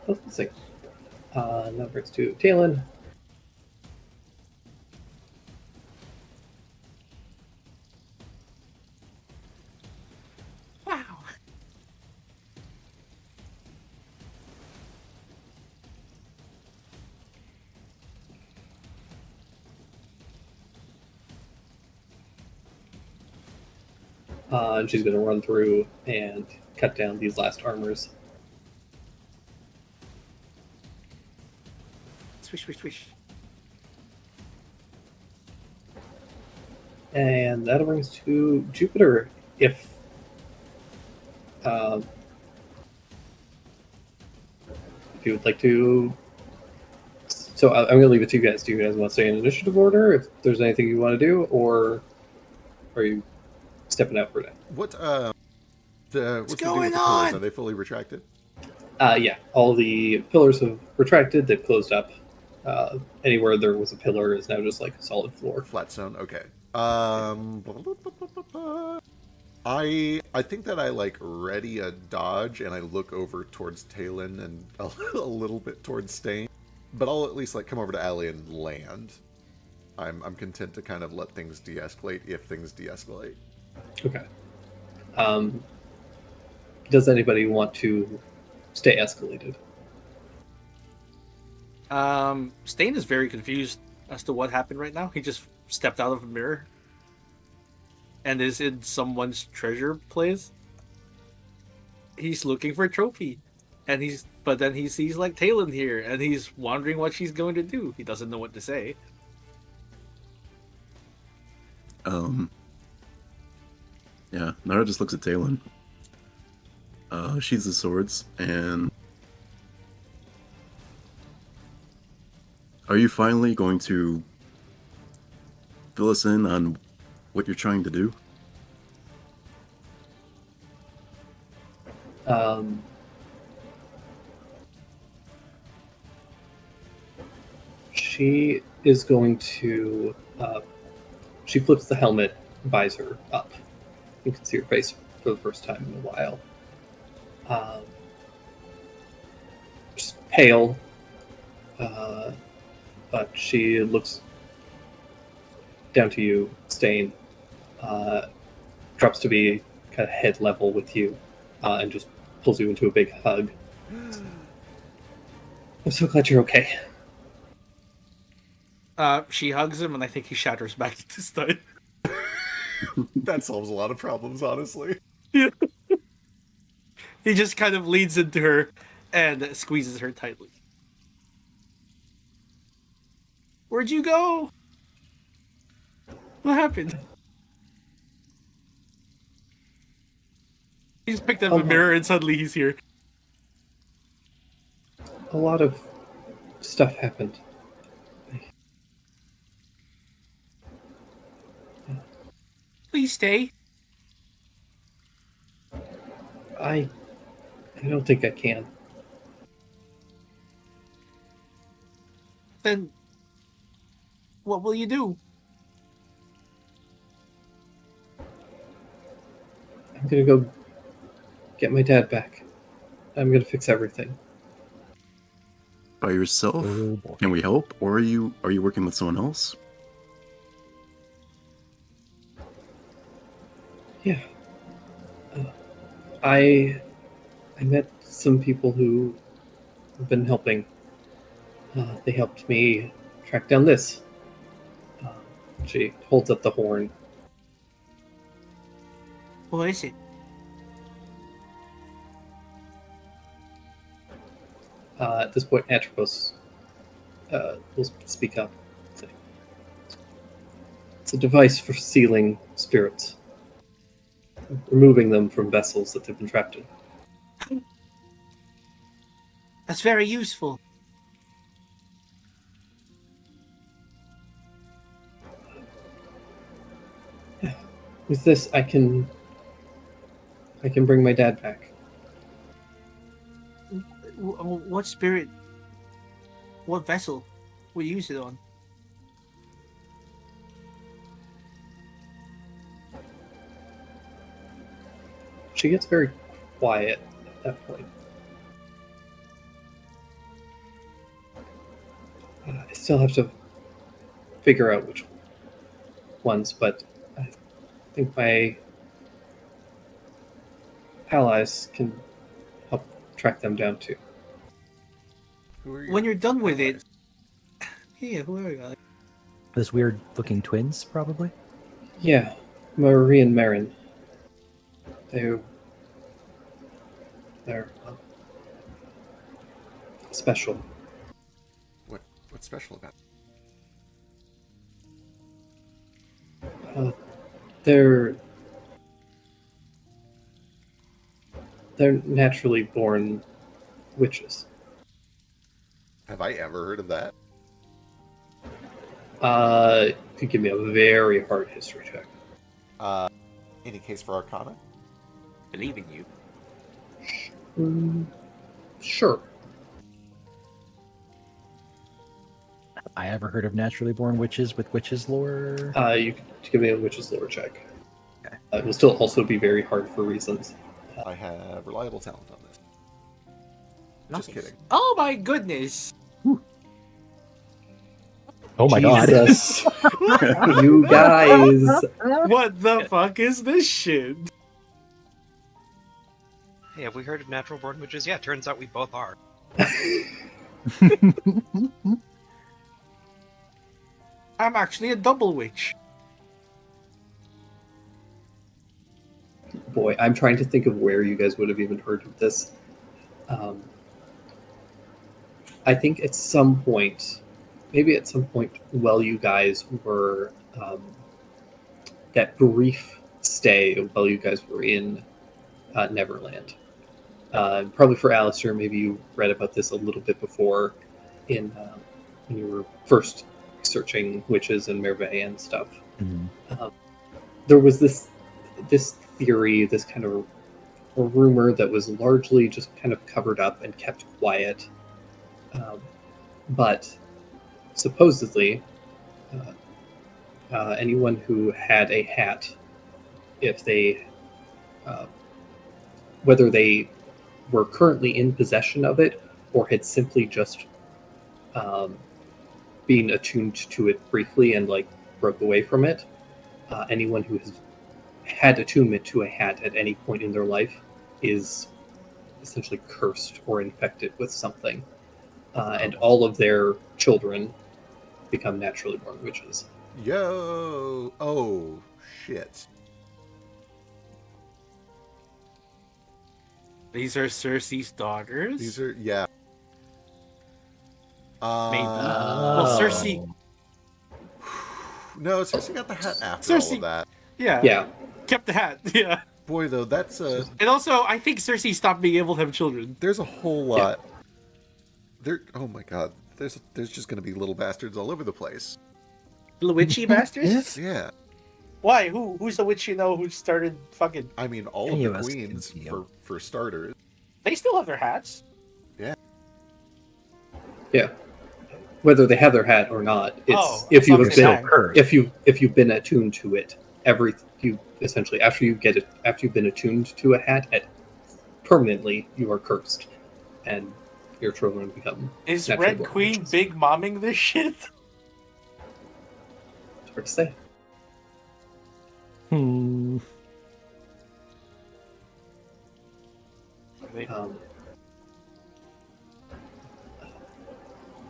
Oh, missing. Now brings to Talon. Wow. And she's going to run through and cut down these last armors. Swish, swish, swish. And that'll bring us to Jupiter. If you would like to. So I'm going to leave it to you guys. Do you guys want to stay in initiative order? If there's anything you want to do, or are you stepping out for now? What's the deal with going the pillars? on? Are they fully retracted? Yeah, all the pillars have retracted. They've closed up. Anywhere there was a pillar is now just like a solid floor. Flat stone. Okay. I think that I like ready a dodge and I look over towards Talon and a little bit towards Stain, but I'll at least like come over to Allie and land. I'm content to kind of let things de-escalate if things de-escalate. Okay. Does anybody want to stay escalated? Stain is very confused as to what happened right now. He just stepped out of a mirror and is in someone's treasure place. He's looking for a trophy, and but then he sees like Talon here, and he's wondering what she's going to do. He doesn't know what to say. Yeah, Nara just looks at Talon. She's the swords, and are you finally going to fill us in on what you're trying to do? She is going to. She flips the helmet visor up. You can see her face for the first time in a while. Just pale, but she looks down to you, Stain. Drops to be kind of head level with you, and just pulls you into a big hug. I'm so glad you're okay. She hugs him, and I think he shatters back to stun. That solves a lot of problems, honestly. Yeah. He just kind of leans into her and squeezes her tightly. Where'd you go? What happened? He just picked up a mirror and suddenly he's here. A lot of stuff happened. Please stay. I don't think I can. Then what will you do? I'm gonna go get my dad back. I'm gonna fix everything. By yourself? Oh, boy. Can we help, or are you working with someone else? Yeah. I met some people who have been helping. They helped me track down this. She holds up the horn. What is it? At this point, Atropos will speak up. Say, it's a device for sealing spirits, removing them from vessels that they've been trapped in. That's very useful. With this, I can bring my dad back. What spirit? What vessel will you use it on? She gets very quiet at that point. I still have to figure out which ones, but I think my allies can help track them down too. Who are your When you're done with it, allies? yeah, who are you? Those weird looking twins, probably. Yeah, Marie and Marin. They're special. What's special about They're naturally born witches. Have I ever heard of that? Could give me a very hard history check. Any case for Arcana? Believe in you. Sure. I ever heard of naturally born witches with witches lore? You can give me a witch's lore check. Okay. It will still also be very hard for reasons. I have reliable talent on this. Just Nice. kidding. Oh my goodness! Oh my god. Jesus. You guys. What the fuck is this shit? Hey, have we heard of natural born witches? Yeah, turns out we both are. I'm actually a double witch. Boy, I'm trying to think of where you guys would have even heard of this. I think at some point, maybe at some point while you guys were, that brief stay while you guys were in Neverland. Probably for Alistair, maybe you read about this a little bit before in when you were first researching witches and Merveille and stuff. Mhm. There was this theory, this kind of a rumor that was largely just kind of covered up and kept quiet. But supposedly, anyone who had a hat, if they, whether they were currently in possession of it or had simply just been attuned to it briefly and like broke away from it, anyone who has had attunement to a hat at any point in their life is essentially cursed or infected with something. And all of their children become naturally born witches. Yo! Oh, shit. These are Cersei's daughters? These are, yeah. Maybe. Oh. Well, Cersei... No, Cersei got the hat after all Cersei- of that. Yeah. Yeah. Kept the hat. Yeah. Boy, though, that's a... And also, I think Cersei stopped being able to have children. There's a whole lot. There. Oh my god. There's just gonna be little bastards all over the place. Little witchy bastards? Yeah. Why? Who's the witch you know who started fucking... I mean, all Any of of the us can queens, see 'em. for starters. They still have their hats. Yeah. Whether they have their hat or not, it's Oh, if you as long have as they been have. cursed. if you've been attuned to it, you essentially after you've been attuned to a hat, permanently you are cursed, and your children become. Is naturally Red born Queen witches. big momming this shit? It's hard to say. Hmm.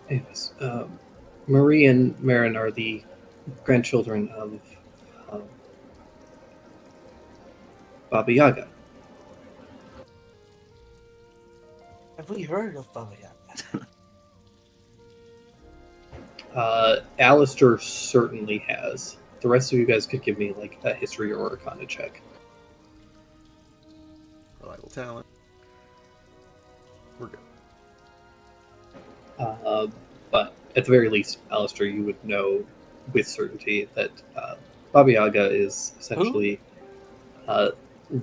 Anyways, Marie and Marin are the grandchildren of Baba Yaga. Have we heard of Baba Yaga? Alistair certainly has. The rest of you guys could give me like a history or arcana check. Reliable talent. We're good. But at the very least, Alistair, you would know with certainty that Baba Yaga is essentially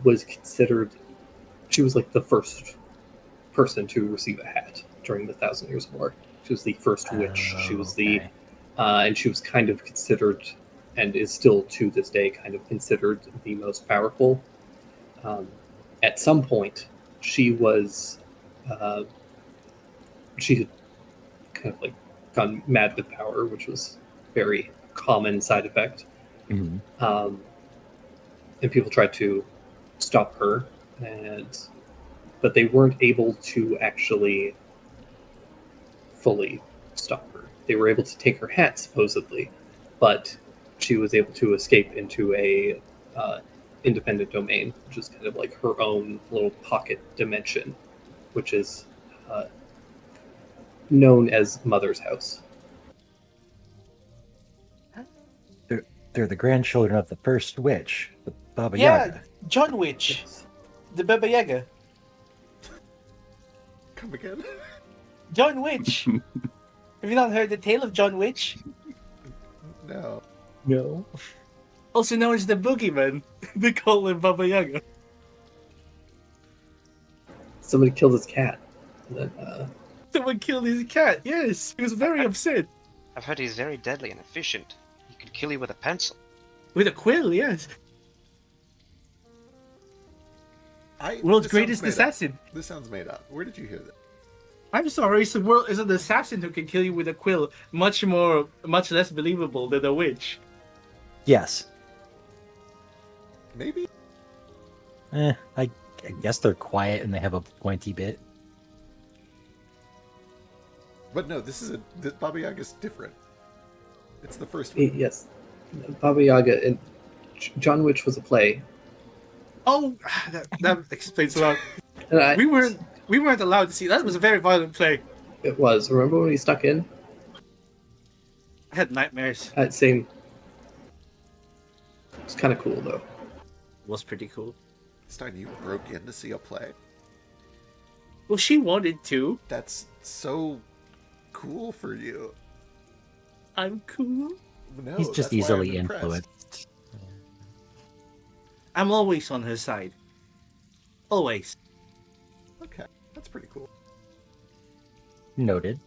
was considered. She was like the first person to receive a hat during the Thousand Years' War. She was the first witch. She was the, and she was kind of considered, and is still to this day kind of considered the most powerful. At some point, she was, she had kind of like gone mad with power, which was a very common side effect. Mhm. And people tried to stop her, but they weren't able to actually fully stop her. They were able to take her hat, supposedly, but she was able to escape into a independent domain, which is kind of like her own little pocket dimension, which is known as Mother's House. They're the grandchildren of the first witch, the Baba Yeah, Yaga. John Witch. The Baba Yaga. Come again? John Witch. Have you not heard the tale of John Witch? No. No. Also known as the Boogeyman. They call him Baba Yaga. Somebody killed his cat. And then, Someone killed his cat. Yes, he was very upset. I've heard he's very deadly and efficient. He could kill you with a pencil. With a quill, yes. World's this greatest sounds made up. assassin. This sounds made up. Where did you hear that? I'm sorry, it's an assassin who can kill you with a quill. Much less believable than a witch. Yes. Maybe. I guess they're quiet and they have a pointy bit. But no, this Baba Yaga's different. It's the first one. Yes, Baba Yaga and John Witch was a play. Oh, that explains a lot. And We weren't allowed to see. That was a very violent play. It was. Remember when he stuck in? I had nightmares. Same. It's kind of cool though. It was pretty cool. Stein, you broke in to see a play? Well, she wanted to. That's so cool for you. I'm cool. No, He's just that's why I'm easily impressed. influenced. I'm always on her side. Always. Okay, that's pretty cool. Noted.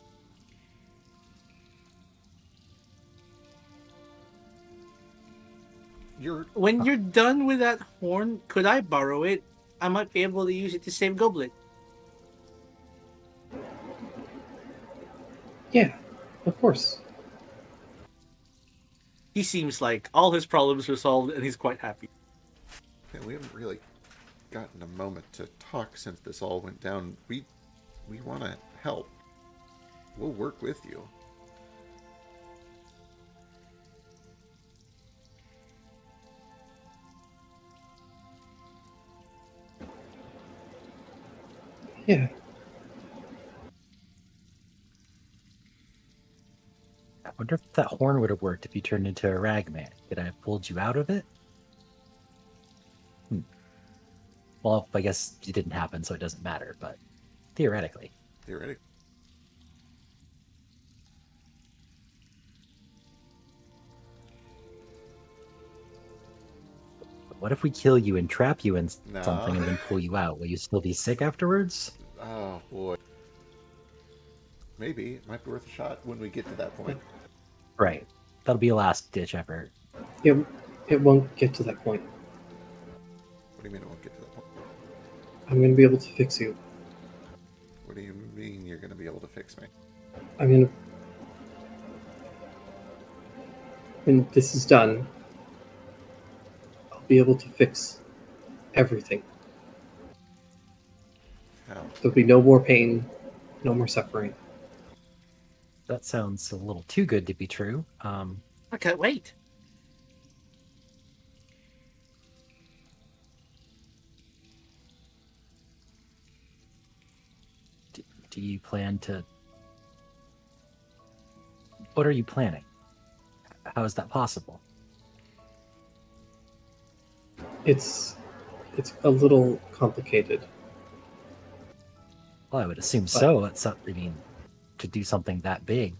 When you're done with that horn, could I borrow it? I might be able to use it to save Goblet. Yeah, of course. He seems like all his problems are solved and he's quite happy. Okay, we haven't really gotten a moment to talk since this all went down. We want to help. We'll work with you. Yeah. I wonder if that horn would have worked if you turned into a ragman. Could I have pulled you out of it? Well, I guess it didn't happen, so it doesn't matter, but theoretically. Theoretically. What if we kill you and trap you in No. something and then pull you out? Will you still be sick afterwards? Oh, boy. Maybe. It might be worth a shot when we get to that point. Right. That'll be a last-ditch effort. It won't get to that point. What do you mean it won't get to that point? I'm going to be able to fix you. What do you mean you're going to be able to fix me? I'm going to... When this is done, I'll be able to fix everything. How? There'll be no more pain, no more suffering. That sounds a little too good to be true. I can't wait. Do you plan to... What are you planning? How is that possible? It's a little complicated. Well, I would assume so. It's I mean, to do something that big.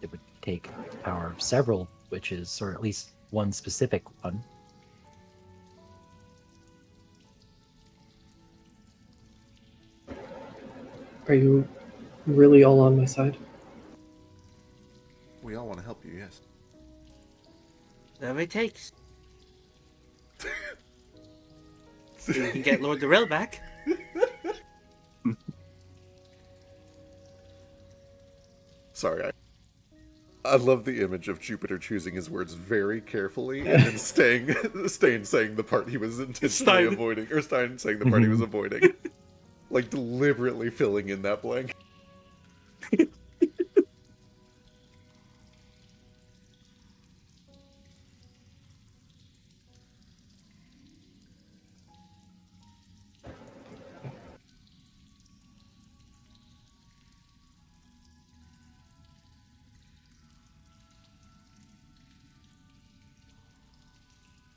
It would take the power of several witches, or at least one specific one. Are you really all on my side? We all want to help you, yes. Whatever it takes. We can get Lord Darrell back. Sorry, I love the image of Jupiter choosing his words very carefully and then Stein saying the part he was intentionally Stein. avoiding, or Stein saying the part he was avoiding. Like deliberately filling in that blank.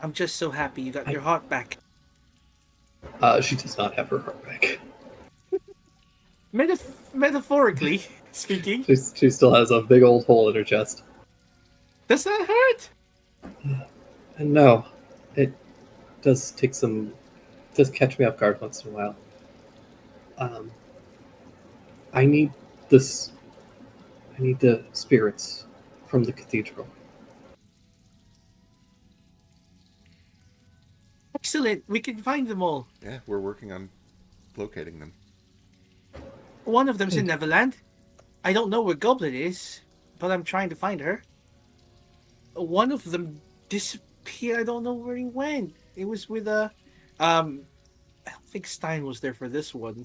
I'm just so happy you got your heart back. She does not have her heart back. Metaphorically speaking. She still has a big old hole in her chest. Does that hurt? And no, it does take some... does catch me off guard once in a while. I need this. I need the spirits from the cathedral. Excellent. We can find them all. Yeah, we're working on locating them. One of them's in Neverland. I don't know where Goblin is, but I'm trying to find her. One of them disappeared. I don't know where he went. It was with a. I don't think Stein was there for this one,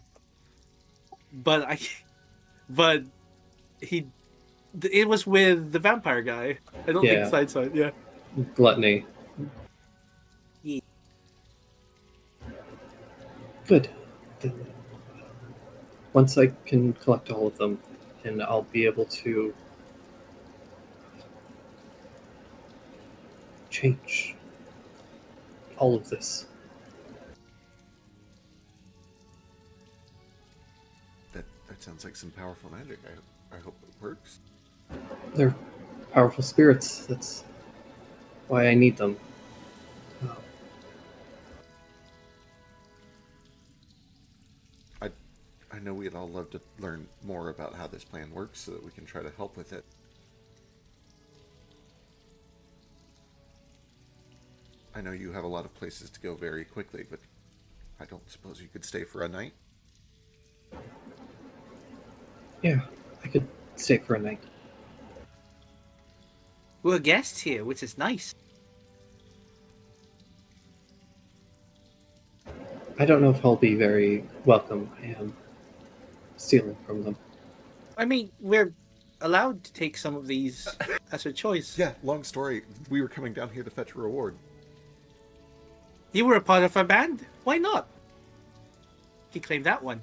but he. It was with the vampire guy. I don't think Yeah. Stein saw it. Yeah. Gluttony. Yeah. Good. Then, once I can collect all of them, then I'll be able to change all of this. That sounds like some powerful magic. I hope it works. They're powerful spirits. That's why I need them. I know we'd all love to learn more about how this plan works so that we can try to help with it. I know you have a lot of places to go very quickly, but I don't suppose you could stay for a night? Yeah, I could stay for a night. We're guests here, which is nice. I don't know if I'll be very welcome. I am stealing from them. I mean, we're allowed to take some of these as a choice. Yeah, long story. We were coming down here to fetch a reward. You were a part of our band. Why not? He claimed that one.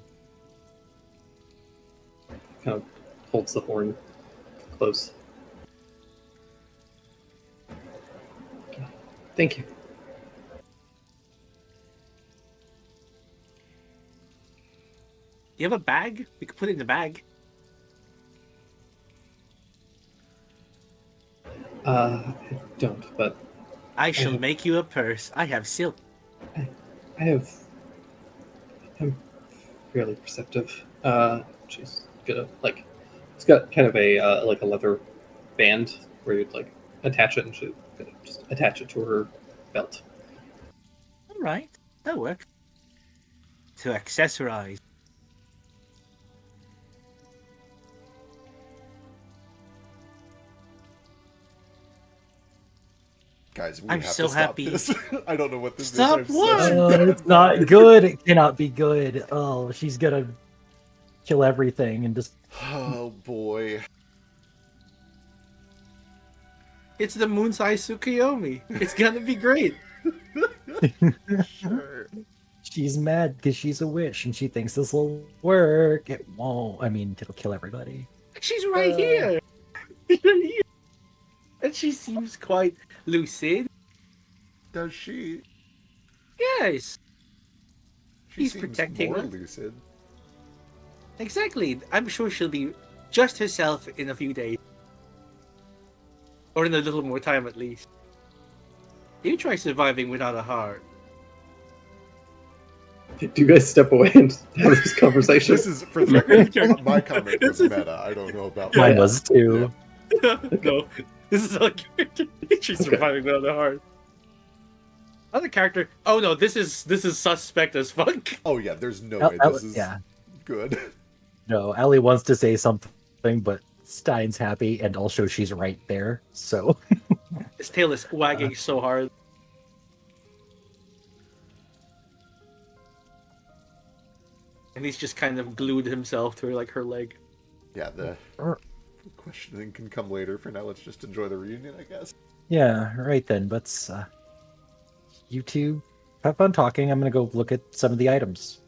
Kind of holds the horn close. Thank you. Do you have a bag? We could put it in the bag. I don't, but I shall have- make you a purse. I have silk. I'm fairly perceptive. She's gonna it's got kind of a like a leather band where you'd like attach it, and she's gonna just attach it to her belt. All right, that works. To accessorize. Guys, we I'm have so to stop happy. this. I don't know what this Stop is. I'm what? so It's not good. It cannot be good. Oh, she's gonna kill everything and just. Oh boy. It's the moon-sized Tsukuyomi. It's gonna be great. Sure. She's mad because she's a witch and she thinks this will work. It won't. I mean, it'll kill everybody. She's right here. Right here. And she seems quite lucid. Does she? Yes, She He's seems protecting more us. lucid. exactly. I'm sure she'll be just herself in a few days. Or in a little more time at least. You try surviving without a heart. Do you guys step away and have this conversation? This is, for the record, my comment was meta. I don't know about Mine that. was too. No, this is all character. She's Okay. surviving without a heart. Other character. Oh no, this is suspect as fuck. Oh yeah, there's no way this is Yeah. good. No, Ellie wants to say something, but Stein's happy, and also she's right there. So His tail is wagging so hard. And he's just kind of glued himself to her leg. Yeah, the questioning can come later. For now, let's just enjoy the reunion, I guess. yeah, right then. But you two have fun talking. I'm gonna go look at some of the items,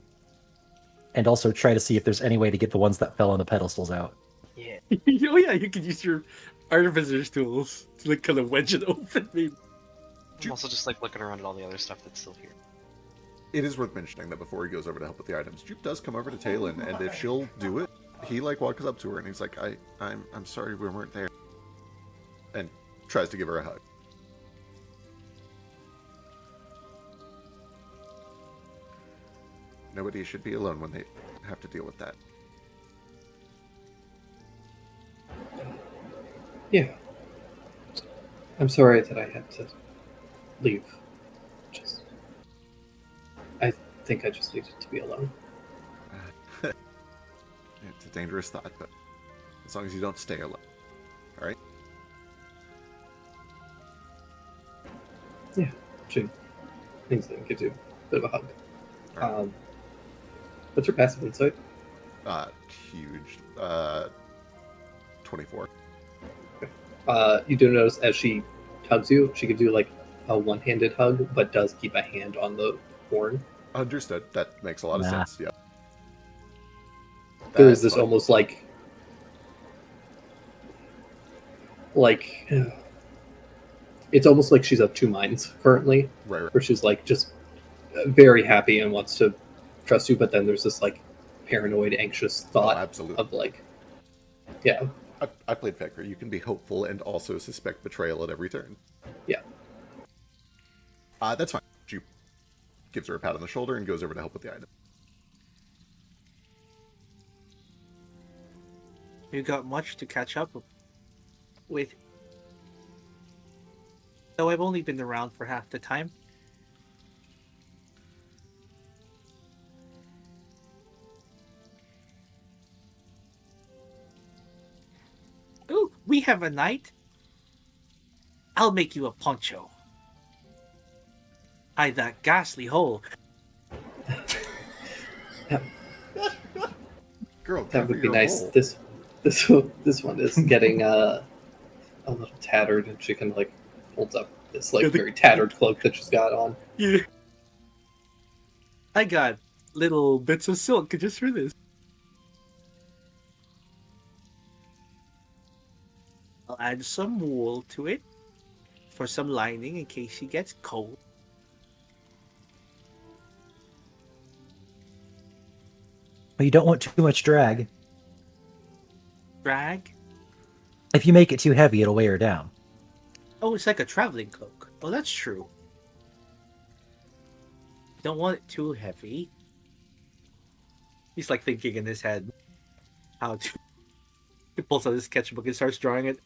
and also try to see if there's any way to get the ones that fell on the pedestals out. Oh yeah, you could use your artificer's tools to kind of wedge it open. Maybe. I'm also just looking around at all the other stuff that's still here. It is worth mentioning that before he goes over to help with the items, Jupe does come over to Talon, and if she'll do it, he walks up to her and he's like, I'm sorry we weren't there, and tries to give her a hug. Nobody should be alone when they have to deal with that. Yeah. I'm sorry that I had to leave. I think I just needed to be alone. It's a dangerous thought, but as long as you don't stay alone. All right? Yeah. She thinks that gives you a bit of a hug. All right. What's your passive insight? Huge. 24. You do notice as she hugs you, she gives you like a one-handed hug, but does keep a hand on the horn. Understood. That makes a lot of Nah. sense. Yeah. There's this That's fine. almost like it's almost like she's of two minds currently, Right. where she's like just very happy and wants to trust you, but then there's this like paranoid, anxious Oh, thought absolutely. of like, yeah, I played Fecker. You can be hopeful and also suspect betrayal at every turn. yeah. That's fine. She gives her a pat on the shoulder and goes over to help with the item. You got much to catch up with. Though I've only been around for half the time. Ooh, we have a night. I'll make you a poncho. Hide that ghastly hole. Girl, That cover would be your nice. hole. This one is getting a little tattered, and she kind of like holds up this like Yeah, the- very tattered cloak that she's got on. Yeah. I got little bits of silk just for this. I'll add some wool to it for some lining in case she gets cold. But you don't want too much drag. Drag. If you make it too heavy, it'll weigh her down. Oh, it's like a traveling cloak. Oh, that's true. You don't want it too heavy. He's like thinking in his head how to. He pulls out his sketchbook and starts drawing it.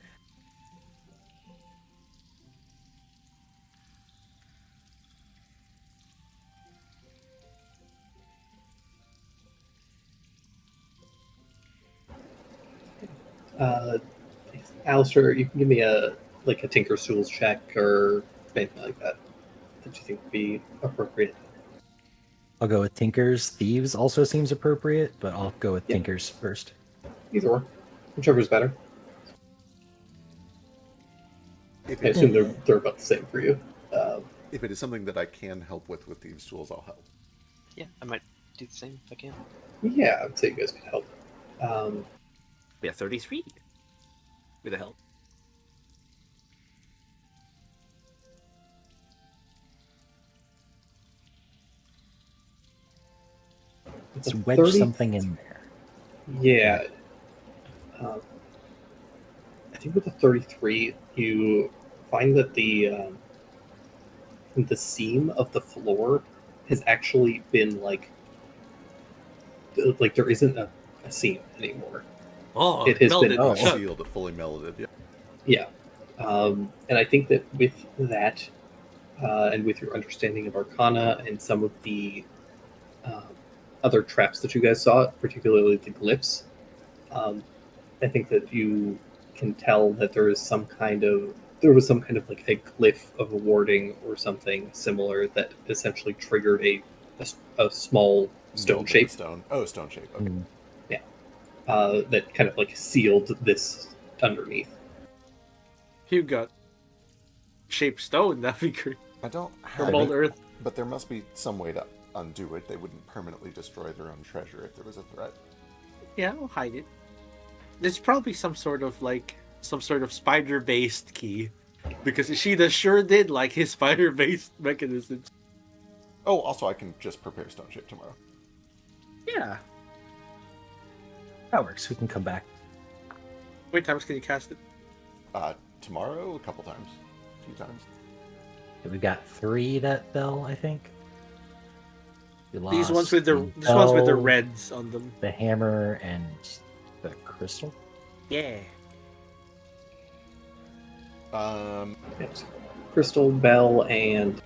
Alistair, you can give me a Tinker's Tools check or anything like that that you think would be appropriate. I'll go with Tinker's. Thieves also seems appropriate, but I'll go with Yeah. Tinker's first. Either or, whichever's better. If I it, assume they're about the same for you. if it is something that I can help with Thieves' Tools, I'll help. Yeah, I might do the same if I can. Yeah, I'd say you guys could help. Yeah, 33. With the help. Let's The wedge 30 something in there. Yeah. I think with the 33, you find that the seam of the floor has actually been like there isn't a seam anymore. Oh, It has melded been- Oh. shut. Shield fully melted. Yeah. Yeah. And I think that with that, and with your understanding of Arcana and some of the other traps that you guys saw, particularly the glyphs, I think that you can tell that there was some kind of like a glyph of warding or something similar that essentially triggered a small stone Melted shape Stone. Oh, stone shape. Okay. Mm. that kind of like sealed this underneath. You got shaped stone, that'd be great. I don't Or have mold it, earth. but there must be some way to undo it. They wouldn't permanently destroy their own treasure if there was a threat. Yeah, I'll hide it. There's probably some sort of spider-based key. Because Ishida sure did like his spider-based mechanisms. Oh, also, I can just prepare stone shape tomorrow. Yeah. That works. We can come back. How many times can you cast it? Tomorrow, a couple times. A few times. We've got 3 that fell, I think. We These ones lost with the bell, reds on them. the hammer, and the crystal. Yeah. Yes. Crystal bell and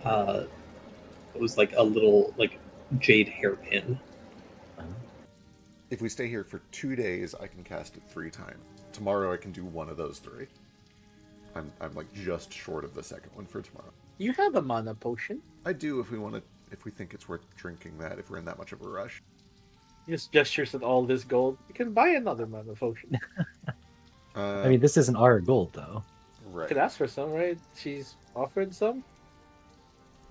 it was like a little like jade hairpin. If we stay here for 2 days, I can cast it 3 times. Tomorrow I can do one of those 3. I'm like just short of the second one for tomorrow. You have a mana potion. I do if we think it's worth drinking that if we're in that much of a rush. He just gestures at all this gold. You can buy another mana potion. I mean, this isn't our gold, though. You right. could ask for some, right? She's offered some.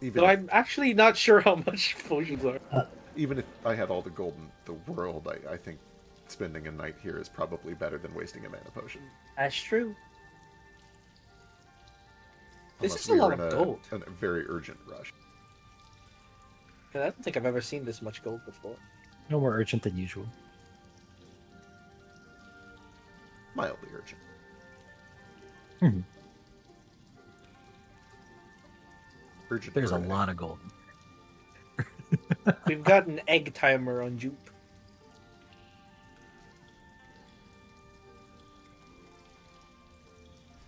Even So if, I'm actually not sure how much potions are. even if I had all the gold in the world, I think spending a night here is probably better than wasting a mana potion. That's true. This Unless is a we lot were of in gold. a very urgent rush. 'Cause I don't think I've ever seen this much gold before. No more urgent than usual. Mildly urgent. Mhm. Urgent. There's for a an lot of gold. We've got an egg timer on Jupe.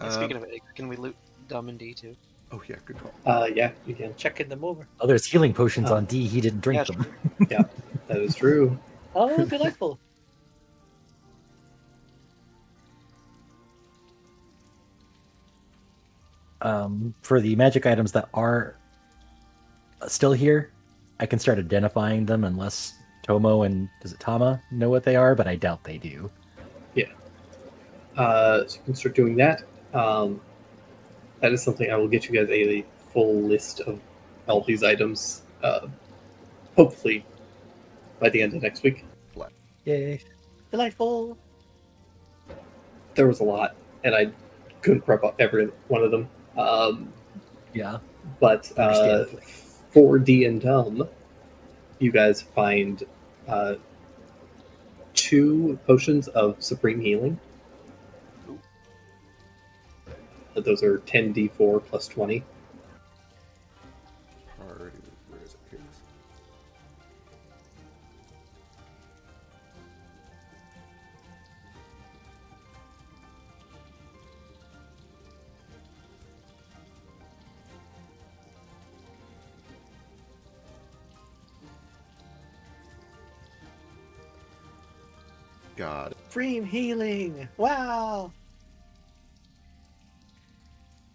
Speaking of eggs, can we loot Dumb and D too? Oh yeah, good call. Yeah, you can. Checking them over. Oh, there's healing potions Oh. on D. He didn't drink Yeah, them. That is true. Oh, delightful. For the magic items that are still here, I can start identifying them unless Tomo and Tama know what they are, but I doubt they do. So you can start doing that. That is something I will get you guys a full list of all these items. Hopefully by the end of next week. Yay! Delightful. There was a lot, and I couldn't prep up every one of them. Yeah. But Understandably. for D and Dumb, you guys find 2 potions of supreme healing. Those are 10d4 plus 20. Where is it? Here it is. God. Supreme healing. Wow.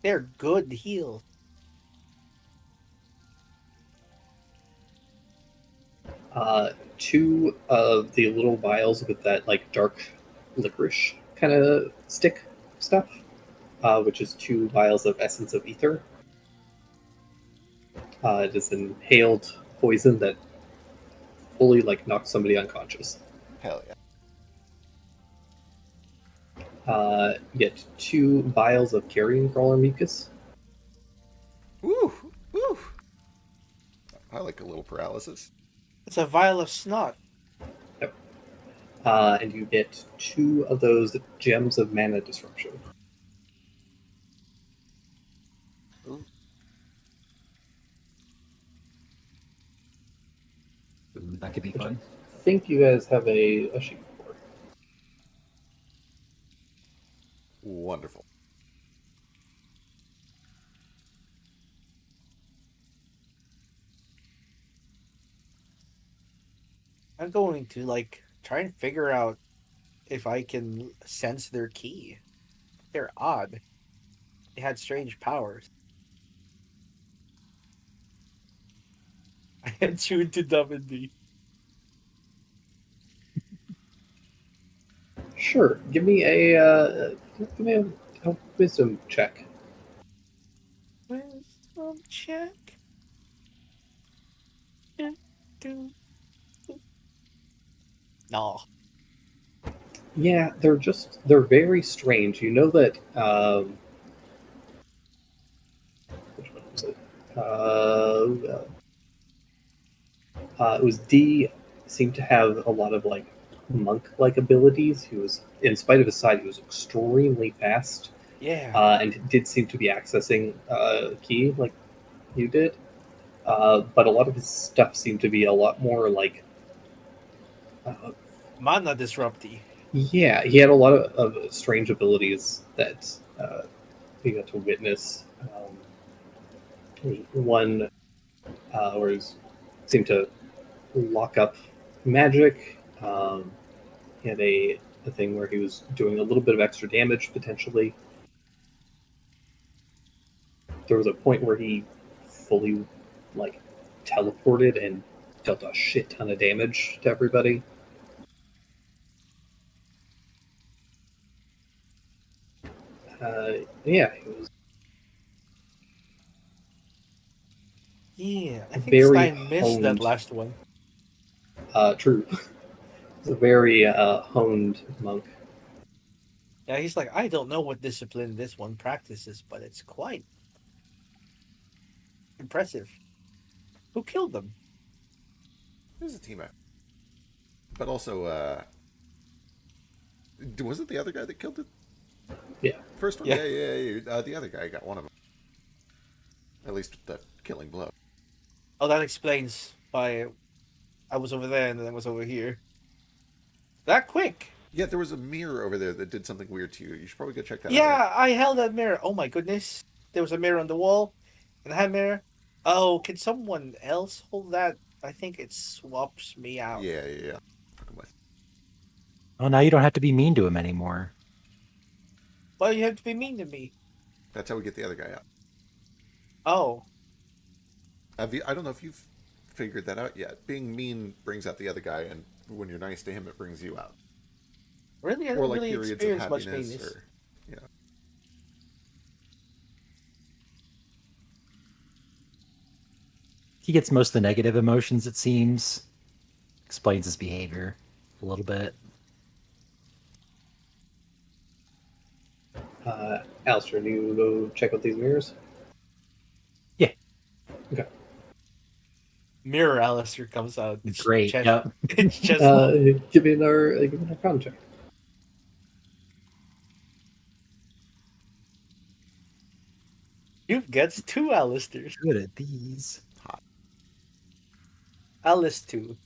They're good heals. Two of the little vials with that like dark licorice kind of stick stuff, which is 2 vials of essence of ether. It is inhaled poison that fully like knocks somebody unconscious. Hell yeah. You get 2 vials of carrion crawler mucus. Woo! Woo! I like a little paralysis. It's a vial of snot. And you get 2 of those gems of mana disruption. That could be Which fun. I think you guys have a sheet for. Wonderful. I'm going to like try and figure out if I can sense their key. They're odd. They had strange powers. I am tuned to Dumb and D. Sure. Give me a wisdom check. Wisdom check. No. Yeah, they're very strange. You know that which one was it? It was D seemed to have a lot of like monk-like abilities. He was, in spite of his size, he was extremely fast, Yeah. and did seem to be accessing key like you did. But a lot of his stuff seemed to be a lot more like Mana disrupty. yeah, he had a lot of strange abilities that he got to witness one where he seemed to lock up magic. He had a thing where he was doing a little bit of extra damage potentially. There was a point where he fully like teleported and dealt a shit ton of damage to everybody. Yeah, he was Yeah, I think very Stein missed that honed. last one. True. He's a very honed monk. Yeah, he's like, I don't know what discipline this one practices, but it's quite impressive. Who killed them? It was a team effort. But also, was it the other guy that killed it? Yeah. First one? Yeah. Yeah. The other guy got one of them. At least with the killing blow. Oh, that explains why I was over there and then I was over here. That quick. Yeah, there was a mirror over there that did something weird to you. You should probably go check that out. Yeah, I held that mirror. Oh my goodness. There was a mirror on the wall. And I had a mirror. Oh, can someone else hold that? I think it swaps me out. Yeah. Fuck 'em with. Oh, now you don't have to be mean to him anymore. Well, you have to be mean to me. That's how we get the other guy out. Oh. I don't know if you've figured that out yet. Being mean brings out the other guy, and when you're nice to him, it brings you out. Really? I Or don't like really periods of experience much happiness, meanness. or He gets most of the negative emotions, it seems. Explains his behavior a little bit. Alistair, do you go check out these mirrors? Yeah. Okay. Mirror Alistair comes out. It's Great. Just, Yep. it's just Give me another con check. you gets 2 Alistairs. Good at these. Alice 2.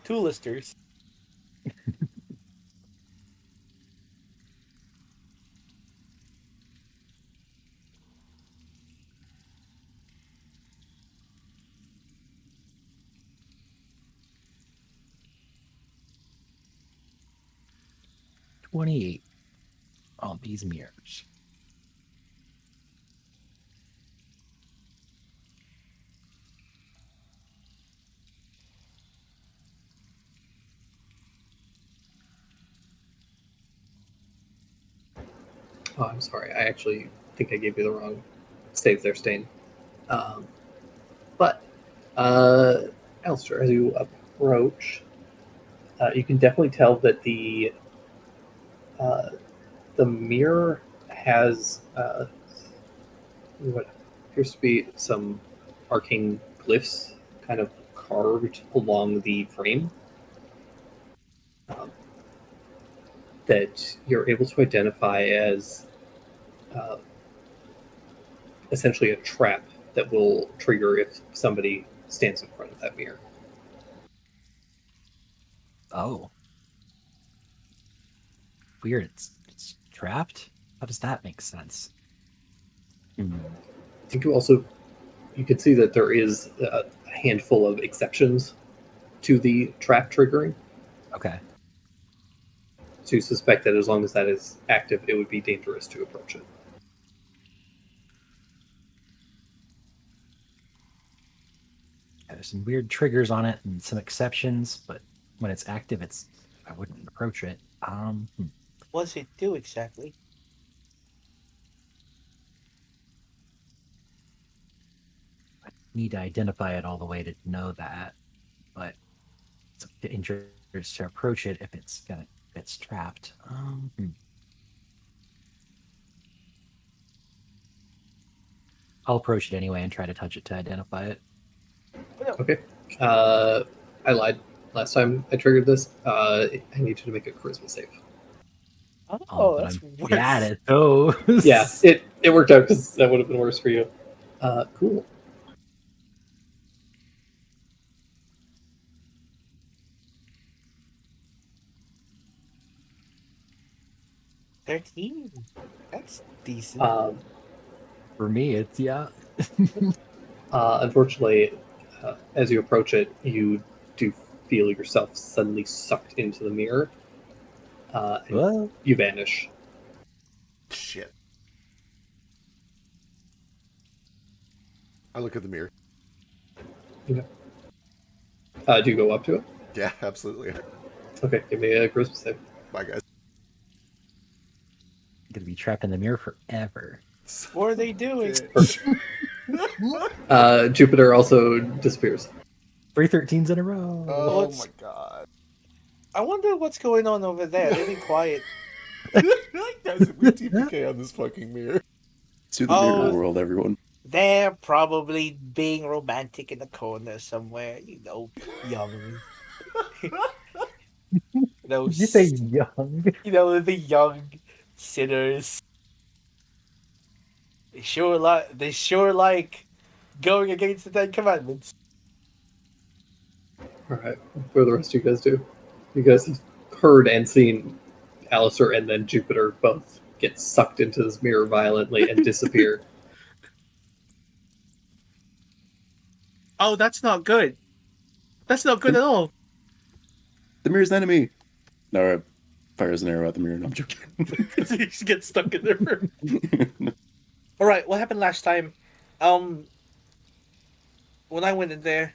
2 listers. $28 on these mirrors. Oh, I'm sorry. I actually think I gave you the wrong save there, Stain. But, Alistair, as you approach, you can definitely tell that the mirror has what appears to be some arcane glyphs kind of carved along the frame that you're able to identify as essentially a trap that will trigger if somebody stands in front of that mirror. Oh. Weird. It's trapped? How does that make sense? I think you can see that there is a handful of exceptions to the trap triggering. Okay. So you suspect that as long as that is active, it would be dangerous to approach it. Yeah, there's some weird triggers on it and some exceptions, but when it's active, I wouldn't approach it. What does it do exactly? I need to identify it all the way to know that, but it's dangerous to approach it if it's trapped. I'll approach it anyway and try to touch it to identify it. Okay. I lied. Last time I triggered this, I need you to make a charisma save. Oh, but that's I'm worse. bad at those. Yeah, it worked out because that would have been worse for you. Cool. $13. That's decent. For me, it's yeah. Unfortunately, as you approach it, you do feel yourself suddenly sucked into the mirror, and Well, you vanish. Shit. I look at the mirror. Do you go up to it? Yeah, absolutely. Okay, give me a charisma save. Bye, guys. gonna be trapped in the mirror forever. What are they doing? Jupiter also disappears. 3 13s in a row. Oh What's- my god. I wonder what's going on over there. They've been quiet. Guys, we TPK on this fucking mirror. To the Oh. mirror world, everyone. They're probably being romantic in the corner somewhere, young. Did you say young? The young sinners. They sure like going against the Ten Commandments. Alright, what do the rest of you guys do? You guys have heard and seen Alistair and then Jupiter both get sucked into this mirror violently and disappear. Oh, that's not good. That's not good at all. The mirror's an enemy. Nara fires an arrow at the mirror. No, I'm joking. You just get stuck in there. All right, what happened last time? When I went in there,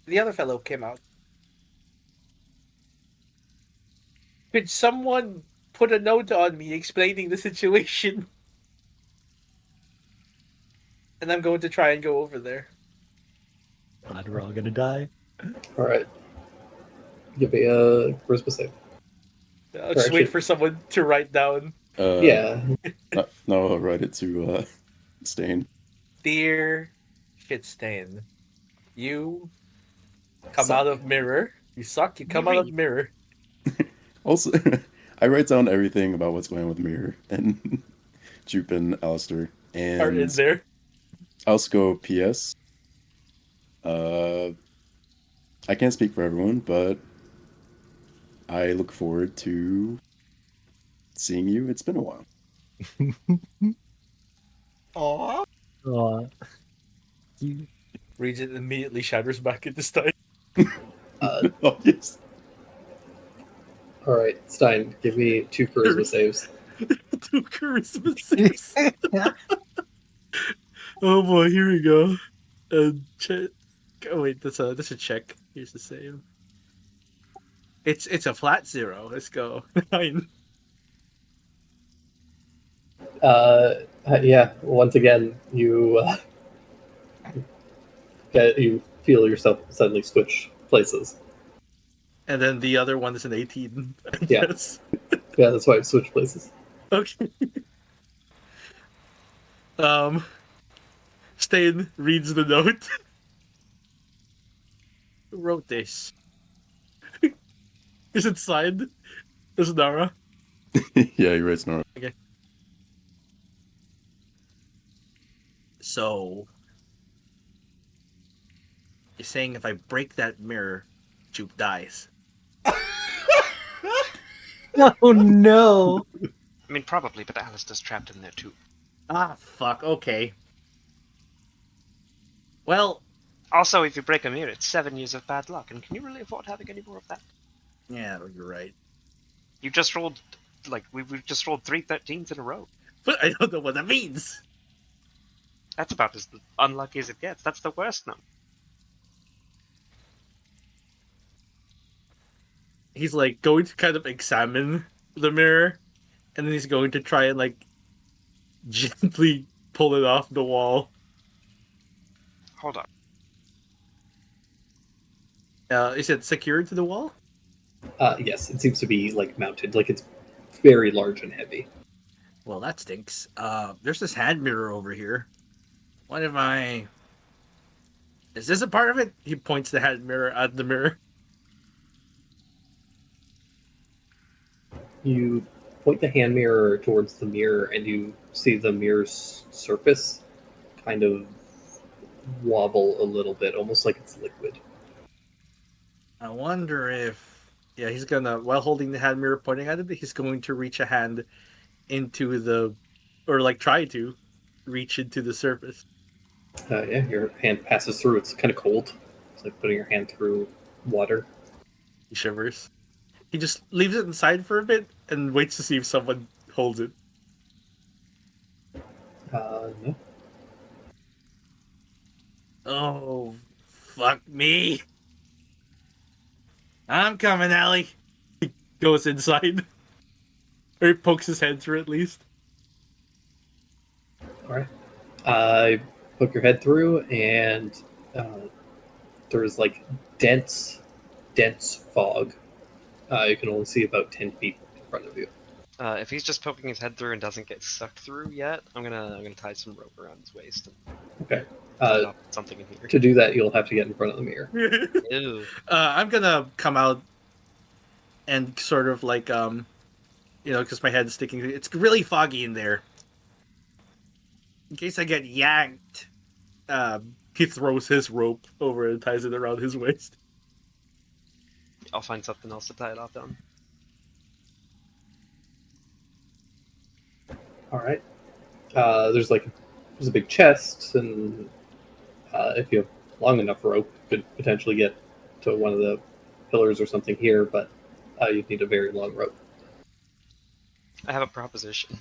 the other fellow came out. Could someone put a note on me explaining the situation? And I'm going to try and go over there. God, we're all gonna die. Alright. Give me a charisma save. I'll just Actually- wait for someone to write down, Yeah. No, I'll write it to Stain. dear Shitstain, you come Suck. out of mirror. You suck. You come out of mirror. Also, I write down everything about what's going on with Mirror and Jupe and Alistair. Are in And there. I'll just go PS. I can't speak for everyone, but I look forward to seeing you. It's been a while. Aww. You Regent immediately shatters back into Stein. Oh, yes. Alright, Stein, give me 2 charisma saves. 2 charisma saves. Oh boy, here we go. Check. Oh wait, that's a check. Here's the save. It's a flat 0. Let's go. 9. Yeah, once again, you you feel yourself suddenly switch places. And then the other one is an 18. I Yeah. guess. Yeah, that's why I switched places. Okay. Stain reads the note. Who wrote this? Is it signed? Is Nara? Yeah, he writes Nora. So, you're saying if I break that mirror, Jupe dies? Oh no! I mean, probably, but Alistair's trapped in there too. Ah, fuck. Okay. Well, Also, if you break a mirror, it's 7 years of bad luck, and can you really afford having any more of that? yeah, you're right. You just rolled, we've just rolled 3 13s in a row. But I don't know what that means. That's about as unlucky as it gets. That's the worst number. He's like going to kind of examine the mirror, and then he's going to try and like gently pull it off the wall. Hold on. Is it secured to the wall? Yes, it seems to be like mounted, like it's very large and heavy. Well, that stinks. There's this hand mirror over here. What if I... Is this a part of it? He points the hand mirror at the mirror. You point the hand mirror towards the mirror, and you see the mirror's surface kind of wobble a little bit, almost like it's liquid. I wonder if... Yeah, he's gonna... While holding the hand mirror pointing at it, he's going to reach a hand into the... Or like try to reach into the surface. Yeah, your hand passes through. It's kind of cold. It's like putting your hand through water. He shivers. He just leaves it inside for a bit and waits to see if someone holds it. No. Oh, fuck me. I'm coming, Allie. He goes inside. Or he pokes his head through at least. All right. Poke your head through, and there's like dense fog. You can only see about 10 feet in front of you. If he's just poking his head through and doesn't get sucked through yet, I'm gonna tie some rope around his waist and Okay. put something in here. To do that, you'll have to get in front of the mirror. Ew. I'm gonna come out and sort of like, because my head's sticking. It's really foggy in there. In case I get yanked, he throws his rope over and ties it around his waist. I'll find something else to tie it off on. All right. There's a big chest, and if you have long enough rope, you could potentially get to one of the pillars or something here, but you'd need a very long rope. I have a proposition.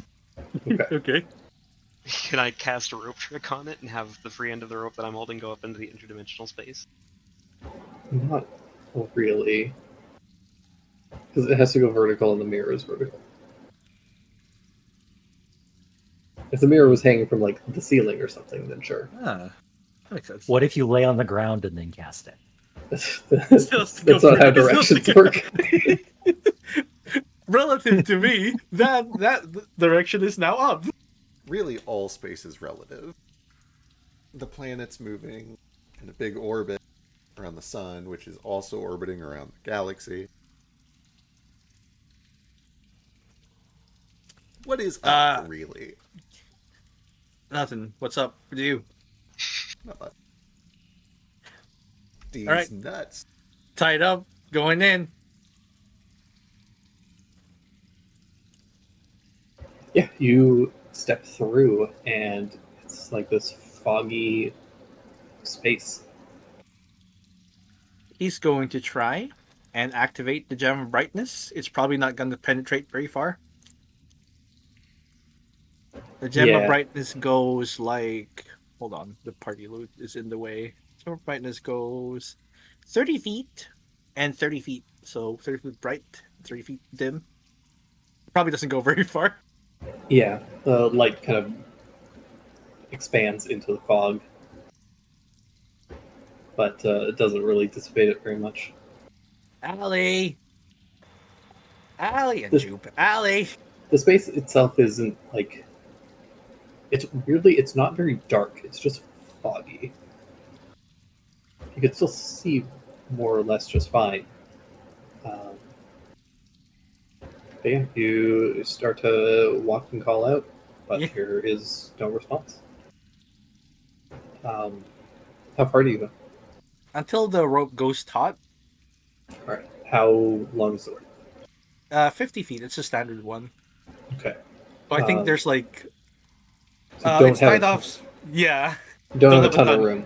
Okay. Okay. Can I cast a rope trick on it and have the free end of the rope that I'm holding go up into the interdimensional space? Not really. Because it has to go vertical and the mirror is vertical. If the mirror was hanging from like the ceiling or something, then sure. Ah, that makes sense. What if you lay on the ground and then cast it? Still has to go That's not how through- it still has directions to go- work. Relative to me, that direction is now up. Really, all space is relative. The planet's moving in a big orbit around the sun, which is also orbiting around the galaxy. What is up, really? Nothing. What's up with you? Not much. These All right. nuts. Tied up, going in. Yeah, you step through, and it's like this foggy space. He's going to try and activate the gem of brightness. It's probably not going to penetrate very far. The gem of Yeah. brightness goes like... Hold on, the party loot is in the way. Gem of brightness goes 30 feet and 30 feet. So 30 feet bright, 30 feet dim. Probably doesn't go very far. Yeah, the light kind of expands into the fog, but it doesn't really dissipate it very much. Allie! Allie and The- Jupe. Allie! The space itself isn't like it's not very dark. It's just foggy. You can still see more or less just fine. But yeah, you start to walk and call out, but Yeah. there is no response. How far do you go? Until the rope goes taut. All right. How long is the rope? 50 feet. It's a standard one. Okay. But I think Um, there's like... So you don't it's have tied a, off... Yeah. don't have a have a ton of ton. room.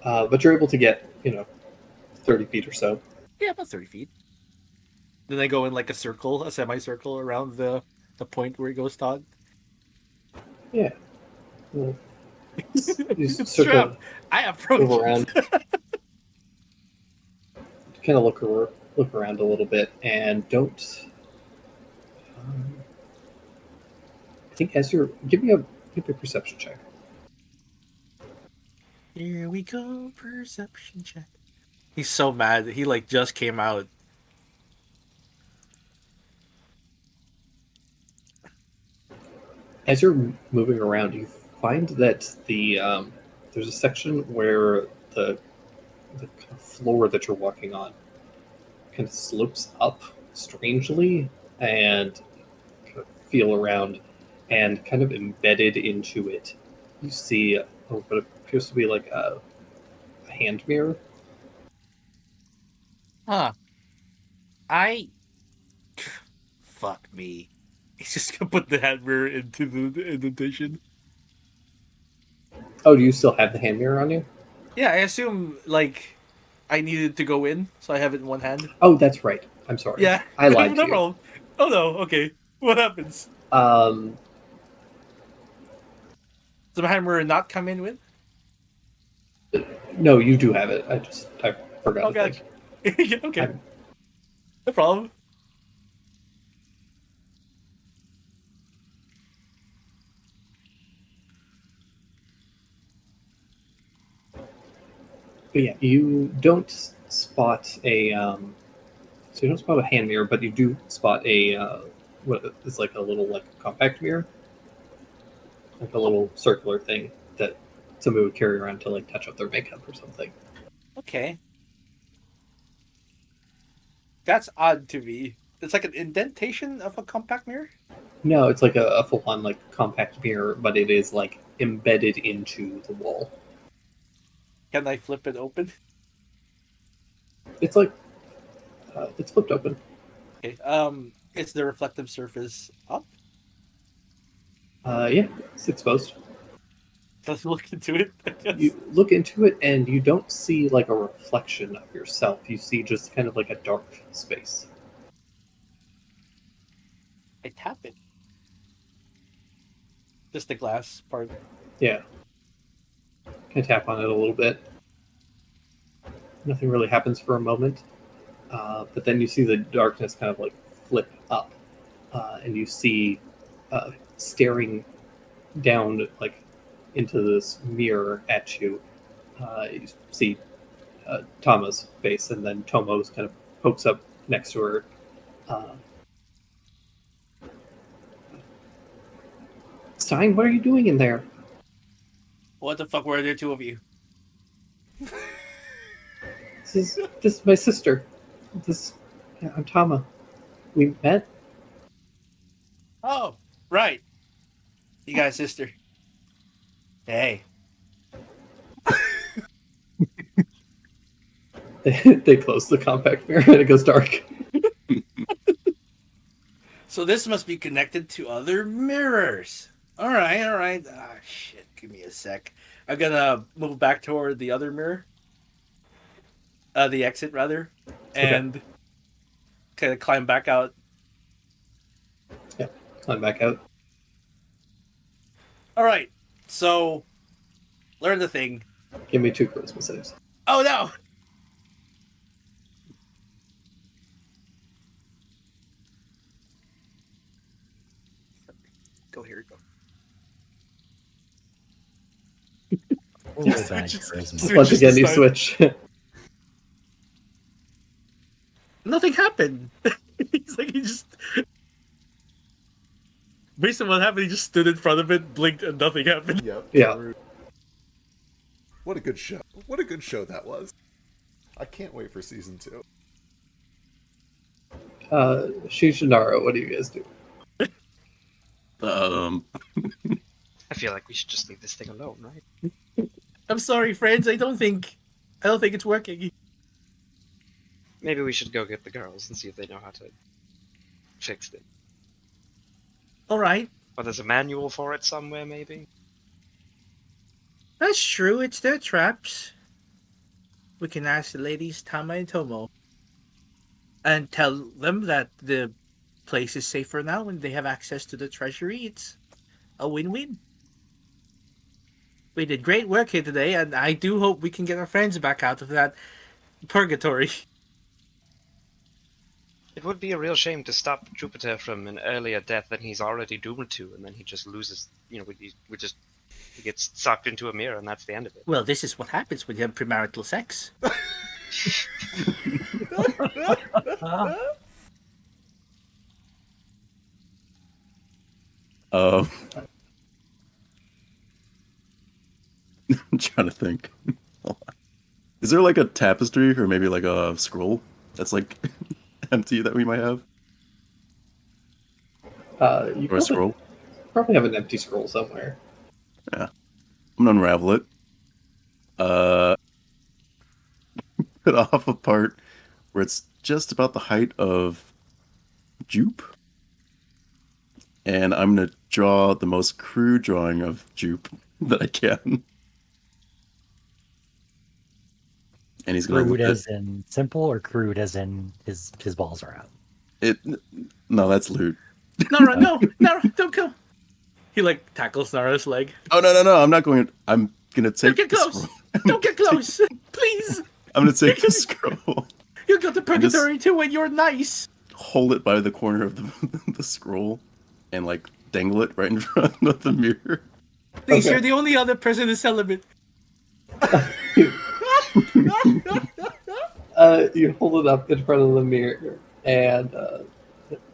But you're able to get, 30 feet or so. Yeah, about 30 feet. Then I go in like a circle, a semicircle around the point where it goes taut. Yeah. Well, you It's circle, trapped. I approach. move around. Kind of look around a little bit, and don't. I think as you're give me a perception check. Here we go, perception check. He's so mad. He like just came out. As you're moving around, you find that there's a section where the kind of floor that you're walking on kind of slopes up strangely, and kind of feel around, and kind of embedded into it, you see what appears to be like a hand mirror. Huh. I. Fuck me. He's just gonna put the hand mirror into the indentation. Oh, do you still have the hand mirror on you? Yeah, I assume like I needed to go in, so I have it in one hand. Oh, that's right. I'm sorry. Yeah, I lied no to you. problem. Oh no, okay. What happens? Um, Does my hand mirror not come in with? no, you do have it. I forgot. Oh to god. think. Okay, I'm- no problem. But yeah, you don't spot a so you don't spot a hand mirror, but you do spot a what is like a little like compact mirror, like a little circular thing that somebody would carry around to like touch up their makeup or something. Okay. That's odd to me. It's like an indentation of a compact mirror? No, it's like a full on like compact mirror, but it is like embedded into the wall. Can I flip it open? It's like it's flipped open. Okay. Is the reflective surface up? Yeah, it's exposed. Let's look into it. I guess. You look into it and you don't see like a reflection of yourself. You see just kind of like a dark space. I tap it. Just the glass part. Yeah. Can tap on it a little bit. Nothing really happens for a moment. But then you see the darkness kind of like flip up. And you see staring down like into this mirror at you. You see Tama's face, and then Tomo's kind of pokes up next to her. Stein, what are you doing in there? What the fuck were there two of you? This is my sister. I'm Tama. We met. Oh, right. You got a sister. Hey. They close the compact mirror and it goes dark. So this must be connected to other mirrors. Alright. Ah, shit. Give me a sec. I'm gonna move back toward the other mirror. The exit, rather. And kind of climb back out. Climb back out. Alright. So, learn the thing. Give me 2 charisma saves. Oh no! Go here, go. Roll Yes, that switch- charisma. switch Once is again, you the switch. Nothing happened. He's like, he just. Based on what happened, he just stood in front of it, blinked, and nothing happened. Yep. Yeah. What a good show. What a good show that was. I can't wait for season 2. Shishinaro, what do you guys do? I feel like we should just leave this thing alone, right? I'm sorry, friends. I don't think it's working. Maybe we should go get the girls and see if they know how to fix it. All right, Or there's a manual for it somewhere, maybe? that's true. It's their traps. We can ask the ladies Tama and Tomo, and tell them that the place is safer now when they have access to the treasury. It's a win-win. We did great work here today, and I do hope we can get our friends back out of that purgatory. It would be a real shame to stop Jupiter from an earlier death than he's already doomed to, and then he just loses, he gets sucked into a mirror, and that's the end of it. Well, this is what happens when you have premarital sex. I'm trying to think. Is there like a tapestry or maybe like a scroll that's like empty that we might have? You Or a scroll? probably have an empty scroll somewhere. I'm gonna unravel it. Put off a part where it's just about the height of Jupe. and I'm gonna draw the most crude drawing of Jupe that I can. And he's gonna Crude lift as in simple, or crude as in his balls are out? it. No, that's loot. Nara, no, Nara, don't go. He like tackles Nara's leg. Oh no! I'm not going. I'm gonna take. Don't get the close. scroll. Don't get close, please. I'm gonna take the scroll, You'll go to purgatory too when you're nice. hold it by the corner of the scroll, and like dangle it right in front of the mirror. Please, Okay. you're the only other person who's celibate. You hold it up in front of the mirror, and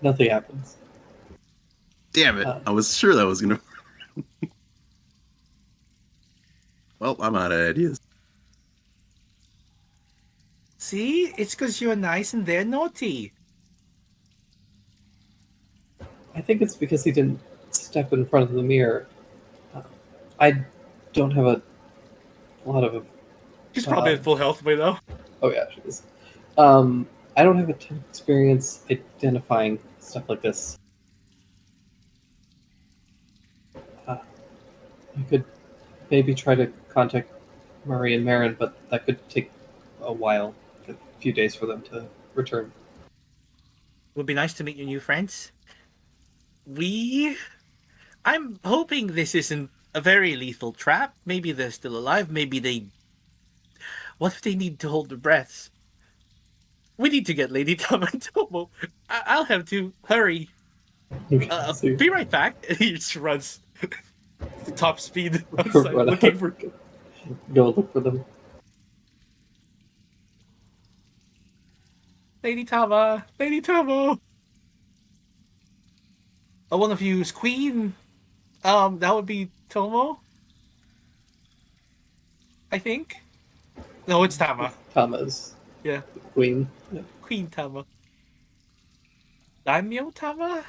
nothing happens. Damn it! I was sure that was gonna. Well, I'm out of ideas. See, it's because you're nice and they're naughty. I think it's because he didn't step in front of the mirror. I don't have a lot of. She's probably at full health by now. Oh yeah, she is. I don't have a ton of experience identifying stuff like this. I could maybe try to contact Murray and Marin, but that could take a while, a few days for them to return. It would be nice to meet your new friends. I'm hoping this isn't a very lethal trap. Maybe they're still alive. Maybe they. What if they need to hold their breaths? We need to get Lady Tama and Tomo. I'll have to hurry. So Be right back. He just runs top speed outside, run looking out. for. Go look for them. Lady Tama! Lady Tama! Oh, one of you is Queen. That would be Tomo. I think. No, it's Tama. Tama's Yeah, queen. Yeah. Queen Tama. Daimyo Tama?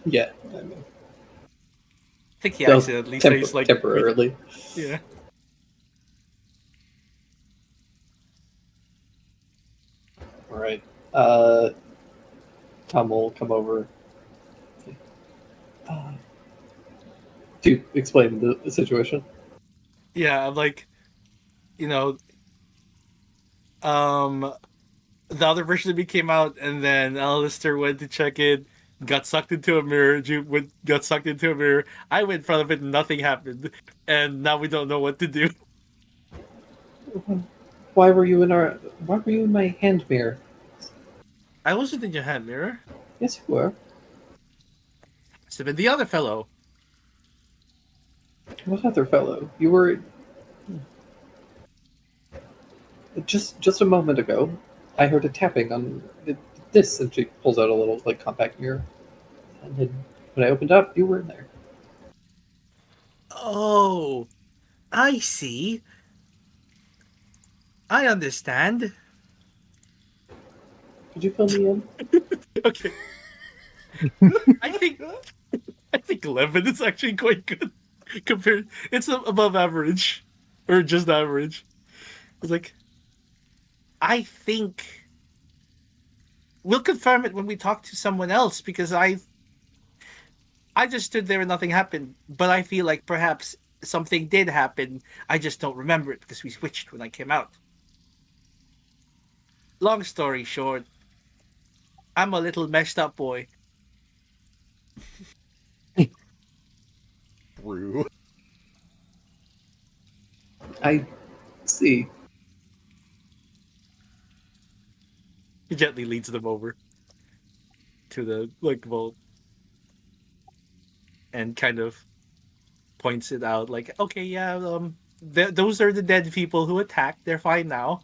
Yeah, I mean, I think he they'll accidentally says like temporarily. Yeah. All right. Tom will come over to explain the situation. Yeah, I'm like, the other version of me came out, and then Alistair went to check it, got sucked into a mirror. Jupe got sucked into a mirror. I went in front of it, and nothing happened, and now we don't know what to do. Why were you in my hand mirror? I wasn't in your hand mirror. Yes, you were. Must have been the other fellow. What other fellow? You were just a moment ago. I heard a tapping on this, and she pulls out a little like compact mirror. And then when I opened up, you were in there. Oh, I see. I understand. Could you fill me in? Okay. I think 11 is actually quite good compared. It's above average, or just average. It's like, I think we'll confirm it when we talk to someone else, because I just stood there and nothing happened. But I feel like perhaps something did happen. I just don't remember it because we switched when I came out. Long story short, I'm a little messed up boy. True. I see. He gently leads them over to the vault and kind of points it out, like, okay, yeah, those are the dead people who attacked. They're fine now.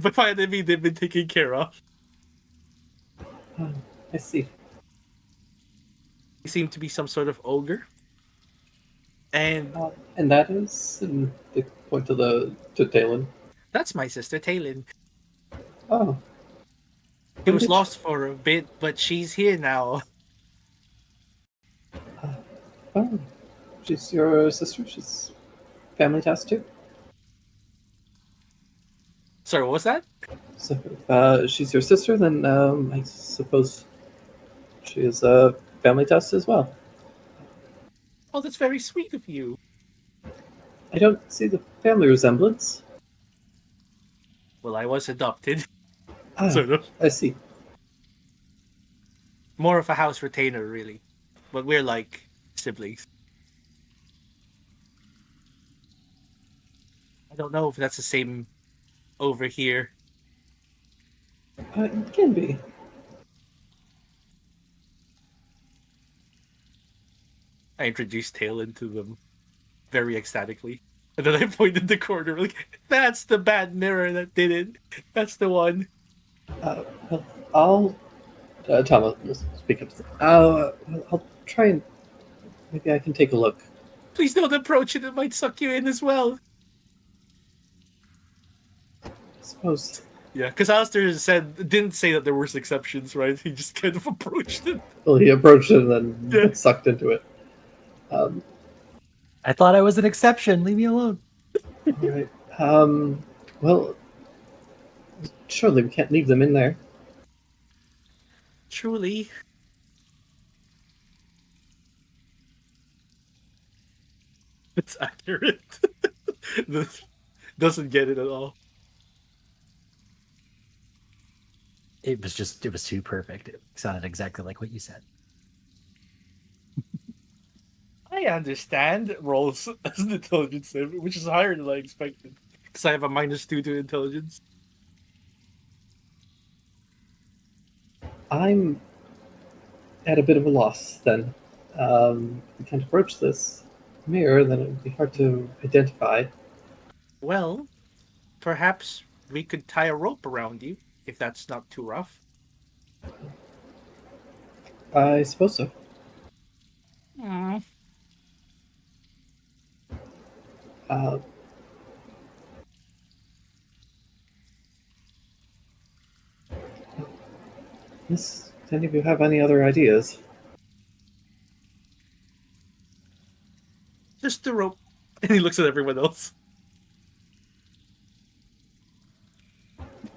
But finally, they've been taken care of. I see. He seemed to be some sort of ogre. And And that is, and they point to Talon. that's my sister, Talon. Oh, He was lost for a bit, but she's here now. oh, she's your sister. She's family task too. Sorry, what was that? So if she's your sister, then I suppose she is a family test as well. Oh, that's very sweet of you. I don't see the family resemblance. Well, I was adopted. Ah, Sort of. I see. More of a house retainer, really. But we're like siblings. I don't know if that's the same over here. It can be. I introduced Talon to them very ecstatically. And then I pointed the corner, like, that's the bad mirror that did it. That's the one. Well, I'll. Thomas, will speak up. I'll try and maybe I can take a look. Please don't approach it, it might suck you in as well. I suppose. Yeah, because Alistair didn't say that there were exceptions, right? He just kind of approached it. Well, he approached it and then Yeah. sucked into it. I thought I was an exception. Leave me alone. All right. Well, surely we can't leave them in there. Truly. It's accurate. This doesn't get it at all. It was too perfect. It sounded exactly like what you said. I understand rolls as an intelligence save, which is higher than I expected. Because I have a -2 to intelligence. I'm at a bit of a loss then. We can't approach this mirror, then it would be hard to identify. Well, perhaps we could tie a rope around you, if that's not too rough. I suppose so. Uh, Does any of you have any other ideas? Just the rope. And he looks at everyone else.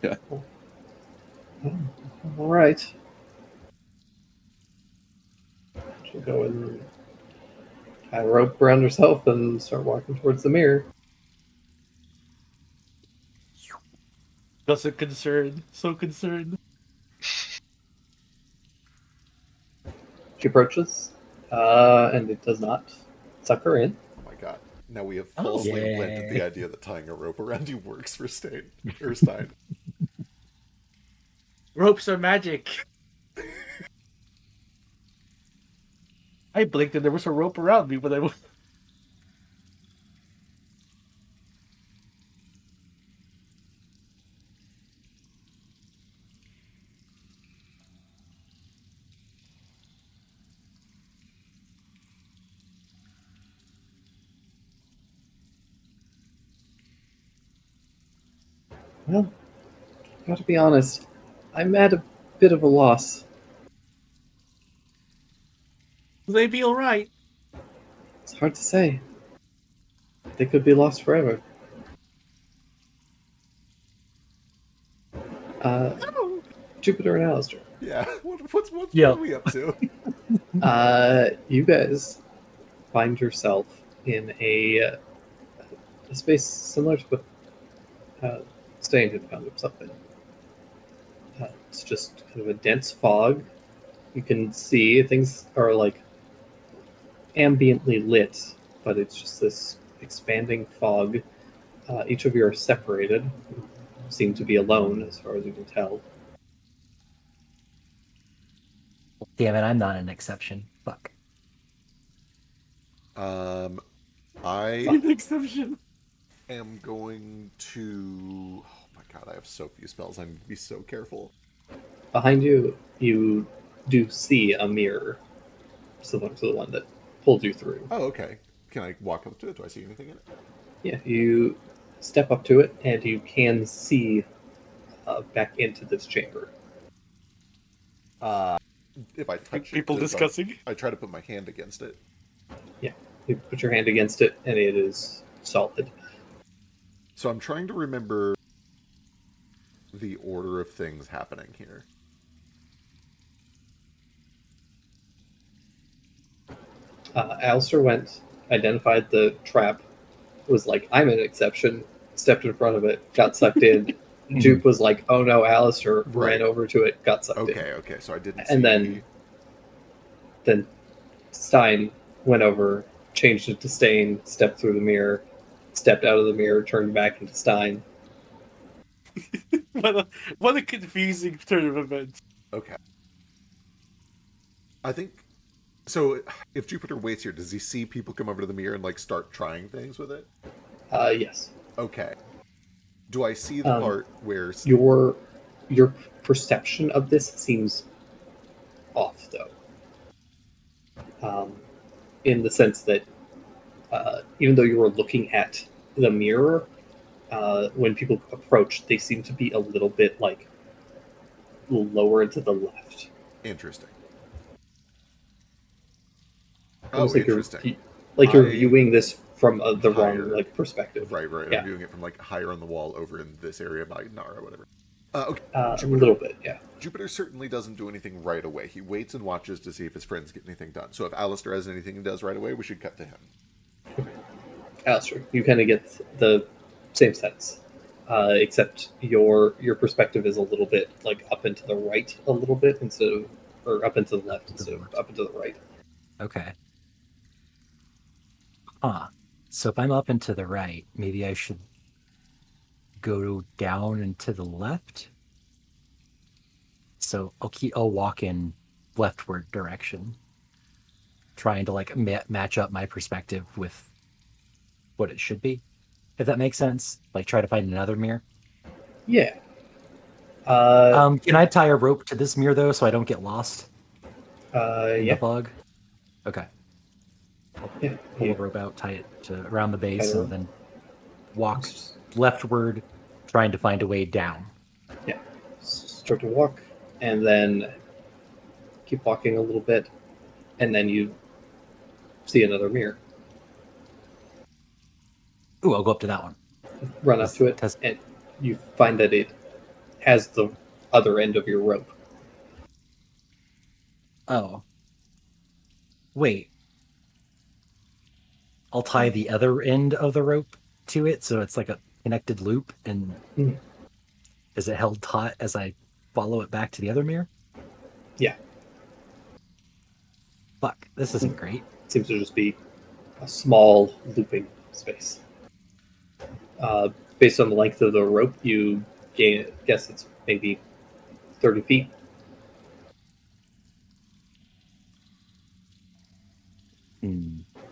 Yeah. All right. She'll go and tie a rope around herself and start walking towards the mirror. Doesn't concern. So concerned. She approaches, and it does not suck her in. Oh my god. Now we have Oh, falsely yay. implanted the idea that tying a rope around you works for Stein. Or Stein. Ropes are magic. I blinked and there was a rope around me, but I was. Well, gotta be honest, I'm at a bit of a loss. Will they be alright? It's hard to say. They could be lost forever. Jupiter and Alistair. Yeah. What Yeah. are we up to? You guys find yourself in a space similar to what Stain had found himself in. It's just kind of a dense fog. You can see things are like ambiently lit, but it's just this expanding fog. Each of you are separated. You seem to be alone, as far as you can tell. Damn it, I'm not an exception. Fuck. I Exception. am going to. Oh my god, I have so few spells. I need to be so careful. Behind you, you do see a mirror, similar to the one that pulled you through. Oh, okay. Can I walk up to it? Do I see anything in it? Yeah, you step up to it, and you can see back into this chamber. If I touch People it, discussing. I try to put my hand against it. Yeah, you put your hand against it, and it is solid. So I'm trying to remember the order of things happening here. Alistair went, identified the trap, was like, I'm an exception, stepped in front of it, got sucked in. Jupe was like, oh no, Alistair, Right. ran over to it, got sucked in. Okay, so I didn't And see... then Stein went over, changed it to Stain, stepped through the mirror, stepped out of the mirror, turned back into Stein. What a confusing turn of events. Okay. I think... So, if Jupiter waits here, does he see people come over to the mirror and, like, start trying things with it? Yes. Okay. Do I see the part where... Your perception of this seems off, though. In the sense that even though you were looking at the mirror, when people approach, they seem to be a little bit like lower to the left. Interesting. Almost Interesting. You're viewing this from the Higher. wrong perspective. Right. Yeah. I'm viewing it from, like, higher on the wall over in this area by Nara, whatever. Okay. A little bit, yeah. Jupiter certainly doesn't do anything right away. He waits and watches to see if his friends get anything done. So if Alistair has anything he does right away, we should cut to him. Alistair, you kind of get the same sense, except your perspective is a little bit like up and to the right a little bit instead of, or up and to the left instead of up and to the right. Okay. So if I'm up and to the right, maybe I should go down and to the left. So I'll walk in leftward direction, trying to like match up my perspective with what it should be, if that makes sense. Like try to find another mirror. Yeah. Can I tie a rope to this mirror though, so I don't get lost in the fog? Okay. Yeah. Pull the rope out, tie it around the base, Tie the and then walk leftward, trying to find a way down. Yeah. Start to walk, and then keep walking a little bit, and then you see another mirror. Ooh, I'll go up to that one. Run up to it, and you find that it has the other end of your rope. Oh. Wait. I'll tie the other end of the rope to it, so it's like a connected loop, and is it held taut as I follow it back to the other mirror? Yeah. Fuck, this isn't great. It seems to just be a small looping space. Based on the length of the rope, you guess it's maybe 30 feet.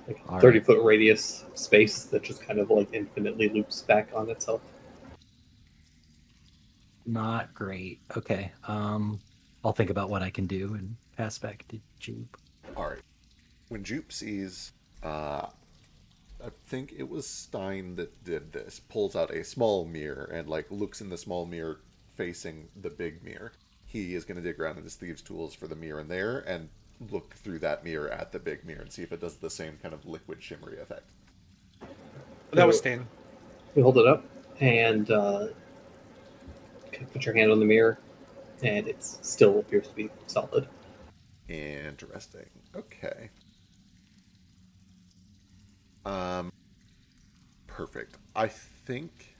Like a 30-foot radius space that just kind of like infinitely loops back on itself. Not great. Okay. I'll think about what I can do and pass back to Jupe. All right. When Jupe sees, I think it was Stein that did this, pulls out a small mirror and like looks in the small mirror facing the big mirror. He is going to dig around in his thieves' tools for the mirror in there and look through that mirror at the big mirror and see if it does the same kind of liquid shimmery effect. That was Stain. You hold it up and put your hand on the mirror, and it still appears to be solid. Interesting. Okay. Perfect. I think...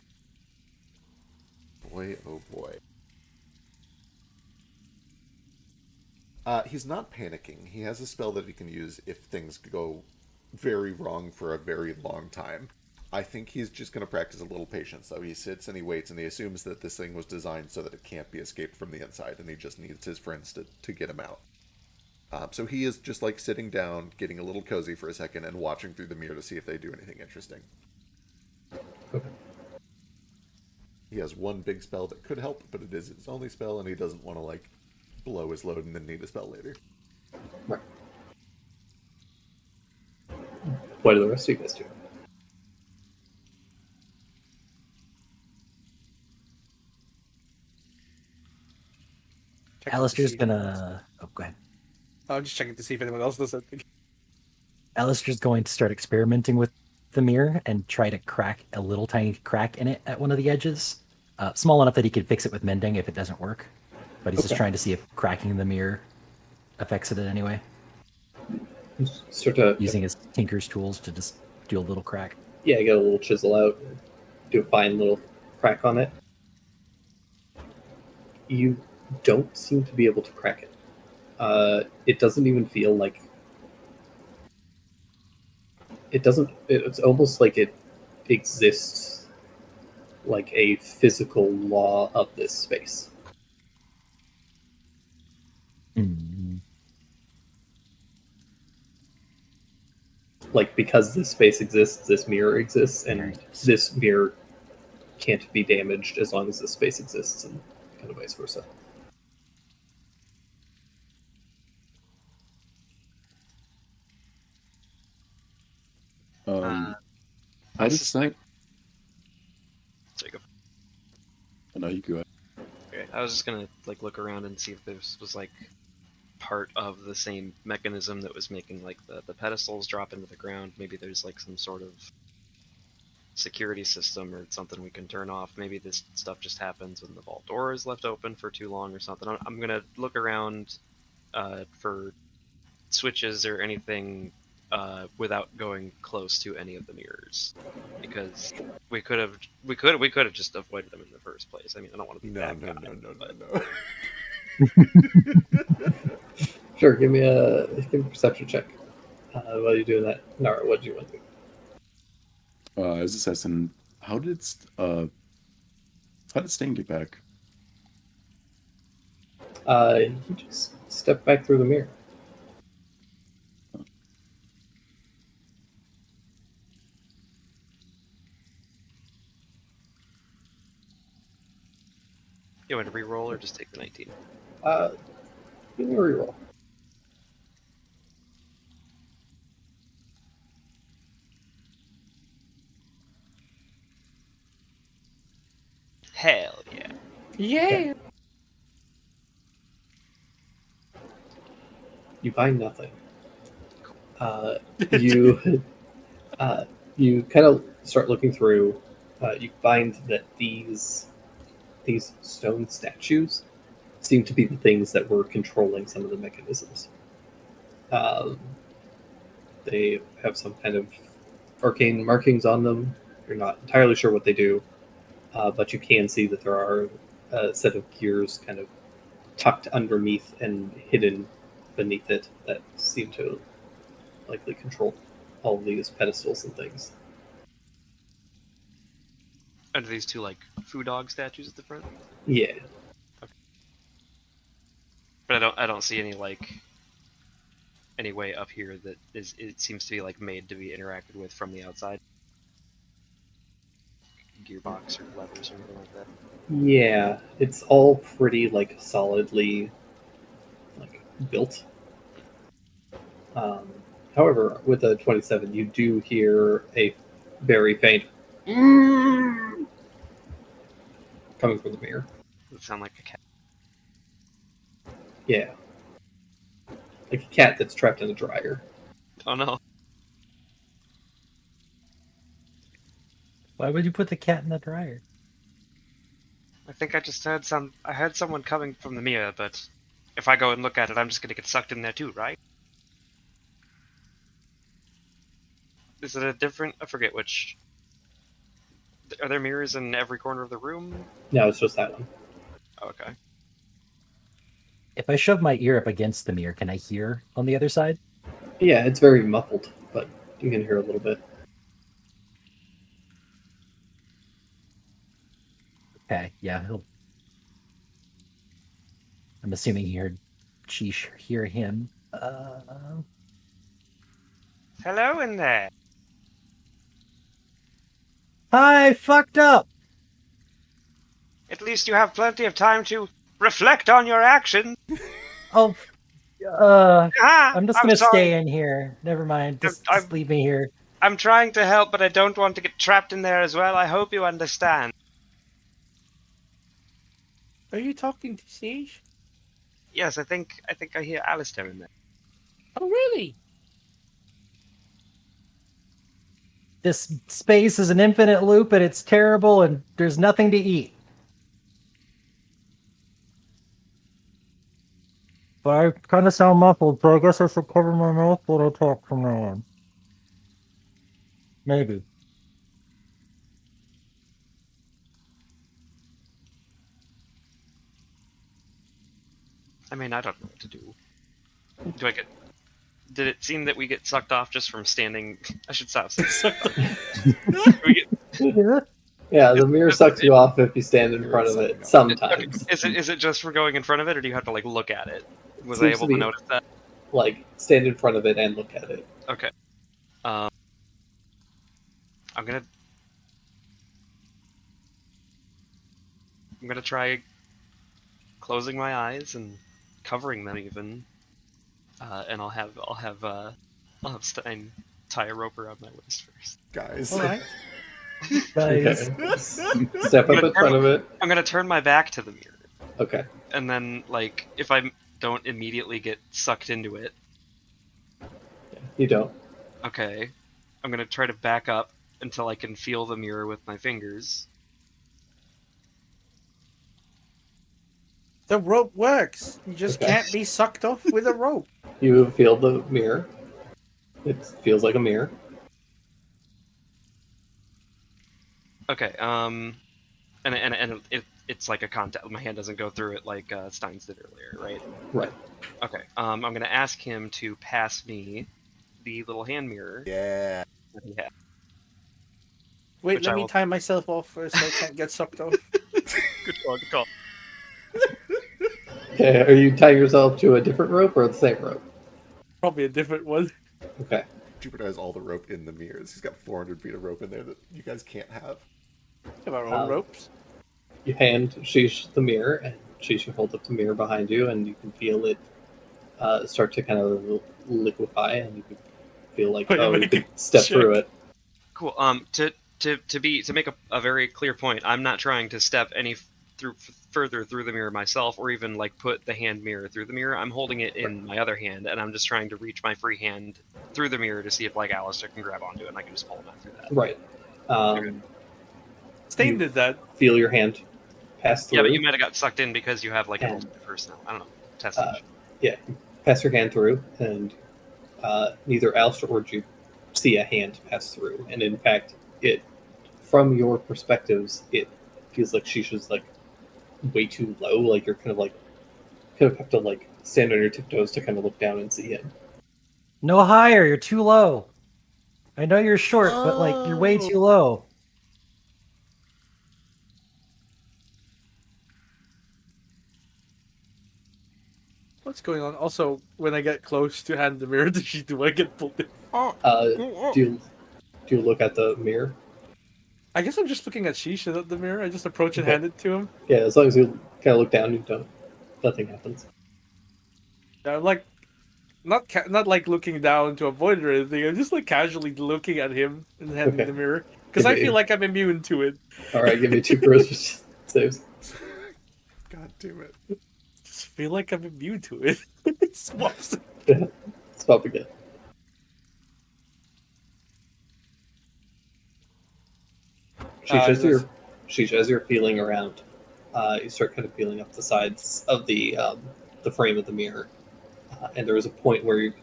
Boy, oh boy. He's not panicking. He has a spell that he can use if things go very wrong for a very long time. I think he's just going to practice a little patience, though. He sits and he waits, and he assumes that this thing was designed so that it can't be escaped from the inside, and he just needs his friends to get him out. So he is just like sitting down, getting a little cozy for a second, and watching through the mirror to see if they do anything interesting. Okay. He has one big spell that could help, but it is his only spell, and he doesn't want to like blow his load and then need a spell later. Right. What do the rest of you guys do? Alistair's gonna... Oh, go ahead. I'm just checking to see if anyone else does something. Alistair's going to start experimenting with the mirror and try to crack a little tiny crack in it at one of the edges. Small enough that he could fix it with mending if it doesn't work. But he's just trying to see if cracking the mirror affects it in any way. Start to using his tinker's tools to just do a little crack. get a little chisel out, do a fine little crack on it. You don't seem to be able to crack it. It doesn't even feel like it doesn't. It's almost like it exists like a physical law of this space. Mm. Like, because this space exists, this mirror exists, Mirror and exists. this mirror can't be damaged as long as this space exists, and kind of vice versa. Uh, How I did suspect- Snipe? There you go. Oh, no, you go ahead. Okay, I was just gonna like look around and see if this was like part of the same mechanism that was making like the pedestals drop into the ground. Maybe there's like some sort of security system or something we can turn off. Maybe this stuff just happens when the vault door is left open for too long or something. I'm gonna look around for switches or anything without going close to any of the mirrors, because we could have just avoided them in the first place. I mean, I don't want to be No, that no, guy, no, no, but no, no. Sure, give me a perception check. While you're doing that, Nara, what do you want to do? As assassin, how did Stain get back? You just step back through the mirror. you want to re-roll or just take the 19? Give me a reroll. Hell yeah! Yeah. You find nothing. You you kind of start looking through. You find that these stone statues seem to be the things that were controlling some of the mechanisms. They have some kind of arcane markings on them. You're not entirely sure what they do, but you can see that there are a set of gears kind of tucked underneath and hidden beneath it that seem to likely control all of these pedestals and things. Under these two like foo dog statues at the front, Yeah. but I don't see any like any way up here that is. It seems to be like made to be interacted with from the outside. Gearbox or levers or anything like that. Yeah, it's all pretty like solidly like built. However, with a 27, you do hear a very faint coming from the mirror. Does it sound like a cat? Yeah, like a cat that's trapped in a dryer. Oh no! Why would you put the cat in the dryer? I think I just heard I heard someone coming from the mirror, but if I go and look at it, I'm just gonna get sucked in there too, right? Is it a different? I forget which. Are there mirrors in every corner of the room? No, it's just that one. Oh, okay. If I shove my ear up against the mirror, can I hear on the other side? Yeah, it's very muffled, but you can hear a little bit. Okay, yeah, I'm assuming he heard hear him. Hello in there. I fucked up. At least you have plenty of time to reflect on your actions. Oh, Ah, I'm just gonna sorry. stay in here. Never mind. Just leave me here. I'm trying to help, but I don't want to get trapped in there as well. I hope you understand. Are you talking to Sage? Yes, I think I hear Alistair in there. Oh, really? This space is an infinite loop and it's terrible and there's nothing to eat. But I kind of sound muffled, so I guess I should cover my mouth while I talk from now on. Maybe. I mean, I don't know what to do. Do I get? Did it seem that we get sucked off just from standing? I should stop saying. we get, Yeah, the mirror sucks you off if you stand in front of it sometimes. is it just for going in front of it, or do you have to like look at it? Was I Seems able to to be- notice that? Like, stand in front of it and look at it. Okay. I'm gonna try closing my eyes and covering them even, and I'll have Stein tie a rope around my waist first. Guys. All right. Guys. Okay. Step up in front of it. I'm gonna turn my back to the mirror, Okay. and then like if I don't immediately get sucked into it, You don't. okay, I'm gonna try to back up until I can feel the mirror with my fingers. The rope works. You just Okay. can't be sucked off with a rope. You feel the mirror. It feels like a mirror. Okay, and it's like a contact. My hand doesn't go through it like Steins did earlier, right? Right. Okay, I'm gonna ask him to pass me the little hand mirror Yeah. that he has. Wait, Which let I me will- tie myself off first so I can't get sucked off. Good call, good call. Okay, are you tying yourself to a different rope or the same rope? Probably a different one. Okay. Jupiter has all the rope in the mirrors. He's got 400 feet of rope in there that you guys can't have. We have our own ropes. You hand Sheesh the mirror, and Sheesh holds up the mirror behind you, and you can feel it start to kind of liquefy, and you can feel like, Wait, oh, you make could a step check. through it. Cool. To make a very clear point, I'm not trying to step any further through the mirror myself, or even like put the hand mirror through the mirror. I'm holding it in my other hand, and I'm just trying to reach my free hand through the mirror to see if like Alistair can grab onto it, and I can just pull him out through that. Right. Stain you- did that. Feel your hand pass through. Yeah, but you might have got sucked in because you have like an And- ultimate first now. I don't know. Test Uh, Pass your hand through, and neither Alistair or Jupe see a hand pass through. And in fact, from your perspectives, it feels like Shisha's like way too low. Like you're kind of have to like stand on your tiptoes to kind of look down and see him. No higher, you're too low. I know you're short, but like you're way too low. What's going on? Also, when I get close to hand the mirror to she, do I get pulled in? Do you look at the mirror? I guess I'm just looking at Shisha at the mirror. I just approach and Okay. hand it to him. Yeah, as long as you kind of look down, you don't. Nothing happens. I'm like, not like looking down to avoid it or anything. I'm just like casually looking at him and handing Okay. the mirror because I Okay. feel like I'm immune to it. All right, give me 2 charisma saves. God damn it. Just feel like I'm immune to it. It swaps. Swap again. Shisha, as you're feeling around, you start kind of feeling up the sides of the frame of the mirror, and there is a point where,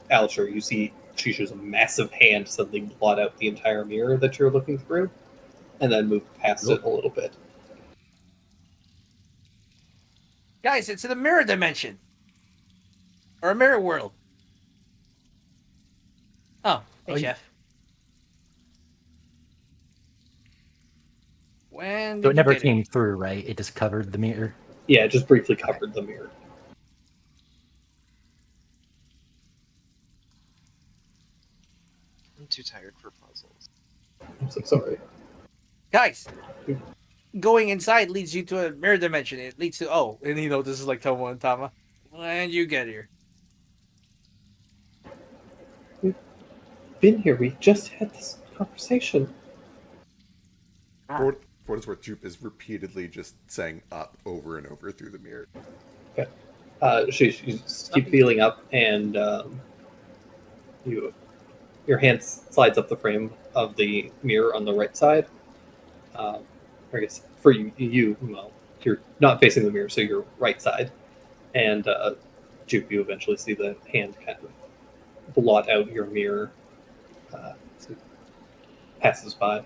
Alistair, you see Shisha's massive hand suddenly blot out the entire mirror that you're looking through, and then move past it a little bit. Guys, it's in a mirror dimension. Or a mirror world. Oh, hey, Oh, Chef. When So did it never you get came through, right? It just covered the mirror. Yeah, it just briefly covered the mirror. I'm too tired for puzzles. I'm so sorry. Guys, going inside leads you to a mirror dimension. It leads to and this is like Tomo and Tama. When you get here. Been here. We just had this conversation. For what it's worth, Jupe is repeatedly just saying up over and over through the mirror. You just keep feeling up, and your hand slides up the frame of the mirror on the right side. I guess for you, well, you're not facing the mirror, so you're right side, and Jupe, you eventually see the hand kind of blot out your mirror. So it passes by.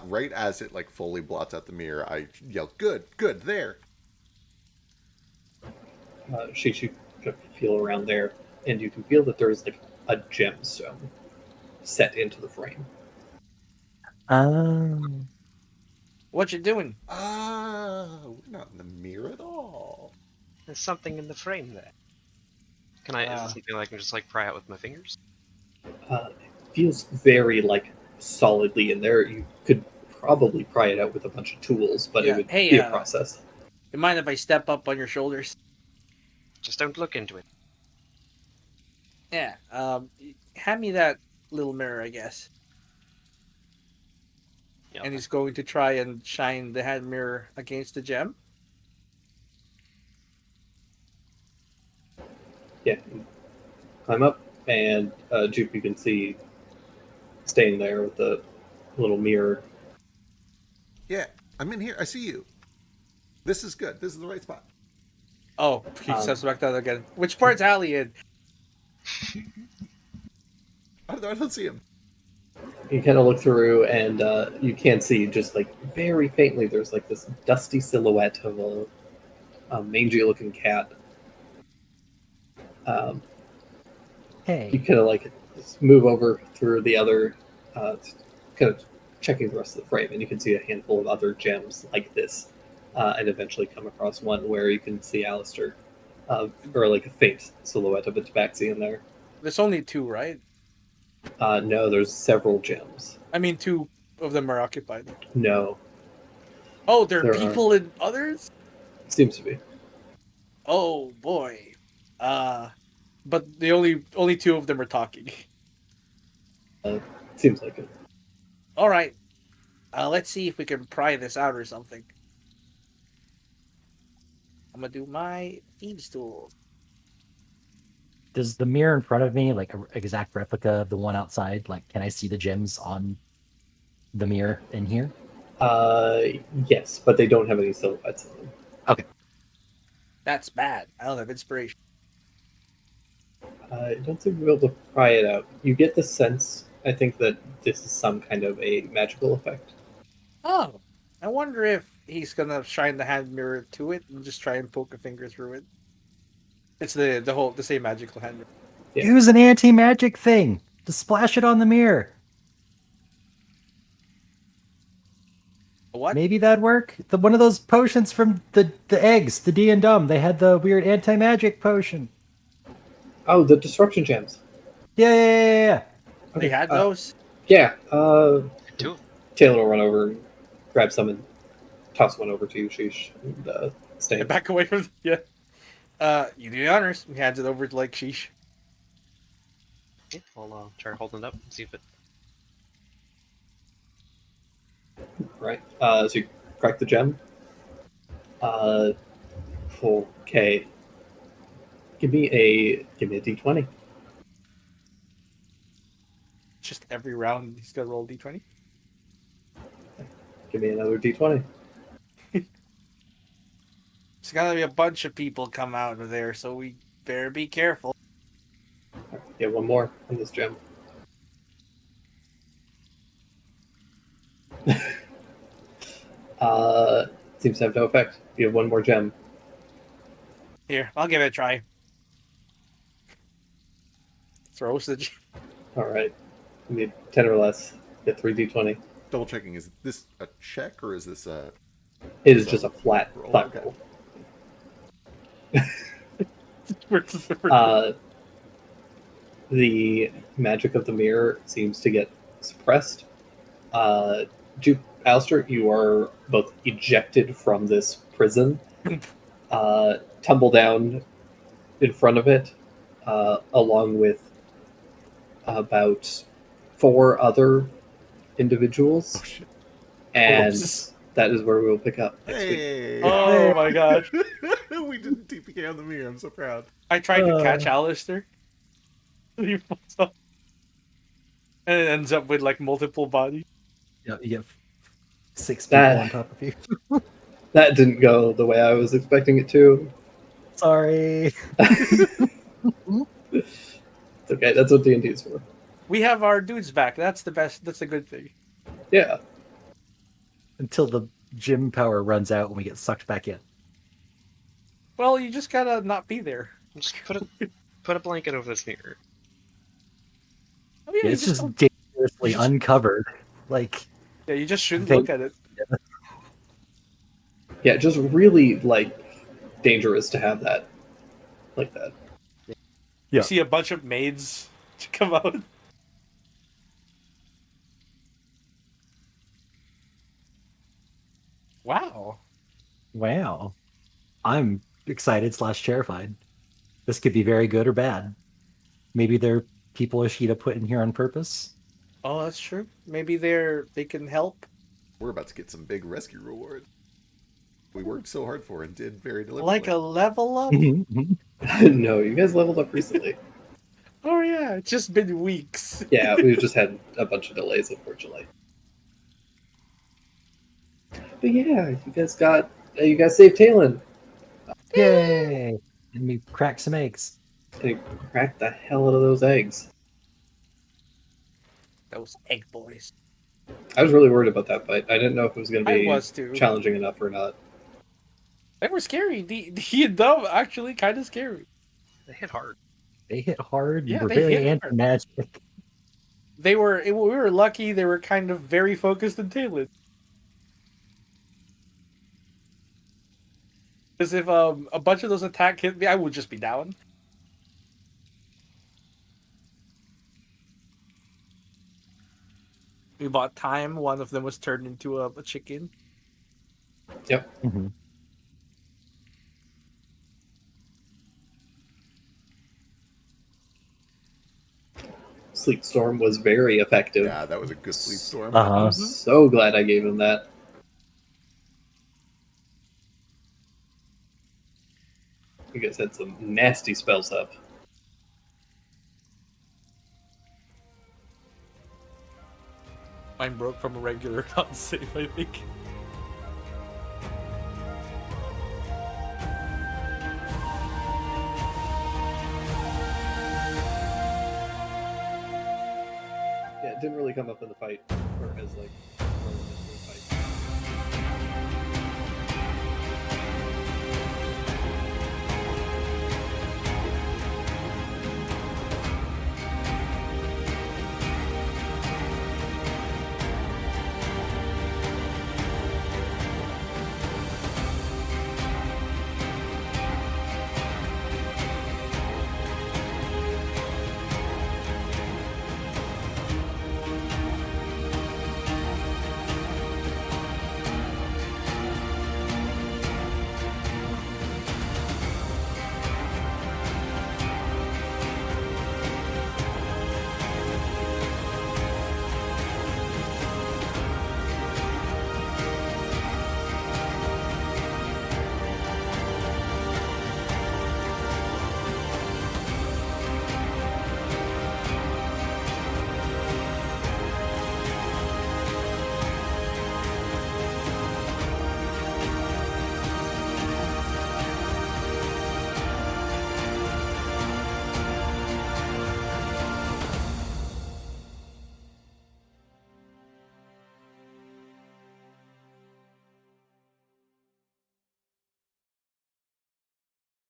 Right as it like fully blots out the mirror, I yell, "Good, good, there!" She kind of feel around there, and you can feel that there is like a gemstone set into the frame. What you doing? We're not in the mirror at all. There's something in the frame there. Can I? Is Ah. this something I can just like pry out with my fingers? It feels very like solidly in there. You could probably pry it out with a bunch of tools, but Yeah. it would Hey, be a process. You mind if I step up on your shoulders? Just don't look into it. Yeah. Hand me that little mirror, I guess. Yeah. And he's going to try and shine the hand mirror against the gem. Yeah, you climb up, and Jupe, you can see staying there with the little mirror. Yeah, I'm in here. I see you. This is good. This is the right spot. Oh, he steps back down again. Which part's Allie in? I don't see him. You kind of look through, and you can see just like very faintly. There's like this dusty silhouette of a mangy-looking cat. You Hey. kind of like move over through the other, kind of checking the rest of the frame, and you can see a handful of other gems like this, and eventually come across one where you can see Alistair, or like a faint silhouette of a tabaxi in there. There's only two, right? No, there's several gems. I mean, two of them are occupied. No, Oh, there are There are. people in others? seems to be. Oh, boy. But the only two of them are talking. Seems like it. All right. Let's see if we can pry this out or something. I'm gonna do my thieves' tools. Does the mirror in front of me, like an exact replica of the one outside, like can I see the gems on the mirror in here? Yes, but they don't have any silhouettes on them. That's bad. I don't have inspiration. I don't think we'll be able to pry it out. You get the sense, I think, that this is some kind of a magical effect. Oh, I wonder if he's gonna shine the hand mirror to it and just try and poke a finger through it. It's the same magical hand mirror. Yeah. Use an anti-magic thing to splash it on the mirror. What? Maybe that'd work. One of those potions from the eggs, the D and Dumb. They had the weird anti-magic potion. Oh, the disruption gems. Yeah. They had those? Yeah. Two of them. Taylor will run over and grab some and toss one over to you, Sheesh, and stay. Get back away from yeah. You do the honors. He hands it over to like Sheesh. Yeah, I'll try holding it up and see if it. Right. So you crack the gem. Okay. Give me a d20. Just every round he's gonna roll d20. Give me another d20. There's gonna be a bunch of people come out of there, so we better be careful. Yeah, one more on this gem. Seems to have no effect. You have one more gem. Here, I'll give it a try. Throws the gem. All right. You need 10 or less. Get 3d20. Double checking, is this a check or is this a... It is just a flat Roll, okay. roll. The magic of the mirror seems to get suppressed. Alistair, you are both ejected from this prison, tumble down in front of it, along with about 4 other individuals, Oh, shit. and Whoops. that is where we will pick up next week. Hey! Oh my gosh. We didn't TPK on the mirror. I'm so proud. I tried to catch Alistair. He falls off. And it ends up with like multiple bodies. You get 6 people That- on top of you. That didn't go the way I was expecting it to. Sorry. It's okay. That's what D&D is for. We have our dudes back. That's the best. That's a good thing. Yeah. Until the gym power runs out and we get sucked back in. Well, you just gotta not be there. Just put a blanket over this mirror. Oh, yeah, Yeah, you it's just don't- dangerously uncovered. Like, yeah, you just shouldn't They- look at it. Yeah, just really like dangerous to have that like that. Yeah. You see a bunch of maids come out. Wow. wow. I'm excited / terrified. This could be very good or bad. Maybe they're people Ashita put in here on purpose. Oh, that's true. Maybe they can help. We're about to get some big rescue rewards. We worked so hard for and did very deliberately. Like a level up? No, you guys leveled up recently. Oh yeah, it's just been weeks. Yeah, we've just had a bunch of delays, unfortunately. But yeah, you guys saved Talon. Yay! And we cracked some eggs. And he cracked the hell out of those eggs. Those egg boys. I was really worried about that fight. I didn't know if it was going to I be was too. challenging enough or not. They were scary. The and Dumb actually kind of scary. They hit hard. They hit hard Yeah, and were they very hit hard. anti-magic. We were lucky. They were kind of very focused in Talon. Because if a bunch of those attack hit me, I would just be down. We bought time. One of them was turned into a chicken. Mhm. Sleep Storm was very effective. Yeah, that was a good sleep storm. Uh-huh. I'm so glad I gave him that. You guys had some nasty spells up. Mine broke from a regular con save, I think. Yeah, it didn't really come up in the fight, or as like.